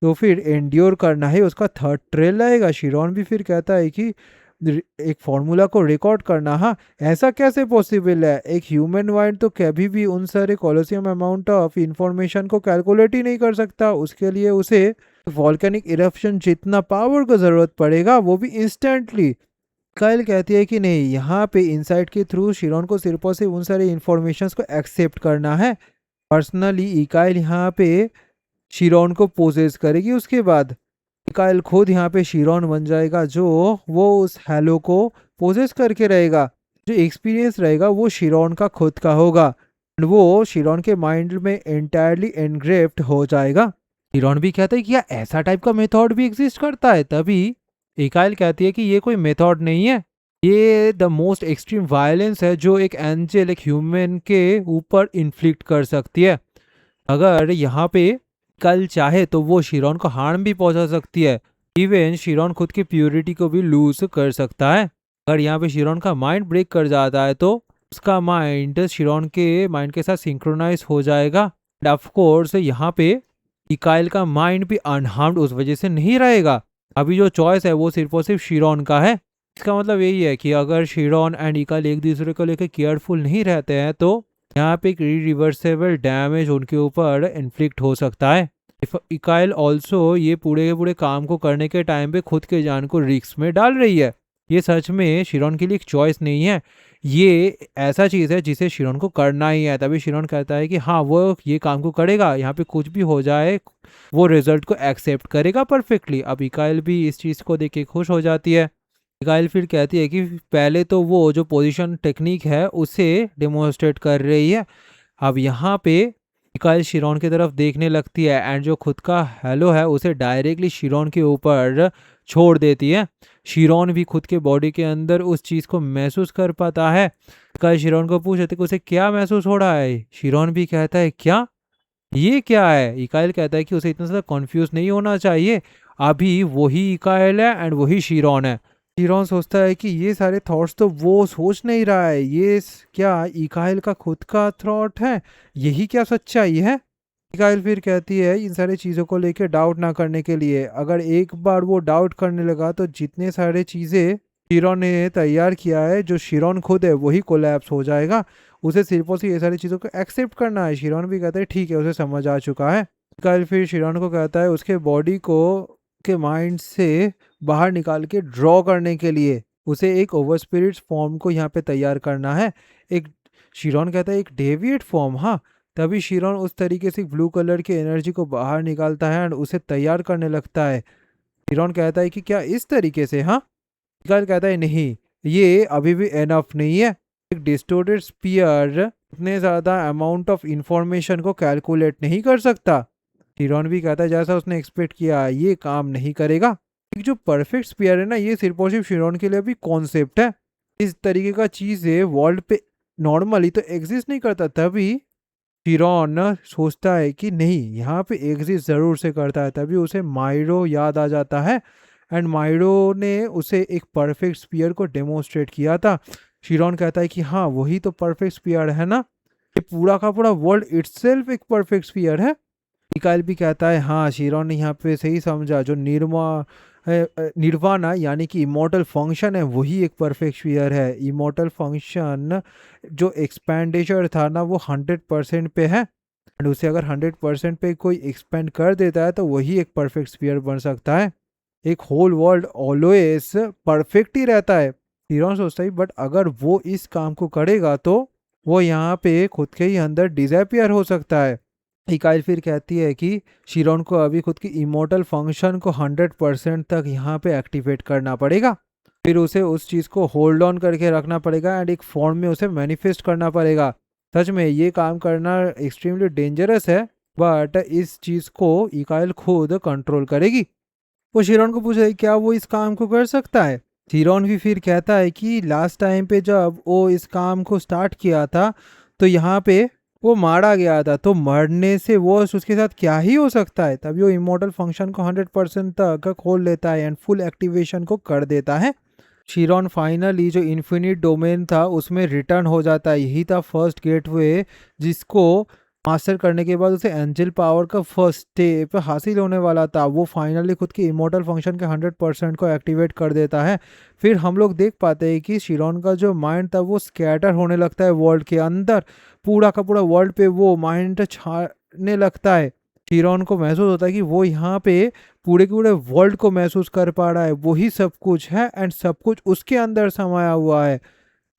तो फिर एंड्योर करना ही उसका थर्ड ट्रेल रहेगा। शिरॉन भी फिर कहता है कि एक फॉर्मूला को रिकॉर्ड करना। हाँ, ऐसा कैसे पॉसिबल है? एक ह्यूमन माइंड तो कभी भी उन सारे कॉलोसियम अमाउंट ऑफ इंफॉर्मेशन को कैलकुलेट ही नहीं कर सकता। उसके लिए उसे वॉल्केनिक इरप्शन जितना पावर का ज़रूरत पड़ेगा, वो भी इंस्टेंटली। काइल कहती है कि नहीं, यहाँ पे इंसाइट के थ्रू शिरोन को सिर्फ और सिर्फ उन सारे इंफॉर्मेशन को एक्सेप्ट करना है। पर्सनली इकाइल यहाँ पे शिरोन को पोजेस करेगी। उसके बाद इकाइल खुद यहाँ पे शिरोन बन जाएगा, जो वो उस हैलो को पोजेस करके रहेगा। जो एक्सपीरियंस रहेगा वो शिरोन का खुद का होगा, and वो शिरोन के माइंड में एंटायरली एनग्रेव्ड हो जाएगा। शिरोन भी कहता है कि यार ऐसा टाइप का मेथड भी एग्जिस्ट करता है। तभी इकाइल कहती है कि ये कोई मेथड नहीं है, ये द मोस्ट एक्सट्रीम वायलेंस है जो एक एंजल एक ह्यूमन के ऊपर इन्फ्लिक्ट कर सकती है। अगर यहाँ पे कल चाहे तो वो शिरोन को हार्म भी पहुंचा सकती है। इवन शिरोन खुद की प्योरिटी को भी लूज कर सकता है। अगर यहाँ पे शिरोन का माइंड ब्रेक कर जाता है तो उसका माइंड शिरोन के माइंड के साथ सिंक्रोनाइज हो जाएगा। ऑफ कोर्स यहाँ पे इकाइल का माइंड भी अनहार्म्ड उस वजह से नहीं रहेगा। अभी जो चॉइस है वो सिर्फ और सिर्फ शिरोन का है। इसका मतलब यही है कि अगर शिरोन एंड इकाइल एक दूसरे को लेकर केयरफुल नहीं रहते हैं तो यहाँ पे एक रिवर्सेबल डैमेज उनके ऊपर इन्फ्लिक्ट हो सकता है। इकाइल ऑल्सो ये पूरे के पूरे काम को करने के टाइम पे खुद के जान को रिस्क में डाल रही है। ये सच में शिरोन के लिए एक चॉइस नहीं है, ये ऐसा चीज़ है जिसे शिरोन को करना ही है। तभी शिरोन कहता है कि हाँ वो ये काम को करेगा, यहाँ पे कुछ भी हो जाए वो रिजल्ट को एक्सेप्ट करेगा परफेक्टली। अब इकाइल भी इस चीज़ को देख के खुश हो जाती है। इकाइल फिर कहती है कि पहले तो वो जो पोजीशन टेक्निक है उसे डेमोन्स्ट्रेट कर रही है। अब यहाँ पे इकाइल शिरोन की तरफ देखने लगती है एंड जो खुद का हेलो है उसे डायरेक्टली शिरोन के ऊपर छोड़ देती है। शिरोन भी खुद के बॉडी के अंदर उस चीज़ को महसूस कर पाता है। इकाइल शिरोन को पूछते कि उसे क्या महसूस हो रहा है। शिरोन भी कहता है क्या, ये क्या है? इकाइल कहता है कि उसे इतना ज़्यादा कन्फ्यूज नहीं होना चाहिए, अभी वही इकाइल है एंड वही शिरोन है। शिरोन सोचता है कि ये सारे थॉट्स तो वो सोच नहीं रहा है, ये क्या इकाइल का खुद का थॉट है? यही क्या सच्चाई है? इकाइल फिर कहती है इन सारी चीज़ों को लेकर डाउट ना करने के लिए। अगर एक बार वो डाउट करने लगा तो जितने सारे चीज़ें शिरोन ने तैयार किया है, जो शिरोन खुद है वही कोलैप्स हो जाएगा। उसे सिर्फ और सिर्फ ये सारी चीज़ों को एक्सेप्ट करना है। शिरोन भी कहता है ठीक है, उसे समझ आ चुका है। इकाइल फिर शिरोन को कहता है उसके बॉडी को के माइंड से बाहर निकाल के ड्रॉ करने के लिए उसे एक ओवर स्पिरिट फॉर्म को यहाँ पे तैयार करना है। एक शिरोन कहता है एक डेविएट फॉर्म। हाँ, तभी शिरोन उस तरीके से ब्लू कलर की एनर्जी को बाहर निकालता है एंड उसे तैयार करने लगता है। शिरोन कहता है कि क्या इस तरीके से? हाँ। इकाइल कहता है नहीं, ये अभी भी एनफ नहीं है। एक डिस्टोर्टेड स्पीयर इतने ज़्यादा अमाउंट ऑफ इंफॉर्मेशन को कैलकुलेट नहीं कर सकता। शिरोन भी कहता है जैसा उसने एक्सपेक्ट किया ये काम नहीं करेगा। एक जो परफेक्ट स्पीयर है ना, ये सिर्फ और सिर्फ शिरोन के लिए भी कॉन्सेप्ट है। इस तरीके का चीज़ है वर्ल्ड पे नॉर्मली तो एग्जिस्ट नहीं करता। तभी शिरोन सोचता है कि नहीं, यहाँ पे एग्जिस्ट ज़रूर से करता है। तभी उसे माइरो याद आ जाता है एंड माइरो ने उसे एक परफेक्ट स्पीयर को डेमोन्स्ट्रेट किया था। शिरोन कहता है कि हाँ वही तो परफेक्ट स्पीयर है ना, ये पूरा का पूरा वर्ल्ड इट्सेल्फ एक परफेक्ट स्पीयर है। इकाइल भी कहता है हाँ शिरोन ने यहाँ पे सही समझा, जो निर्वाणा यानी कि इमॉर्टल फंक्शन है वही एक परफेक्ट स्फीयर है। इमॉर्टल फंक्शन जो एक्सपेंडिचर था ना वो 100% पे है एंड उसे अगर 100% पे कोई एक्सपेंड कर देता है तो वही एक परफेक्ट स्फीयर बन सकता है। एक होल वर्ल्ड ऑलवेज परफेक्ट ही रहता है, शिरोन सोचता है। बट अगर वो इस काम को करेगा तो वो यहाँ पे खुद के ही अंदर डिसअपियर हो सकता है। इकाइल फिर कहती है कि शिरोन को अभी खुद की इमोर्टल फंक्शन को 100% तक यहाँ पे एक्टिवेट करना पड़ेगा। फिर उसे उस चीज़ को होल्ड ऑन करके रखना पड़ेगा एंड एक फॉर्म में उसे मैनिफेस्ट करना पड़ेगा। सच में ये काम करना एक्सट्रीमली डेंजरस है, बट इस चीज़ को इकाइल खुद कंट्रोल करेगी। वो शिरोन को पूछे क्या वो इस काम को कर सकता है। शिरोन भी फिर कहता है कि लास्ट टाइम पे जब वो इस काम को स्टार्ट किया था तो यहाँ पे वो मारा गया था, तो मरने से वो उसके साथ क्या ही हो सकता है। तभी वो इमॉर्टल फंक्शन को 100% तक खोल लेता है एंड फुल एक्टिवेशन को कर देता है। शिरोन फाइनली जो इन्फिनिट डोमेन था उसमें रिटर्न हो जाता है। यही था फर्स्ट गेटवे जिसको मास्टर करने के बाद उसे एंजल पावर का फर्स्ट स्टेप हासिल होने वाला था, वो फाइनली खुद की इमोर्टल फंक्शन के 100% को एक्टिवेट कर देता है। फिर हम लोग देख पाते हैं कि शिरोन का जो माइंड था वो स्कैटर होने लगता है वर्ल्ड के अंदर, पूरा का पूरा वर्ल्ड पे वो माइंड छाने लगता है। शिरोन को महसूस होता है कि वो यहाँ पे पूरे के पूरे वर्ल्ड को महसूस कर पा रहा है, वही सब कुछ है एंड सब कुछ उसके अंदर समाया हुआ है।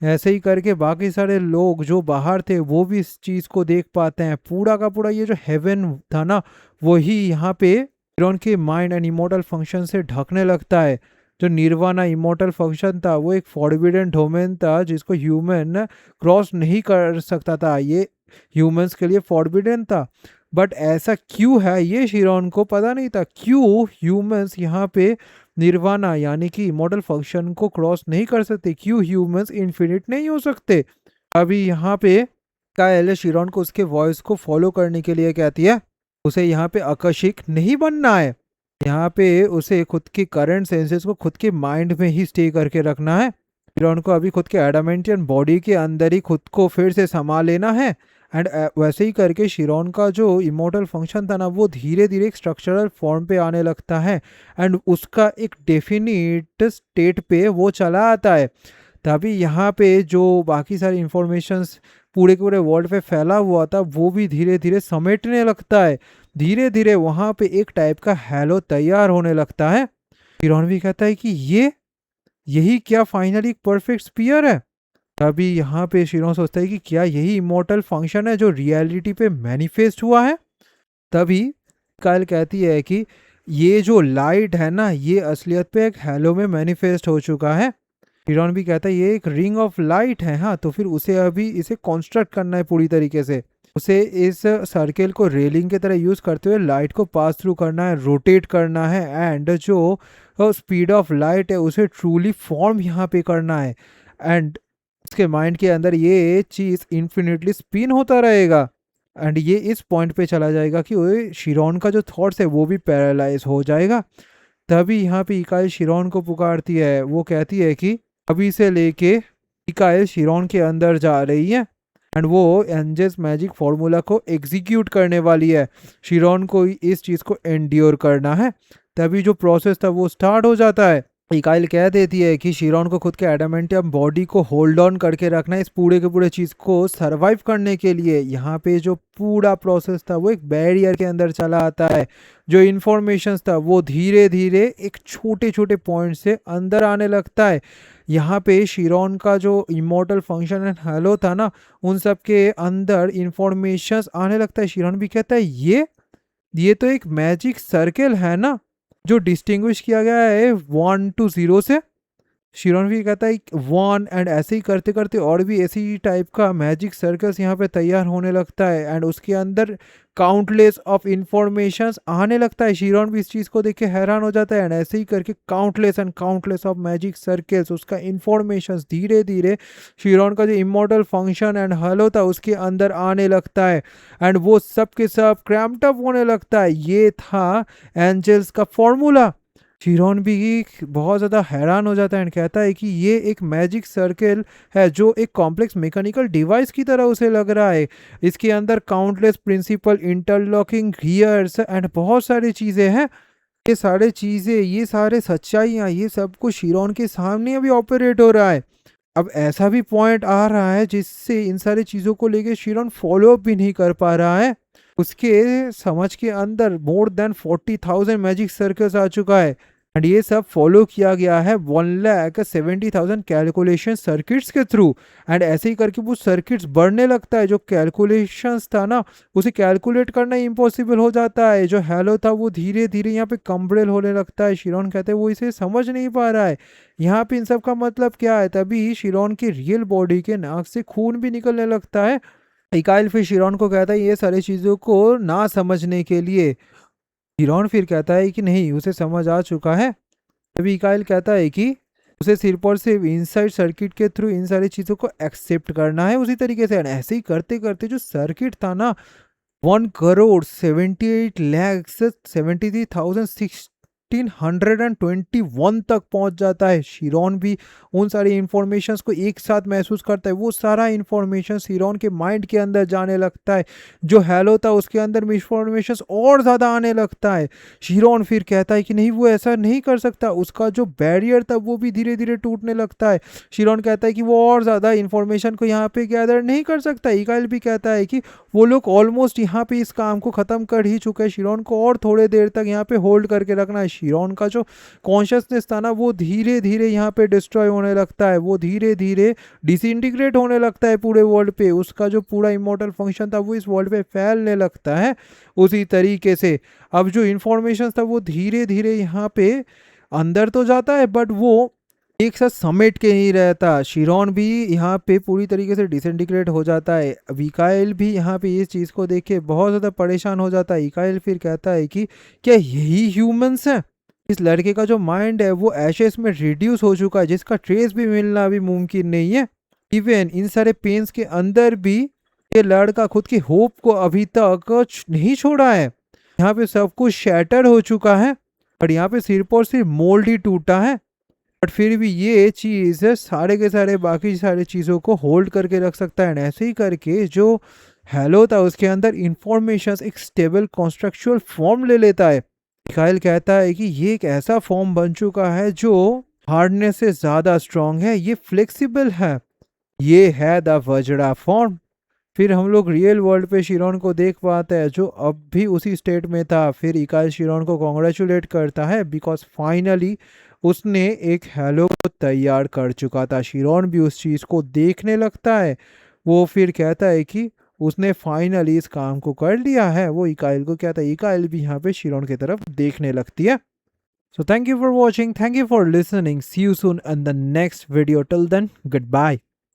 ऐसे ही करके बाकी सारे लोग जो बाहर थे वो भी इस चीज़ को देख पाते हैं। पूरा का पूरा ये जो हेवन था ना, वही यहाँ पे हिरोन के माइंड एंड इमोर्टल फंक्शन से ढकने लगता है। जो निर्वाणा इमोर्टल फंक्शन था वो एक फॉरबिडन डोमेन था जिसको ह्यूमन क्रॉस नहीं कर सकता था, ये ह्यूमंस के लिए फॉरबिडन था। बट ऐसा क्यों है ये शिरोन को पता नहीं था, क्यों ह्यूमंस यहाँ पे निर्वाणा यानी कि इमॉर्टल फंक्शन को क्रॉस नहीं कर सकते, क्यों ह्यूमंस इन्फिनिट नहीं हो सकते। अभी यहाँ पे कायल शिरोन को उसके वॉइस को फॉलो करने के लिए कहती है, उसे यहाँ पे आकर्षिक नहीं बनना है, यहाँ पे उसे खुद की करंट सेंसेस को खुद के माइंड में ही स्टे करके रखना है। शिरोन को अभी खुद के एडामेंटियन बॉडी के अंदर ही खुद को फिर से संभाल लेना है। एंड वैसे ही करके शिरोन का जो इमोर्टल फंक्शन था ना वो धीरे धीरे एक स्ट्रक्चरल फॉर्म पे आने लगता है एंड उसका एक डेफिनिट स्टेट पे वो चला आता है। तभी यहाँ पे जो बाकी सारी इंफॉर्मेशंस पूरे के पूरे वर्ल्ड पे फैला हुआ था वो भी धीरे धीरे समेटने लगता है। धीरे धीरे वहाँ पे एक टाइप का हैलो तैयार होने लगता है। शिरोन भी कहता है कि यही क्या फाइनली एक परफेक्ट स्पीयर है। तभी यहाँ पे शिरोन सोचता है कि क्या यही इमोर्टल फंक्शन है जो रियलिटी पे मैनिफेस्ट हुआ है। तभी कायल कहती है कि ये जो लाइट है ना ये असलियत पे एक हैलो में मैनिफेस्ट हो चुका है। शिरोन भी कहता है ये एक रिंग ऑफ लाइट है, हाँ तो फिर उसे अभी इसे कॉन्स्ट्रक्ट करना है पूरी तरीके से। उसे इस सर्किल को रेलिंग की तरह यूज करते हुए लाइट को पास थ्रू करना है, रोटेट करना है एंड जो स्पीड ऑफ लाइट है उसे ट्रूली फॉर्म यहाँ पे करना है। एंड उसके माइंड के अंदर ये चीज़ इन्फिनिटली स्पिन होता रहेगा एंड ये इस पॉइंट पे चला जाएगा कि वो शिरोन का जो थॉट्स है वो भी पैरालाइज हो जाएगा। तभी यहाँ पे इकाई शिरोन को पुकारती है, वो कहती है कि अभी से लेके इकाई शिरोन के अंदर जा रही है एंड वो एंजेस मैजिक फार्मूला को एग्जीक्यूट करने वाली है। शिरोन को इस चीज़ को एंड्योर करना है। तभी जो प्रोसेस था वो स्टार्ट हो जाता है। इकाइल कह देती है कि शिरोन को खुद के एडामेंटियम बॉडी को होल्ड ऑन करके रखना है इस पूरे के पूरे चीज़ को सरवाइव करने के लिए। यहाँ पे जो पूरा प्रोसेस था वो एक बैरियर के अंदर चला आता है। जो इन्फॉर्मेशन था वो धीरे धीरे एक छोटे छोटे पॉइंट से अंदर आने लगता है। यहाँ पे शिरोन का जो इमोर्टल फंक्शन एंड हैलो था ना उन सब के अंदर इंफॉर्मेशन आने लगता है। शिरोन भी कहता है ये तो एक मैजिक सर्कल है ना जो डिस्टिंग्विश किया गया है 1 to 0 से। शिरोन भी कहता है वन एंड ऐसे ही करते करते और भी ऐसी टाइप का मैजिक सर्कल्स यहाँ पे तैयार होने लगता है एंड उसके अंदर काउंटलेस ऑफ इंफॉर्मेशंस आने लगता है। शिरोन भी इस चीज़ को देख के हैरान हो जाता है एंड ऐसे ही करके countless and countless of magic circles उसका इंफॉर्मेशंस धीरे धीरे शिरोन का जो इमोर्टल फंक्शन एंड हलो था उसके अंदर आने लगता है एंड वो सब के सब क्रैम्प्ड अप होने लगता है। ये था एंजल्स का फॉर्मूला। शिरोन भी बहुत ज़्यादा हैरान हो जाता है एंड कहता है कि ये एक मैजिक सर्कल है जो एक कॉम्प्लेक्स मैकेनिकल डिवाइस की तरह उसे लग रहा है। इसके अंदर countless principal interlocking gears and बहुत सारी चीज़ें हैं। ये सारे चीज़ें, ये सारे सच्चाइयाँ, ये सब कुछ शिरोन के सामने अभी ऑपरेट हो रहा है। अब ऐसा भी पॉइंट आ रहा है जिससे इन सारी चीज़ों को लेके शिरोन फॉलो अप भी नहीं कर पा रहा है। उसके समझ के अंदर मोर देन 40,000 मैजिक सर्कल्स आ चुका है एंड ये सब फॉलो किया गया है 1,70,000 कैलकुलेशन सर्किट्स के थ्रू एंड ऐसे ही करके वो सर्किट्स बढ़ने लगता है। जो कैलकुलेशंस था ना उसे कैलकुलेट करना इम्पॉसिबल हो जाता है। जो हैलो था वो धीरे धीरे यहाँ पे कम्ब्रेल होने लगता है। शिरोन कहते हैं वो इसे समझ नहीं पा रहा है यहाँ पे इन सब का मतलब क्या है। तभी शिरोन की रियल बॉडी के नाक से खून भी निकलने लगता है। इकाइल फिर शिरोन को कहता है ये सारी चीज़ों को ना समझने के लिए। शिरोन फिर कहता है कि नहीं उसे समझ आ चुका है। तभी इकाइल कहता है कि उसे सिर्फ और सिर्फ इनसाइड सर्किट के थ्रू इन सारी चीज़ों को एक्सेप्ट करना है उसी तरीके से। ऐसे ही करते करते जो सर्किट था ना 1,78,73,6 1521 तक पहुंच जाता है। शिरोन भी उन सारी इंफॉर्मेशंस को एक साथ महसूस करता है। वो सारा इंफॉर्मेशन शिरोन के माइंड के अंदर जाने लगता है। जो हेलो था उसके अंदर में इंफॉर्मेशन और ज़्यादा आने लगता है। शिरोन फिर कहता है कि नहीं, वो ऐसा नहीं कर सकता। उसका जो बैरियर था वो भी धीरे धीरे टूटने लगता है। शिरोन कहता है कि वो और ज़्यादा इंफॉर्मेशन को यहाँ पे गैदर नहीं कर सकता। इकाइल भी कहता है कि वो लोग ऑलमोस्ट यहाँ पे इस काम को ख़त्म कर ही चुके हैं। शिरोन को और थोड़े देर तक यहाँ पे होल्ड करके रखना है। शिरोन का जो कॉन्शियसनेस था ना वो धीरे धीरे यहाँ पे डिस्ट्रॉय होने लगता है। वो धीरे धीरे डिसइंटीग्रेट होने लगता है पूरे वर्ल्ड पे। उसका जो पूरा इमोर्टल फंक्शन था वो इस वर्ल्ड पे फैलने लगता है। उसी तरीके से अब जो इंफॉर्मेशन था वो धीरे धीरे यहाँ पे अंदर तो जाता है, बट वो एक साथ समेट के नहीं रहता। शिरोन भी यहाँ पे पूरी तरीके से डिसइंटीग्रेट हो जाता है। इकाइल भी यहाँ पे इस चीज़ को देख के बहुत ज़्यादा परेशान हो जाता है। इकाइल फिर कहता है कि क्या यही ह्यूमंस हैं? इस लड़के का जो माइंड है वो एशेस में रिड्यूस हो चुका है, जिसका ट्रेस भी मिलना अभी मुमकिन नहीं है। इवन इन सारे पेन्स के अंदर भी ये लड़का खुद की होप को अभी तक नहीं छोड़ा है। यहाँ पे सब कुछ शैटर हो चुका है और यहाँ पे सिर्फ और सिर्फ मोल्ड ही टूटा है। बट फिर भी ये चीज़ सारे के सारे बाकी सारी चीज़ों को होल्ड करके रख सकता है। ऐसे ही करके जो हेलो था उसके अंदर इंफॉर्मेशन एक स्टेबल कॉन्स्ट्रक्चुअल फॉर्म ले लेता है। मिखाइल कहता है कि ये एक ऐसा फॉर्म बन चुका है जो हार्डनेस से ज़्यादा स्ट्रॉन्ग है, ये फ्लेक्सिबल है, ये है द वज्रा फॉर्म। फिर हम लोग रियल वर्ल्ड पे शिरोन को देख पाते हैं जो अब भी उसी स्टेट में था। फिर इकाई शिरोन को कॉन्ग्रेचुलेट करता है बिकॉज फाइनली उसने एक हेलो को तैयार कर चुका था। शिरोन भी उस चीज़ को देखने लगता है। वो फिर कहता है कि उसने फाइनली इस काम को कर लिया है। वो इकाइल को कहता है। इकाइल भी यहाँ पे शिरोन की तरफ देखने लगती है। So thank you for watching. Thank you for listening. See you soon in the next video. Till then, goodbye.